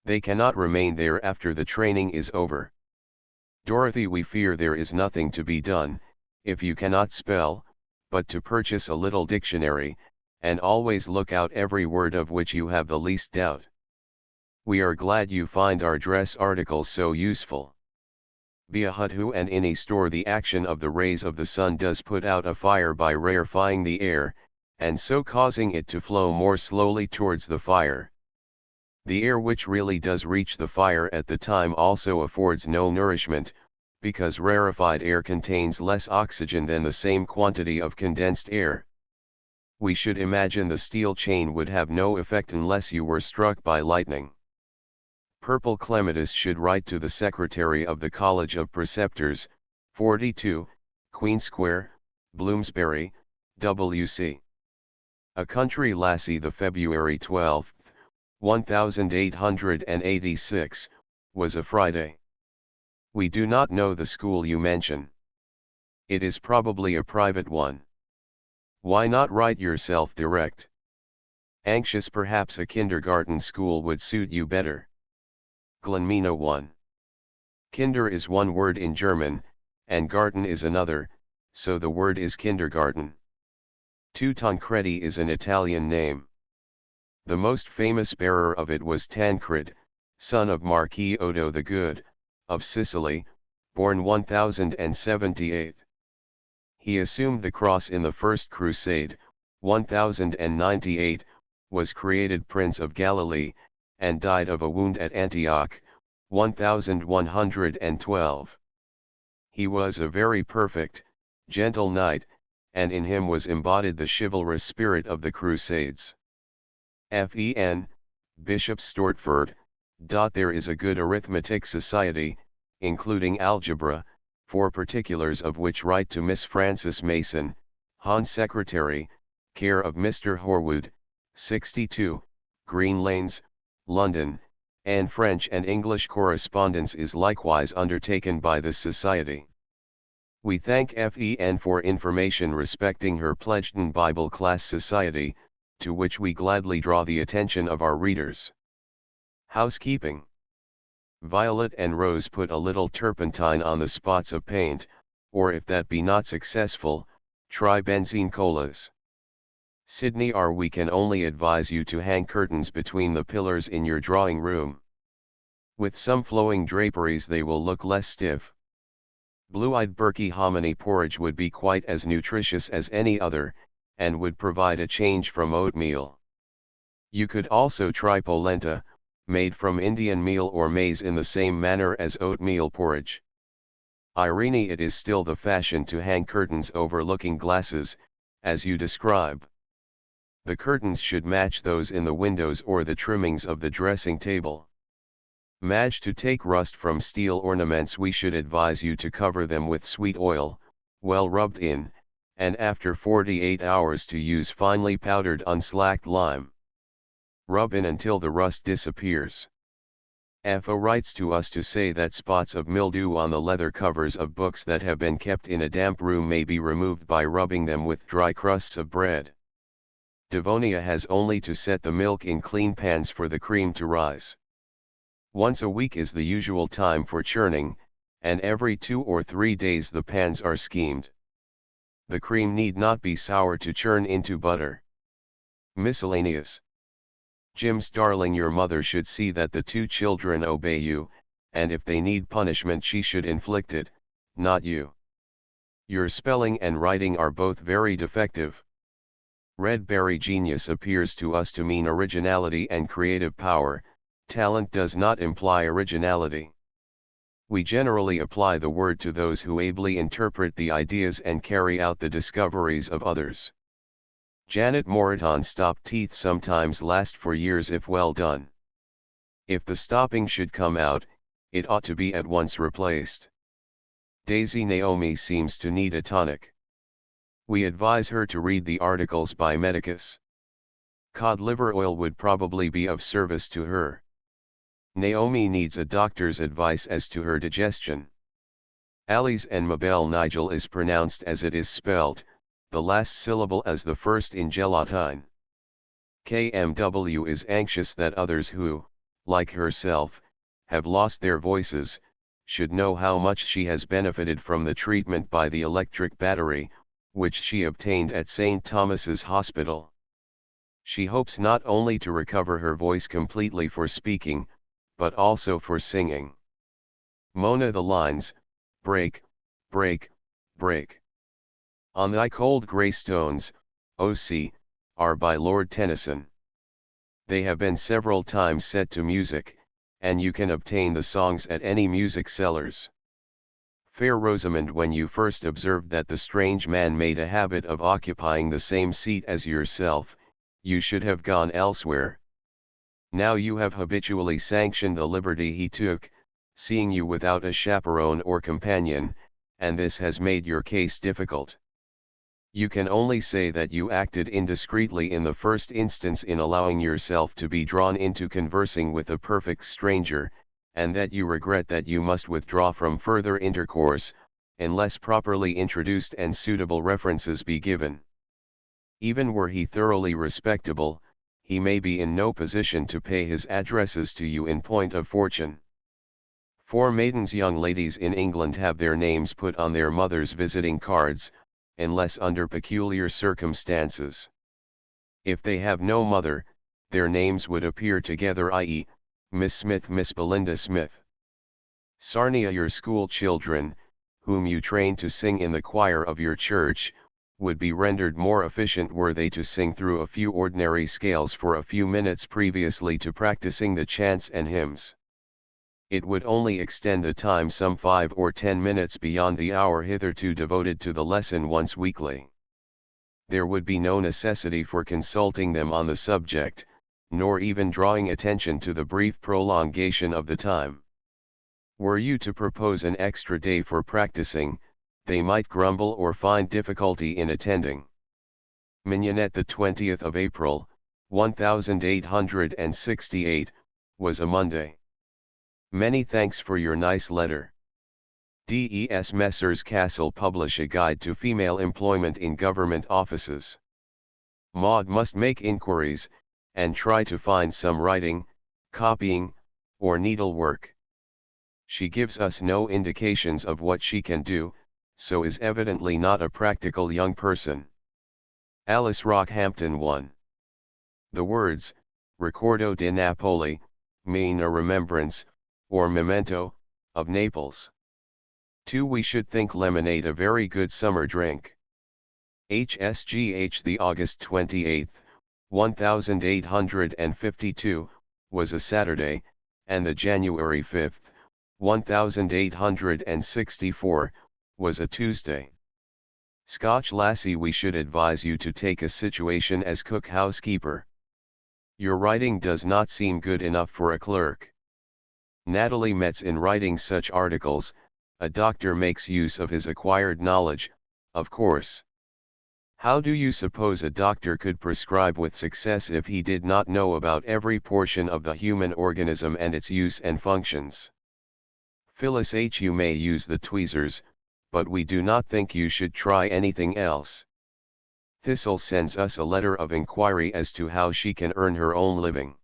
They cannot remain there after the training is over. Dorothy, we fear there is nothing to be done, if you cannot spell, but to purchase a little dictionary, and always look out every word of which you have the least doubt. We are glad you find our dress articles so useful. Be a hut who and in a store the action of the rays of the sun does put out a fire by rarefying the air, and so causing it to flow more slowly towards the fire. The air which really does reach the fire at the time also affords no nourishment, because rarefied air contains less oxygen than the same quantity of condensed air. We should imagine the steel chain would have no effect unless you were struck by lightning. Purple Clematis should write to the Secretary of the College of Preceptors, 42, Queen Square, Bloomsbury, W.C. A Country Lassie, the February 12, 1886, was a Friday. We do not know the school you mention. It is probably a private one. Why not write yourself direct? Anxious, perhaps a kindergarten school would suit you better. Glenmina 1. Kinder is one word in German, and garten is another, so the word is kindergarten. 2 Tancredi is an Italian name. The most famous bearer of it was Tancred, son of Marquis Odo the Good, of Sicily, born 1078. He assumed the cross in the First Crusade, 1098, was created Prince of Galilee, and died of a wound at Antioch, 1112. He was a very perfect, gentle knight, and in him was embodied the chivalrous spirit of the Crusades. Fen, Bishop Stortford. There is a good arithmetic society, including algebra, for particulars of which write to Miss Frances Mason, Hon Secretary, care of Mr. Horwood, 62, Green Lanes, London, and French and English correspondence is likewise undertaken by this society. We thank FEN for information respecting her Pledgeton Bible Class Society, to which we gladly draw the attention of our readers. Housekeeping. Violet and Rose put a little turpentine on the spots of paint, or if that be not successful, try benzene colas. Sydney R. We can only advise you to hang curtains between the pillars in your drawing room. With some flowing draperies they will look less stiff. Blue-eyed Berkey hominy porridge would be quite as nutritious as any other, and would provide a change from oatmeal. You could also try polenta, made from Indian meal or maize in the same manner as oatmeal porridge. Irene, it is still the fashion to hang curtains over looking glasses, as you describe. The curtains should match those in the windows or the trimmings of the dressing table. Madge, to take rust from steel ornaments we should advise you to cover them with sweet oil, well rubbed in, and after 48 hours to use finely powdered unslacked lime. Rub in until the rust disappears. FO writes to us to say that spots of mildew on the leather covers of books that have been kept in a damp room may be removed by rubbing them with dry crusts of bread. Devonia has only to set the milk in clean pans for the cream to rise. Once a week is the usual time for churning, and every 2 or 3 days the pans are schemed. The cream need not be sour to churn into butter. Miscellaneous. Jim's darling, your mother should see that the 2 children obey you, and if they need punishment she should inflict it, not you. Your spelling and writing are both very defective. Red berry genius appears to us to mean originality and creative power. Talent does not imply originality. We generally apply the word to those who ably interpret the ideas and carry out the discoveries of others. Janet Moreton, stopped teeth sometimes last for years if well done. If the stopping should come out, it ought to be at once replaced. Daisy Naomi seems to need a tonic. We advise her to read the articles by Medicus. Cod liver oil would probably be of service to her. Naomi needs a doctor's advice as to her digestion. Alice and Mabel Nigel is pronounced as it is spelt, the last syllable as the first in gelatine. KMW is anxious that others who, like herself, have lost their voices, should know how much she has benefited from the treatment by the electric battery, which she obtained at St. Thomas's Hospital. She hopes not only to recover her voice completely for speaking, but also for singing. Mona, the lines, break, break, break. On thy cold grey stones, O sea, are by Lord Tennyson. They have been several times set to music, and you can obtain the songs at any music sellers. Fair Rosamond, when you first observed that the strange man made a habit of occupying the same seat as yourself, you should have gone elsewhere. Now you have habitually sanctioned the liberty he took, seeing you without a chaperone or companion, and this has made your case difficult. You can only say that you acted indiscreetly in the first instance in allowing yourself to be drawn into conversing with a perfect stranger, and that you regret that you must withdraw from further intercourse, unless properly introduced and suitable references be given. Even were he thoroughly respectable, he may be in no position to pay his addresses to you in point of fortune. 4 maidens, young ladies in England, have their names put on their mothers' visiting cards, unless under peculiar circumstances. If they have no mother, their names would appear together, i.e., Miss Smith, Miss Belinda Smith. Sarnia, your school children, whom you train to sing in the choir of your church, would be rendered more efficient were they to sing through a few ordinary scales for a few minutes previously to practicing the chants and hymns. It would only extend the time some 5 or 10 minutes beyond the hour hitherto devoted to the lesson once weekly. There would be no necessity for consulting them on the subject, nor even drawing attention to the brief prolongation of the time. Were you to propose an extra day for practicing, they might grumble or find difficulty in attending. Mignonette, the 20th of April, 1868, was a Monday. Many thanks for your nice letter. Des Messrs. Castle publish a guide to female employment in government offices. Maud must make inquiries, and try to find some writing, copying, or needlework. She gives us no indications of what she can do, so is evidently not a practical young person. Alice Rockhampton 1. The words, Ricordo di Napoli, mean a remembrance, or memento, of Naples. 2. We should think lemonade a very good summer drink. HSGH, the August 28, 1852, was a Saturday, and the January 5, 1864, was a Tuesday. Scotch lassie, we should advise you to take a situation as cook housekeeper. Your writing does not seem good enough for a clerk. Natalie Metz, in writing such articles, a doctor makes use of his acquired knowledge, of course. How do you suppose a doctor could prescribe with success if he did not know about every portion of the human organism and its use and functions? Phyllis H. You may use the tweezers, but we do not think you should try anything else. Thistle sends us a letter of inquiry as to how she can earn her own living.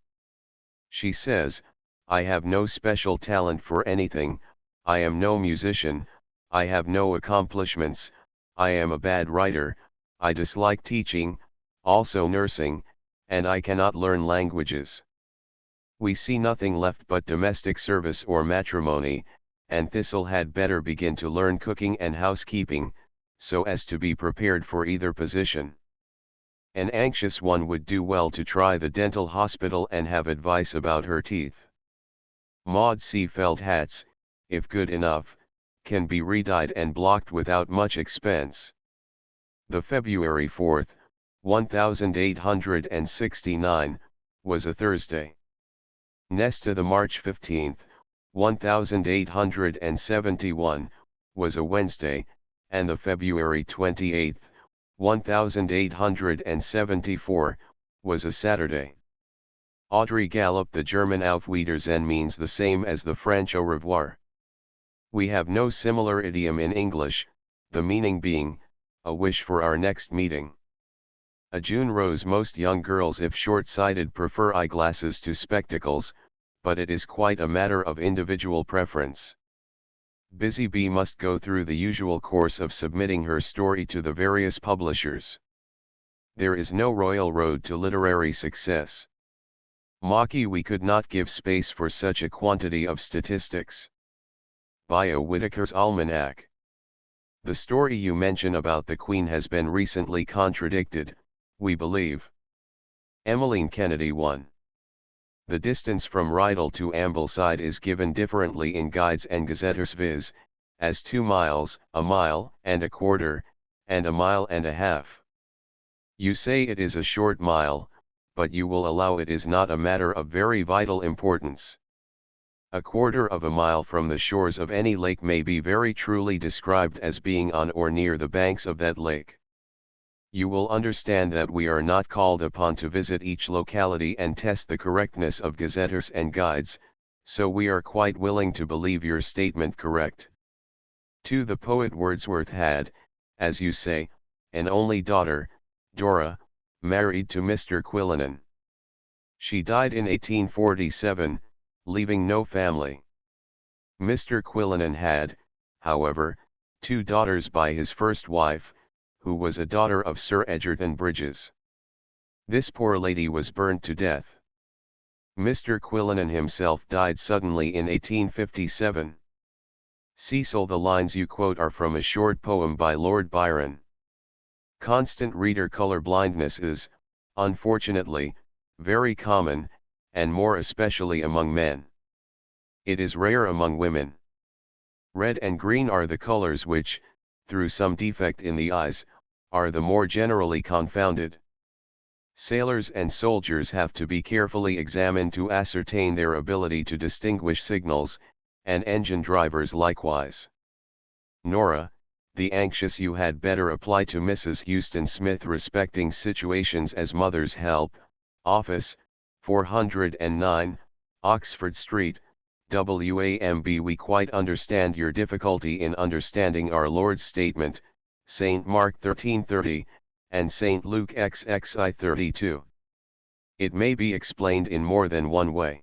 She says, I have no special talent for anything, I am no musician, I have no accomplishments, I am a bad writer, I dislike teaching, also nursing, and I cannot learn languages. We see nothing left but domestic service or matrimony, and Thistle had better begin to learn cooking and housekeeping, so as to be prepared for either position. An anxious one would do well to try the dental hospital and have advice about her teeth. Maud C. Felt hats, if good enough, can be redyed and blocked without much expense. The February 4, 1869, was a Thursday. Nesta, the March 15, 1871, was a Wednesday, and the February 28, 1874, was a Saturday. Audrey Gallop, the German Auf Wiedersehen means the same as the French au revoir. We have no similar idiom in English, the meaning being, a wish for our next meeting. A June rose. Most young girls, if short-sighted, prefer eyeglasses to spectacles, but it is quite a matter of individual preference. Busy Bee must go through the usual course of submitting her story to the various publishers. There is no royal road to literary success. Maki, we could not give space for such a quantity of statistics. Bio Whitaker's Almanac. The story you mention about the Queen has been recently contradicted, we believe. Emmeline Kennedy 1. The distance from Rydal to Ambleside is given differently in guides and gazetters, viz., as 2 miles, a mile and a quarter, and a mile and a half. You say it is a short mile, but you will allow it is not a matter of very vital importance. A quarter of a mile from the shores of any lake may be very truly described as being on or near the banks of that lake. You will understand that we are not called upon to visit each locality and test the correctness of gazetters and guides, so we are quite willing to believe your statement correct. 2. The poet Wordsworth had, as you say, an only daughter, Dora, married to Mr. Quillinan. She died in 1847, leaving no family. Mr. Quillinan had, however, 2 daughters by his first wife, who was a daughter of Sir Egerton Brydges. This poor lady was burned to death. Mr. Quillinan himself died suddenly in 1857. Cecil, the lines you quote are from a short poem by Lord Byron. Constant reader, color blindness is, unfortunately, very common, and more especially among men. It is rare among women. Red and green are the colors which, through some defect in the eyes, are the more generally confounded. Sailors and soldiers have to be carefully examined to ascertain their ability to distinguish signals, and engine drivers likewise. Nora, the anxious you had better apply to Mrs. Houston Smith respecting situations as mother's help, office, 409, Oxford Street, WAMB. We quite understand your difficulty in understanding our Lord's statement, St. Mark 13:30, and St. Luke XXI 32. It may be explained in more than one way.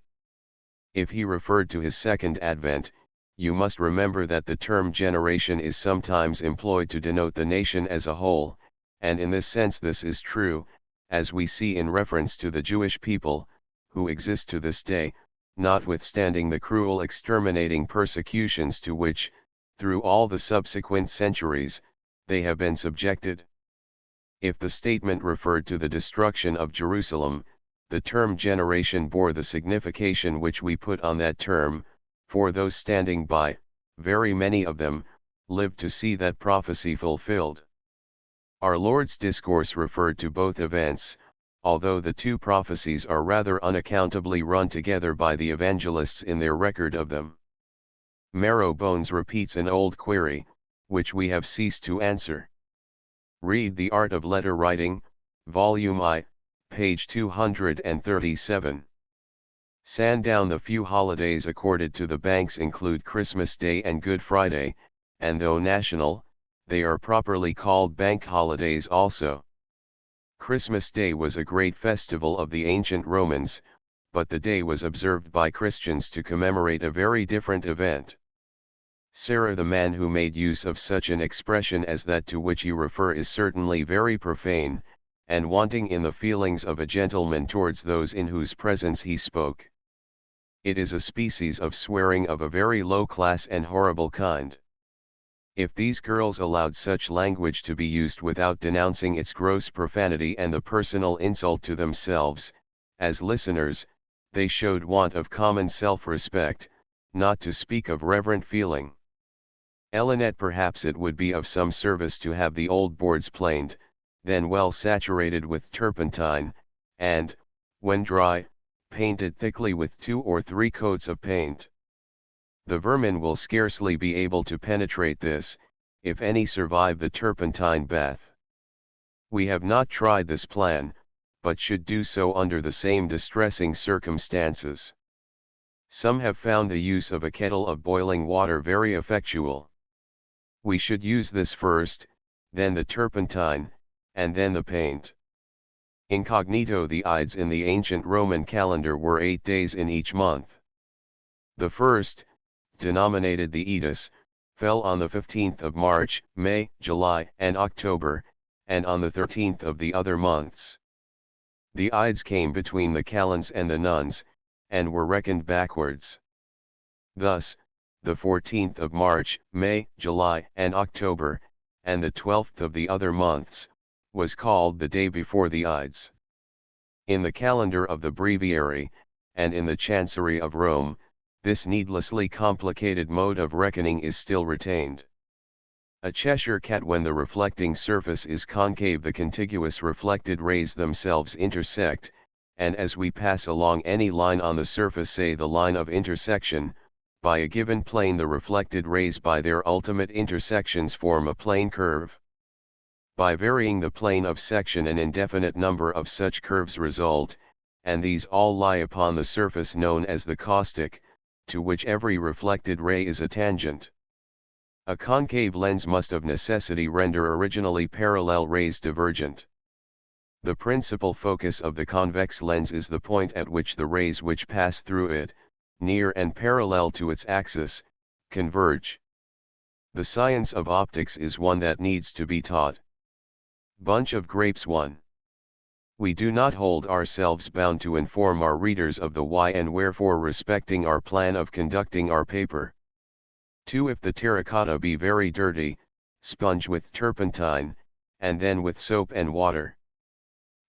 If he referred to his second advent, you must remember that the term generation is sometimes employed to denote the nation as a whole, and in this sense this is true, as we see in reference to the Jewish people, who exist to this day, notwithstanding the cruel exterminating persecutions to which, through all the subsequent centuries, they have been subjected. If the statement referred to the destruction of Jerusalem, the term generation bore the signification which we put on that term, for those standing by, very many of them, lived to see that prophecy fulfilled. Our Lord's discourse referred to both events, although the two prophecies are rather unaccountably run together by the evangelists in their record of them. Marrow Bones repeats an old query, which we have ceased to answer. Read The Art of Letter Writing, Volume I, page 237. Sandown. The few holidays accorded to the banks include Christmas Day and Good Friday, and though national, they are properly called bank holidays also. Christmas Day was a great festival of the ancient Romans, but the day was observed by Christians to commemorate a very different event. Sarah, the man who made use of such an expression as that to which you refer, is certainly very profane, and wanting in the feelings of a gentleman towards those in whose presence he spoke. It is a species of swearing of a very low class and horrible kind. If these girls allowed such language to be used without denouncing its gross profanity and the personal insult to themselves, as listeners, they showed want of common self-respect, not to speak of reverent feeling. Elinette, perhaps it would be of some service to have the old boards planed, then well saturated with turpentine, and, when dry, painted thickly with 2 or 3 coats of paint. The vermin will scarcely be able to penetrate this, if any survive the turpentine bath. We have not tried this plan, but should do so under the same distressing circumstances. Some have found the use of a kettle of boiling water very effectual. We should use this first, then the turpentine, and then the paint. Incognito. The Ides in the ancient Roman calendar were 8 days in each month. The first, denominated the Edus, fell on the 15th of March, May, July, and October, and on the 13th of the other months. The Ides came between the Calends and the Nuns, and were reckoned backwards. Thus, the 14th of March, May, July, and October, and the 12th of the other months, was called the day before the Ides. In the calendar of the Breviary, and in the Chancery of Rome, this needlessly complicated mode of reckoning is still retained. A Cheshire cat. When the reflecting surface is concave, the contiguous reflected rays themselves intersect, and as we pass along any line on the surface, say the line of intersection, by a given plane, the reflected rays by their ultimate intersections form a plane curve. By varying the plane of section, an indefinite number of such curves result, and these all lie upon the surface known as the caustic, to which every reflected ray is a tangent. A concave lens must of necessity render originally parallel rays divergent. The principal focus of the convex lens is the point at which the rays which pass through it, near and parallel to its axis, converge. The science of optics is one that needs to be taught. Bunch of Grapes 1. We do not hold ourselves bound to inform our readers of the why and wherefore respecting our plan of conducting our paper. 2. If the terracotta be very dirty, sponge with turpentine, and then with soap and water.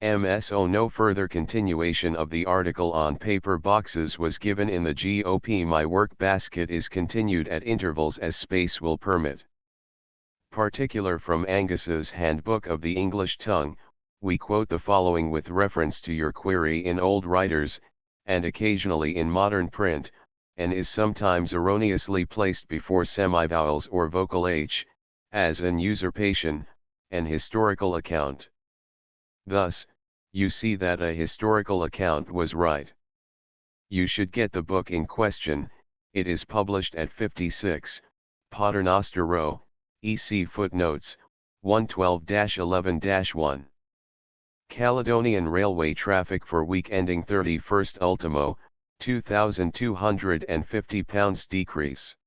MSO No further continuation of the article on paper boxes was given in the GOP. My work basket is continued at intervals as space will permit. Particular from Angus's Handbook of the English Tongue, we quote the following with reference to your query in old writers, and occasionally in modern print, and is sometimes erroneously placed before semivowels or vocal h, as an usurpation, an historical account. Thus, you see that a historical account was right. You should get the book in question. It is published at 56, Paternoster Row, EC footnotes, 112-11-1. Caledonian Railway traffic for week ending 31st ultimo, £2,250 decrease.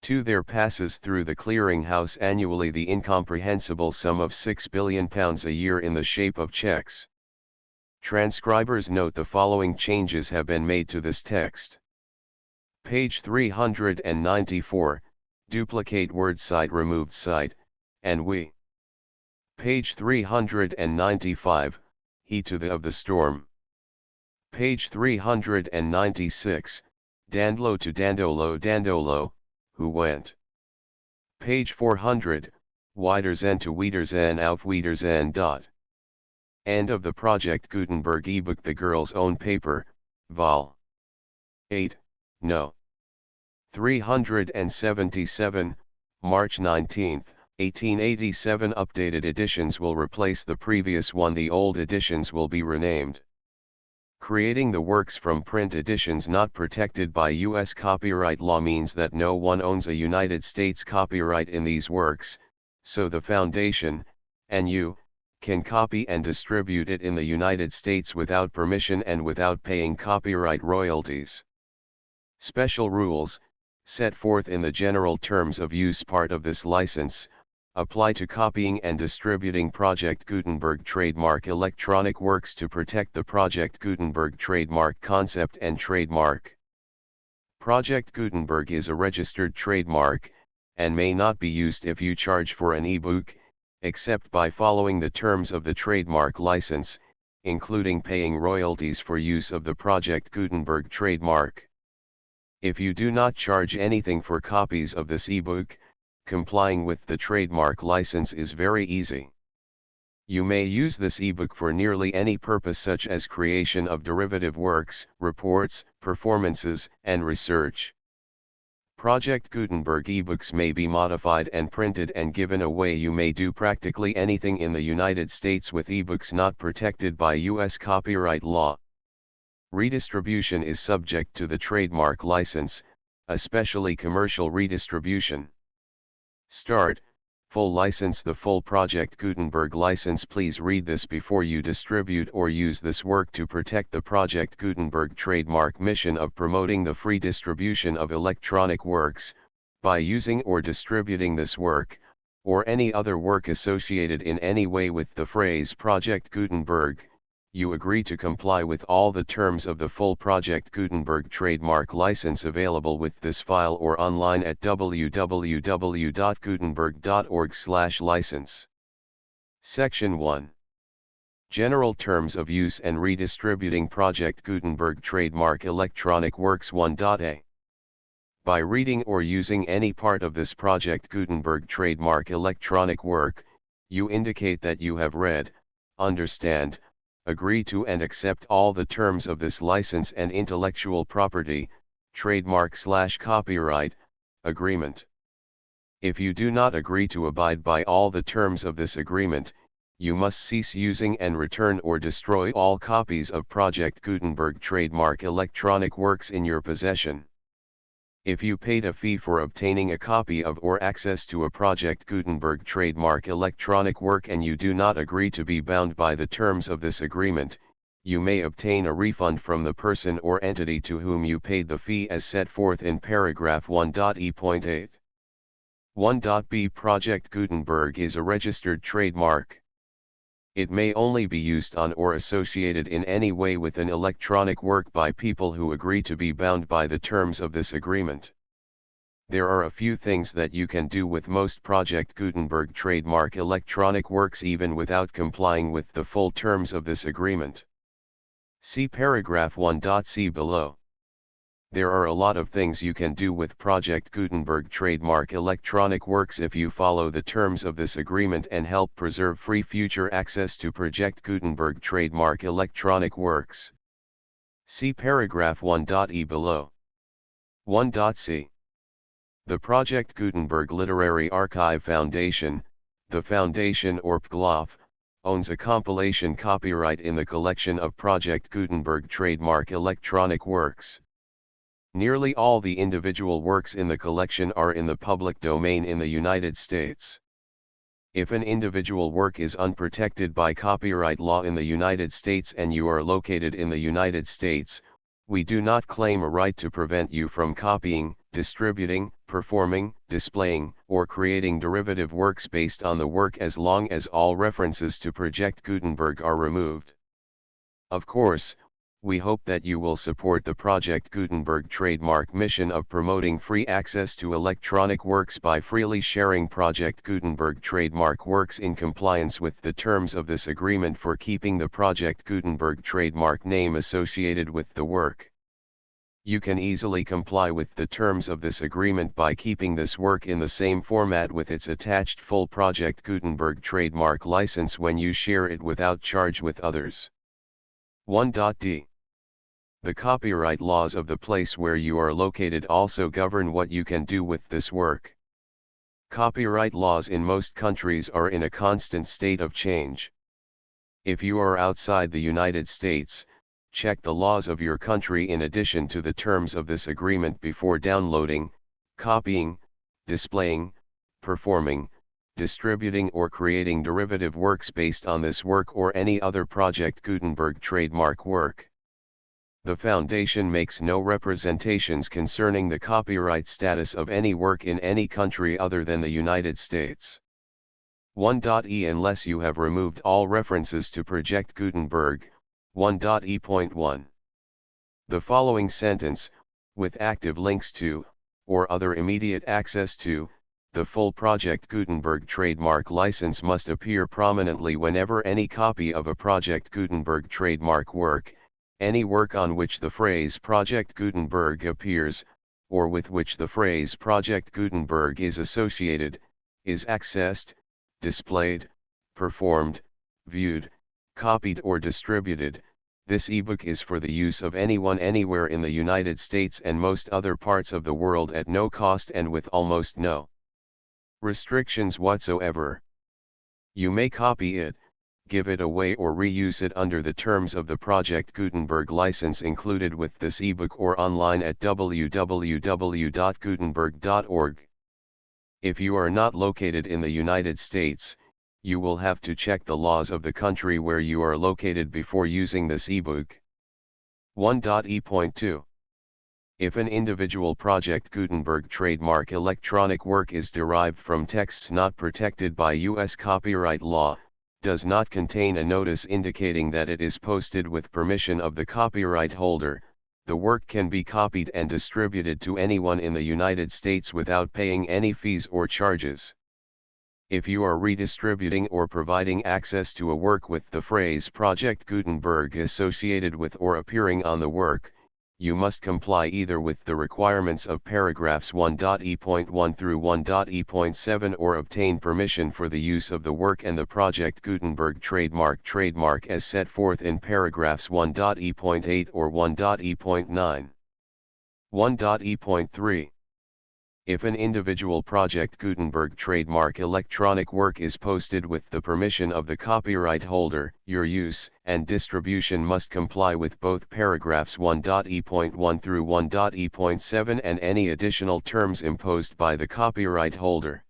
2. There passes through the Clearing House annually the incomprehensible sum of £6 billion a year in the shape of checks. Transcribers note the following changes have been made to this text. Page 394, duplicate word site removed site, and we. Page 395, he to the of the storm. Page 396, Dandlo to Dandolo, who went. Page 400, Wiedersehen to Wiedersehen auf Wiedersehen. End of the Project Gutenberg ebook. The Girl's Own Paper, Vol. 8, No. 377, March 19, 1887. Updated editions will replace the previous one. The old editions will be renamed. Creating the works from print editions not protected by U.S. copyright law means that no one owns a United States copyright in these works, so the Foundation, and you, can copy and distribute it in the United States without permission and without paying copyright royalties. Special rules, set forth in the General Terms of Use part of this license, apply to copying and distributing Project Gutenberg trademark electronic works to protect the Project Gutenberg trademark concept and trademark. Project Gutenberg is a registered trademark, and may not be used if you charge for an ebook, except by following the terms of the trademark license, including paying royalties for use of the Project Gutenberg trademark. If you do not charge anything for copies of this ebook, complying with the trademark license is very easy. You may use this ebook for nearly any purpose such as creation of derivative works, reports, performances, and research. Project Gutenberg ebooks may be modified and printed and given away. You may do practically anything in the United States with ebooks not protected by U.S. copyright law. Redistribution is subject to the trademark license, especially commercial redistribution. Start, full license. The full Project Gutenberg license. Please read this before you distribute or use this work to protect the Project Gutenberg trademark mission of promoting the free distribution of electronic works, by using or distributing this work, or any other work associated in any way with the phrase Project Gutenberg. You agree to comply with all the terms of the full Project Gutenberg trademark license available with this file or online at www.gutenberg.org/license. Section 1. General Terms of Use and Redistributing Project Gutenberg Trademark Electronic Works 1.a. By reading or using any part of this Project Gutenberg trademark electronic work, you indicate that you have read, understand, agree to and accept all the terms of this license and intellectual property, trademark/copyright, agreement. If you do not agree to abide by all the terms of this agreement, you must cease using and return or destroy all copies of Project Gutenberg trademark electronic works in your possession. If you paid a fee for obtaining a copy of or access to a Project Gutenberg trademark electronic work and you do not agree to be bound by the terms of this agreement, you may obtain a refund from the person or entity to whom you paid the fee as set forth in paragraph 1.e.8. 1.b. Project Gutenberg is a registered trademark. It may only be used on or associated in any way with an electronic work by people who agree to be bound by the terms of this agreement. There are a few things that you can do with most Project Gutenberg trademark electronic works even without complying with the full terms of this agreement. See paragraph 1.c below. There are a lot of things you can do with Project Gutenberg trademark electronic works if you follow the terms of this agreement and help preserve free future access to Project Gutenberg trademark electronic works. See paragraph 1.e below. 1.c. The Project Gutenberg Literary Archive Foundation, the foundation or PGLOF, owns a compilation copyright in the collection of Project Gutenberg trademark electronic works. Nearly all the individual works in the collection are in the public domain in the United States. If an individual work is unprotected by copyright law in the United States and you are located in the United States, we do not claim a right to prevent you from copying, distributing, performing, displaying, or creating derivative works based on the work as long as all references to Project Gutenberg are removed. Of course, we hope that you will support the Project Gutenberg trademark mission of promoting free access to electronic works by freely sharing Project Gutenberg trademark works in compliance with the terms of this agreement for keeping the Project Gutenberg trademark name associated with the work. You can easily comply with the terms of this agreement by keeping this work in the same format with its attached full Project Gutenberg trademark license when you share it without charge with others. 1.d. The copyright laws of the place where you are located also govern what you can do with this work. Copyright laws in most countries are in a constant state of change. If you are outside the United States, check the laws of your country in addition to the terms of this agreement before downloading, copying, displaying, performing, distributing or creating derivative works based on this work or any other Project Gutenberg trademark work. The Foundation makes no representations concerning the copyright status of any work in any country other than the United States. 1.e. Unless you have removed all references to Project Gutenberg, 1.e.1. The following sentence, with active links to, or other immediate access to, the full Project Gutenberg trademark license must appear prominently whenever any copy of a Project Gutenberg trademark work, any work on which the phrase Project Gutenberg appears, or with which the phrase Project Gutenberg is associated, is accessed, displayed, performed, viewed, copied or distributed. This ebook is for the use of anyone anywhere in the United States and most other parts of the world at no cost and with almost no restrictions whatsoever. You may copy it, give it away or reuse it under the terms of the Project Gutenberg license included with this ebook or online at www.gutenberg.org. If you are not located in the United States, you will have to check the laws of the country where you are located before using this ebook. 1.e.2. If an individual Project Gutenberg trademark electronic work is derived from texts not protected by U.S. copyright law, does not contain a notice indicating that it is posted with permission of the copyright holder, the work can be copied and distributed to anyone in the United States without paying any fees or charges. If you are redistributing or providing access to a work with the phrase Project Gutenberg associated with or appearing on the work, you must comply either with the requirements of paragraphs 1.e.1 through 1.e.7 or obtain permission for the use of the work and the Project Gutenberg trademark as set forth in paragraphs 1.e.8 or 1.e.9. 1.e.3. If an individual Project Gutenberg trademark electronic work is posted with the permission of the copyright holder, your use and distribution must comply with both paragraphs 1.e.1 through 1.e.7 and any additional terms imposed by the copyright holder.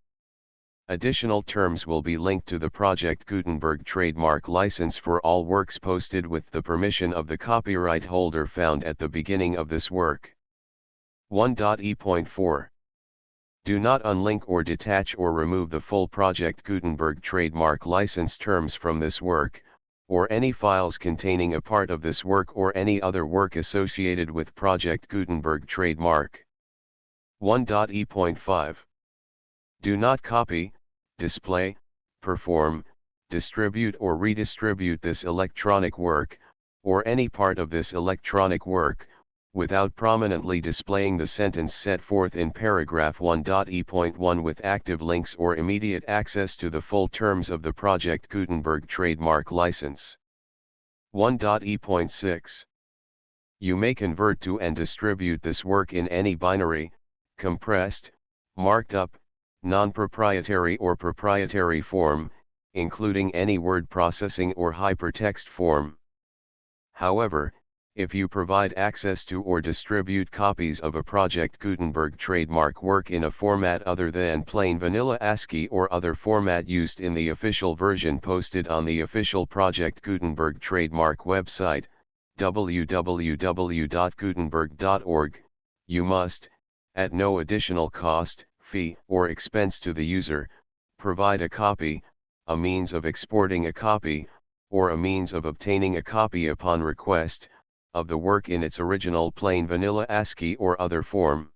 Additional terms will be linked to the Project Gutenberg trademark license for all works posted with the permission of the copyright holder found at the beginning of this work. 1.e.4. Do not unlink or detach or remove the full Project Gutenberg trademark license terms from this work, or any files containing a part of this work or any other work associated with Project Gutenberg trademark. 1.e.5. Do not copy, display, perform, distribute or redistribute this electronic work, or any part of this electronic work, without prominently displaying the sentence set forth in paragraph 1.e.1 with active links or immediate access to the full terms of the Project Gutenberg trademark license. 1.e.6. You may convert to and distribute this work in any binary, compressed, marked up, non-proprietary or proprietary form, including any word processing or hypertext form. However, if you provide access to or distribute copies of a Project Gutenberg trademark work in a format other than plain vanilla ASCII or other format used in the official version posted on the official Project Gutenberg trademark website, www.gutenberg.org, you must, at no additional cost, fee, or expense to the user, provide a copy, a means of exporting a copy, or a means of obtaining a copy upon request, of the work in its original plain vanilla ASCII or other form.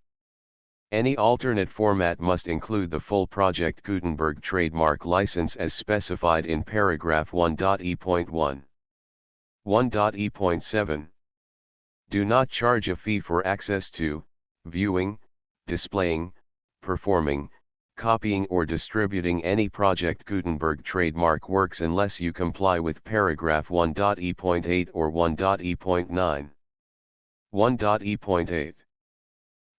Any alternate format must include the full Project Gutenberg trademark license as specified in paragraph 1.e.1. 1.e.7. Do not charge a fee for access to, viewing, displaying, performing, copying or distributing any Project Gutenberg trademark works unless you comply with paragraph 1.e.8 or 1.e.9. 1.e.8.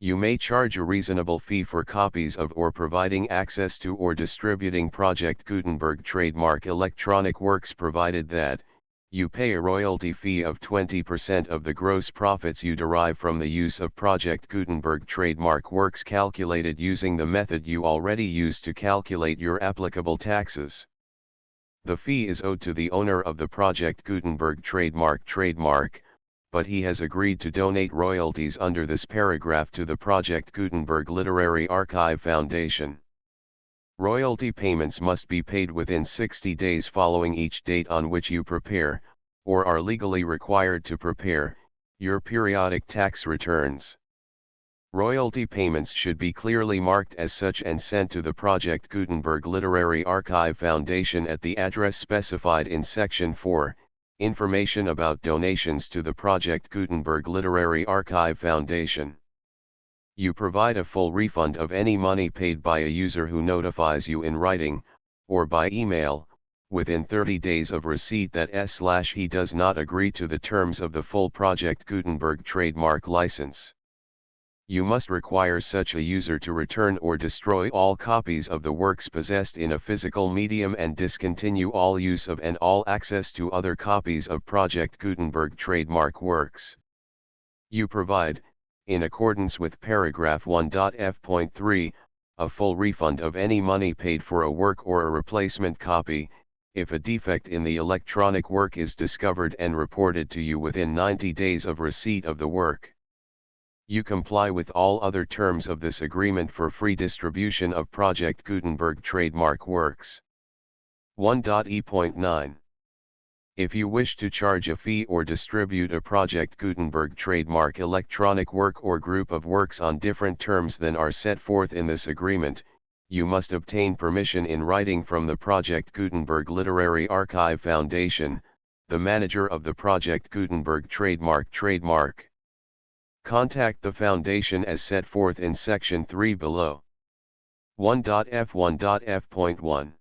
You may charge a reasonable fee for copies of or providing access to or distributing Project Gutenberg trademark electronic works provided that, you pay a royalty fee of 20% of the gross profits you derive from the use of Project Gutenberg trademark works calculated using the method you already use to calculate your applicable taxes. The fee is owed to the owner of the Project Gutenberg trademark, but he has agreed to donate royalties under this paragraph to the Project Gutenberg Literary Archive Foundation. Royalty payments must be paid within 60 days following each date on which you prepare, or are legally required to prepare, your periodic tax returns. Royalty payments should be clearly marked as such and sent to the Project Gutenberg Literary Archive Foundation at the address specified in Section 4, Information about donations to the Project Gutenberg Literary Archive Foundation. You provide a full refund of any money paid by a user who notifies you in writing, or by email, within 30 days of receipt that he does not agree to the terms of the full Project Gutenberg trademark license. You must require such a user to return or destroy all copies of the works possessed in a physical medium and discontinue all use of and all access to other copies of Project Gutenberg trademark works. You provide, in accordance with paragraph 1.f.3, a full refund of any money paid for a work or a replacement copy, if a defect in the electronic work is discovered and reported to you within 90 days of receipt of the work. You comply with all other terms of this agreement for free distribution of Project Gutenberg trademark works. 1.e.9. If you wish to charge a fee or distribute a Project Gutenberg trademark electronic work or group of works on different terms than are set forth in this agreement, you must obtain permission in writing from the Project Gutenberg Literary Archive Foundation, the manager of the Project Gutenberg trademark. Contact the Foundation as set forth in Section 3 below. 1.f.1.f.1.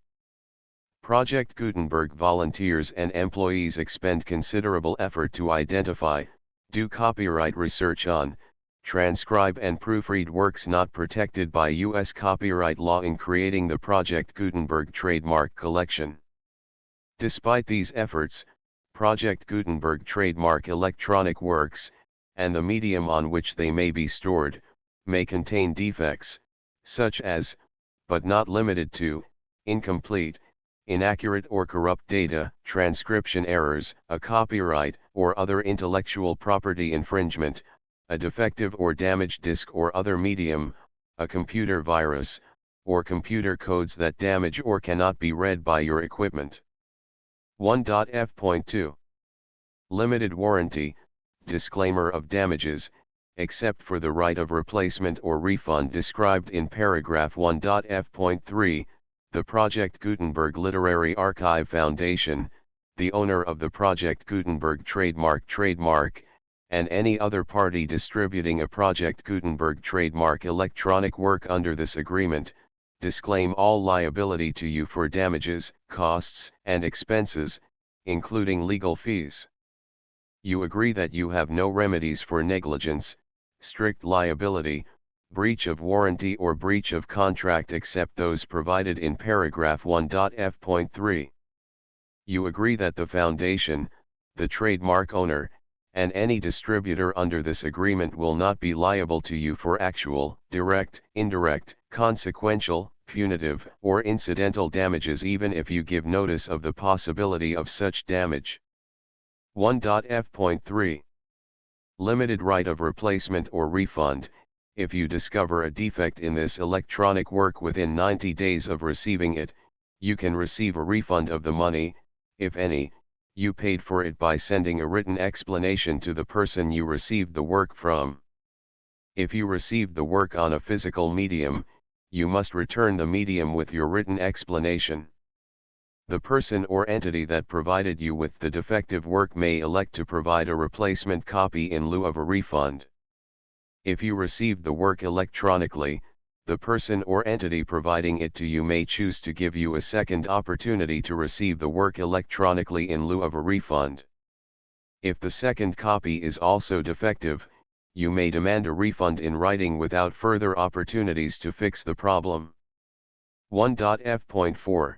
Project Gutenberg volunteers and employees expend considerable effort to identify, do copyright research on, transcribe and proofread works not protected by U.S. copyright law in creating the Project Gutenberg trademark collection. Despite these efforts, Project Gutenberg trademark electronic works, and the medium on which they may be stored, may contain defects, such as, but not limited to, incomplete, inaccurate or corrupt data, transcription errors, a copyright or other intellectual property infringement, a defective or damaged disk or other medium, a computer virus, or computer codes that damage or cannot be read by your equipment. 1.f.2. Limited warranty, disclaimer of damages, except for the right of replacement or refund described in paragraph 1.f.3, the Project Gutenberg Literary Archive Foundation, the owner of the Project Gutenberg trademark, and any other party distributing a Project Gutenberg trademark electronic work under this agreement, disclaim all liability to you for damages, costs, and expenses, including legal fees. You agree that you have no remedies for negligence, strict liability, breach of warranty or breach of contract except those provided in paragraph 1.f.3. You agree that the foundation, the trademark owner, and any distributor under this agreement will not be liable to you for actual, direct, indirect, consequential, punitive, or incidental damages even if you give notice of the possibility of such damage. 1.f.3. Limited right of replacement or refund. If you discover a defect in this electronic work within 90 days of receiving it, you can receive a refund of the money, if any, you paid for it by sending a written explanation to the person you received the work from. If you received the work on a physical medium, you must return the medium with your written explanation. The person or entity that provided you with the defective work may elect to provide a replacement copy in lieu of a refund. If you received the work electronically, the person or entity providing it to you may choose to give you a second opportunity to receive the work electronically in lieu of a refund. If the second copy is also defective, you may demand a refund in writing without further opportunities to fix the problem. 1.f.4.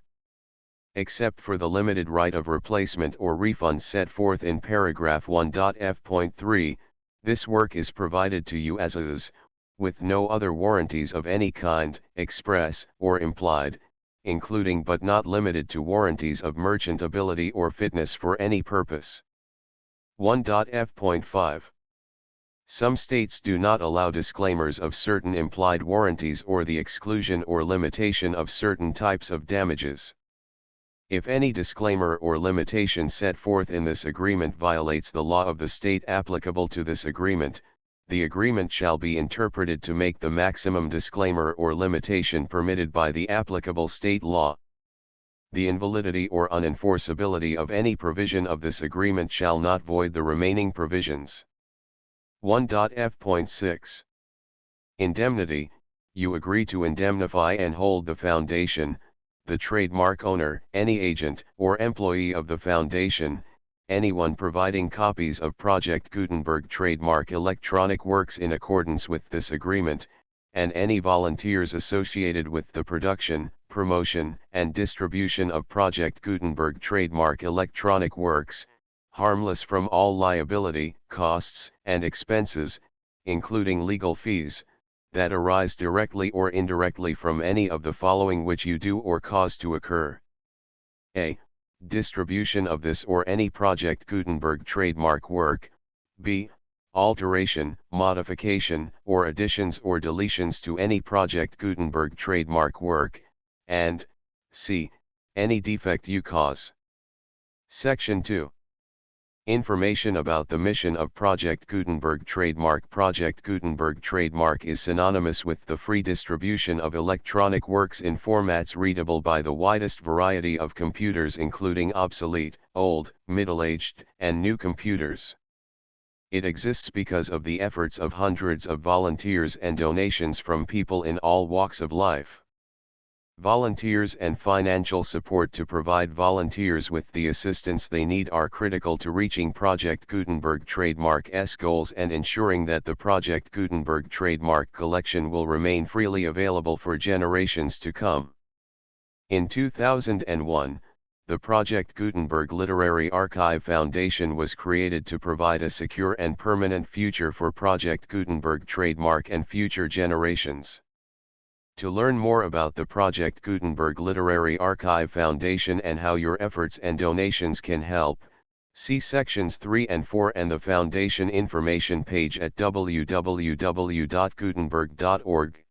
Except for the limited right of replacement or refund set forth in paragraph 1.f.3, this work is provided to you as is, with no other warranties of any kind, express or implied, including but not limited to warranties of merchantability or fitness for any purpose. 1.f.5. Some states do not allow disclaimers of certain implied warranties or the exclusion or limitation of certain types of damages. If any disclaimer or limitation set forth in this agreement violates the law of the state applicable to this agreement, the agreement shall be interpreted to make the maximum disclaimer or limitation permitted by the applicable state law. The invalidity or unenforceability of any provision of this agreement shall not void the remaining provisions. 1.f.6. Indemnity. You agree to indemnify and hold the foundation, the trademark owner, any agent or employee of the foundation, anyone providing copies of Project Gutenberg trademark electronic works in accordance with this agreement, and any volunteers associated with the production, promotion, and distribution of Project Gutenberg trademark electronic works, harmless from all liability, costs, and expenses, including legal fees, that arise directly or indirectly from any of the following which you do or cause to occur. A. Distribution of this or any Project Gutenberg trademark work. B. Alteration, modification, or additions or deletions to any Project Gutenberg trademark work, and C. Any defect you cause. Section 2. Information about the mission of Project Gutenberg trademark. Project Gutenberg trademark is synonymous with the free distribution of electronic works in formats readable by the widest variety of computers including obsolete, old, middle-aged, and new computers. It exists because of the efforts of hundreds of volunteers and donations from people in all walks of life. Volunteers and financial support to provide volunteers with the assistance they need are critical to reaching Project Gutenberg trademark's goals and ensuring that the Project Gutenberg trademark collection will remain freely available for generations to come. In 2001, the Project Gutenberg Literary Archive Foundation was created to provide a secure and permanent future for Project Gutenberg trademark and future generations. To learn more about the Project Gutenberg Literary Archive Foundation and how your efforts and donations can help, see sections 3 and 4 and the Foundation information page at www.gutenberg.org.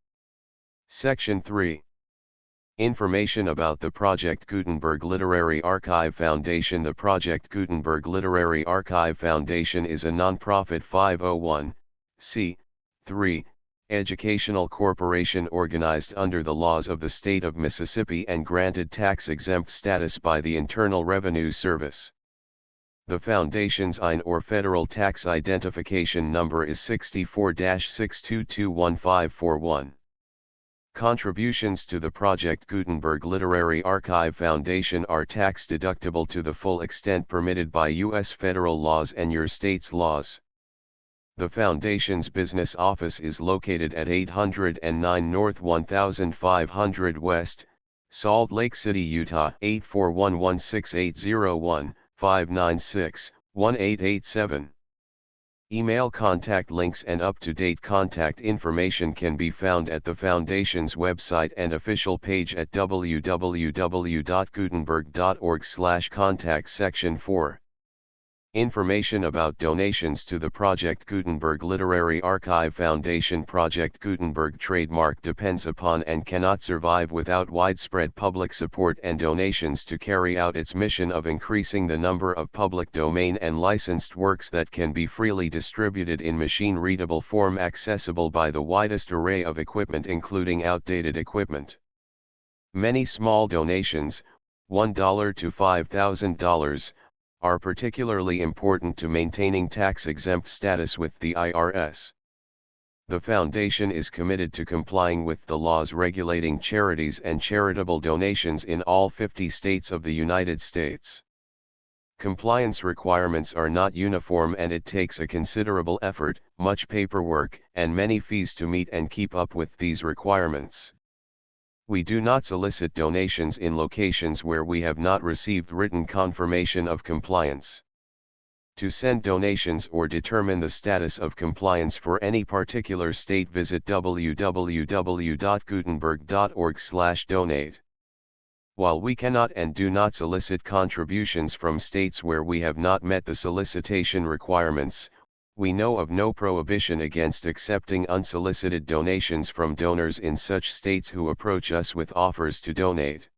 Section 3. Information about the Project Gutenberg Literary Archive Foundation. The Project Gutenberg Literary Archive Foundation is a non-profit 501 c. 3. Educational corporation organized under the laws of the state of Mississippi and granted tax-exempt status by the Internal Revenue Service. The Foundation's IN or Federal Tax Identification Number is 64-6221541. Contributions to the Project Gutenberg Literary Archive Foundation are tax-deductible to the full extent permitted by U.S. federal laws and your state's laws. The Foundation's business office is located at 809 North 1500 West, Salt Lake City, Utah 841-16801-596-1887. Email contact links and up-to-date contact information can be found at the Foundation's website and official page at www.gutenberg.org/contact section 4. Information about donations to the Project Gutenberg Literary Archive Foundation. Project Gutenberg trademark depends upon and cannot survive without widespread public support and donations to carry out its mission of increasing the number of public domain and licensed works that can be freely distributed in machine-readable form accessible by the widest array of equipment including outdated equipment. Many small donations, $1 to $5,000, are particularly important to maintaining tax-exempt status with the IRS. The Foundation is committed to complying with the laws regulating charities and charitable donations in all 50 states of the United States. Compliance requirements are not uniform and it takes a considerable effort, much paperwork, and many fees to meet and keep up with these requirements. We do not solicit donations in locations where we have not received written confirmation of compliance. To send donations or determine the status of compliance for any particular state, visit www.gutenberg.org/donate. While we cannot and do not solicit contributions from states where we have not met the solicitation requirements, we know of no prohibition against accepting unsolicited donations from donors in such states who approach us with offers to donate.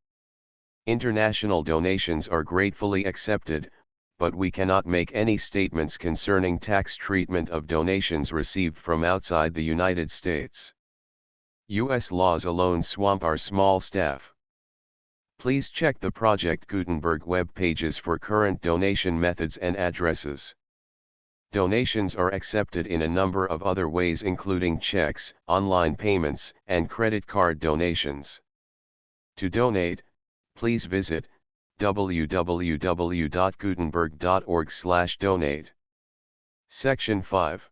International donations are gratefully accepted, but we cannot make any statements concerning tax treatment of donations received from outside the United States. U.S. laws alone swamp our small staff. Please check the Project Gutenberg web pages for current donation methods and addresses. Donations are accepted in a number of other ways including checks, online payments, and credit card donations. To donate, please visit www.gutenberg.org/donate. Section 5.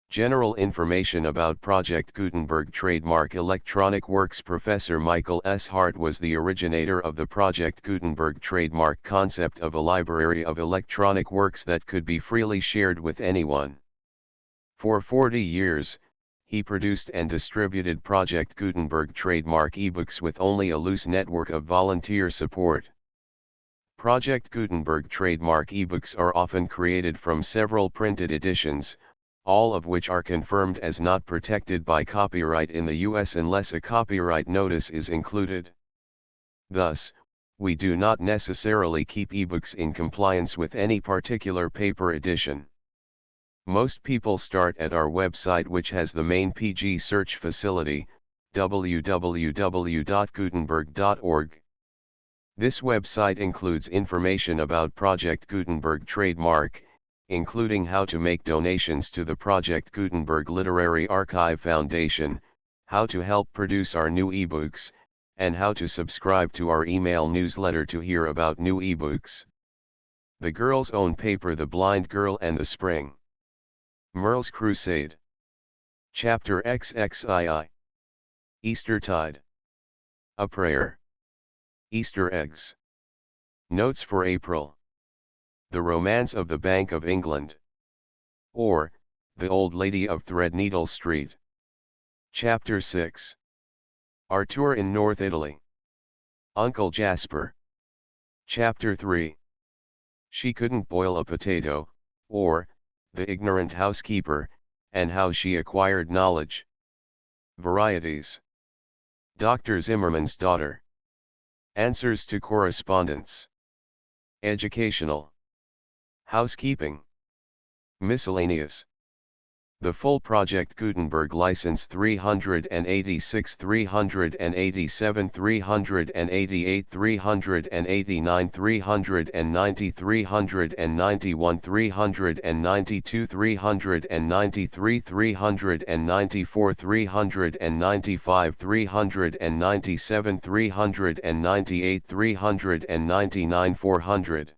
General information about Project Gutenberg trademark electronic works. Professor Michael S. Hart was the originator of the Project Gutenberg trademark concept of a library of electronic works that could be freely shared with anyone. For 40 years, he produced and distributed Project Gutenberg trademark ebooks with only a loose network of volunteer support. Project Gutenberg trademark ebooks are often created from several printed editions, all of which are confirmed as not protected by copyright in the U.S. unless a copyright notice is included. Thus, we do not necessarily keep ebooks in compliance with any particular paper edition. Most people start at our website, which has the main PG search facility, www.gutenberg.org. This website includes information about Project Gutenberg trademark, including how to make donations to the Project Gutenberg Literary Archive Foundation, how to help produce our new ebooks, and how to subscribe to our email newsletter to hear about new ebooks. The Girl's Own Paper: The Blind Girl and the Spring. Merle's Crusade. Chapter XXII. Eastertide. A Prayer. Easter Eggs. Notes for April. The Romance of the Bank of England. Or, The Old Lady of Threadneedle Street. Chapter 6. Our Tour in North Italy. Uncle Jasper. Chapter 3. She Couldn't Boil a Potato, or, The Ignorant Housekeeper, and How She Acquired Knowledge. Varieties. Dr. Zimmerman's Daughter. Answers to Correspondence. Educational. Housekeeping. Miscellaneous. The full Project Gutenberg license 386, 387, 388, 389, 390, 391, 392, 393, 394, 395, 397, 398, 399, 400.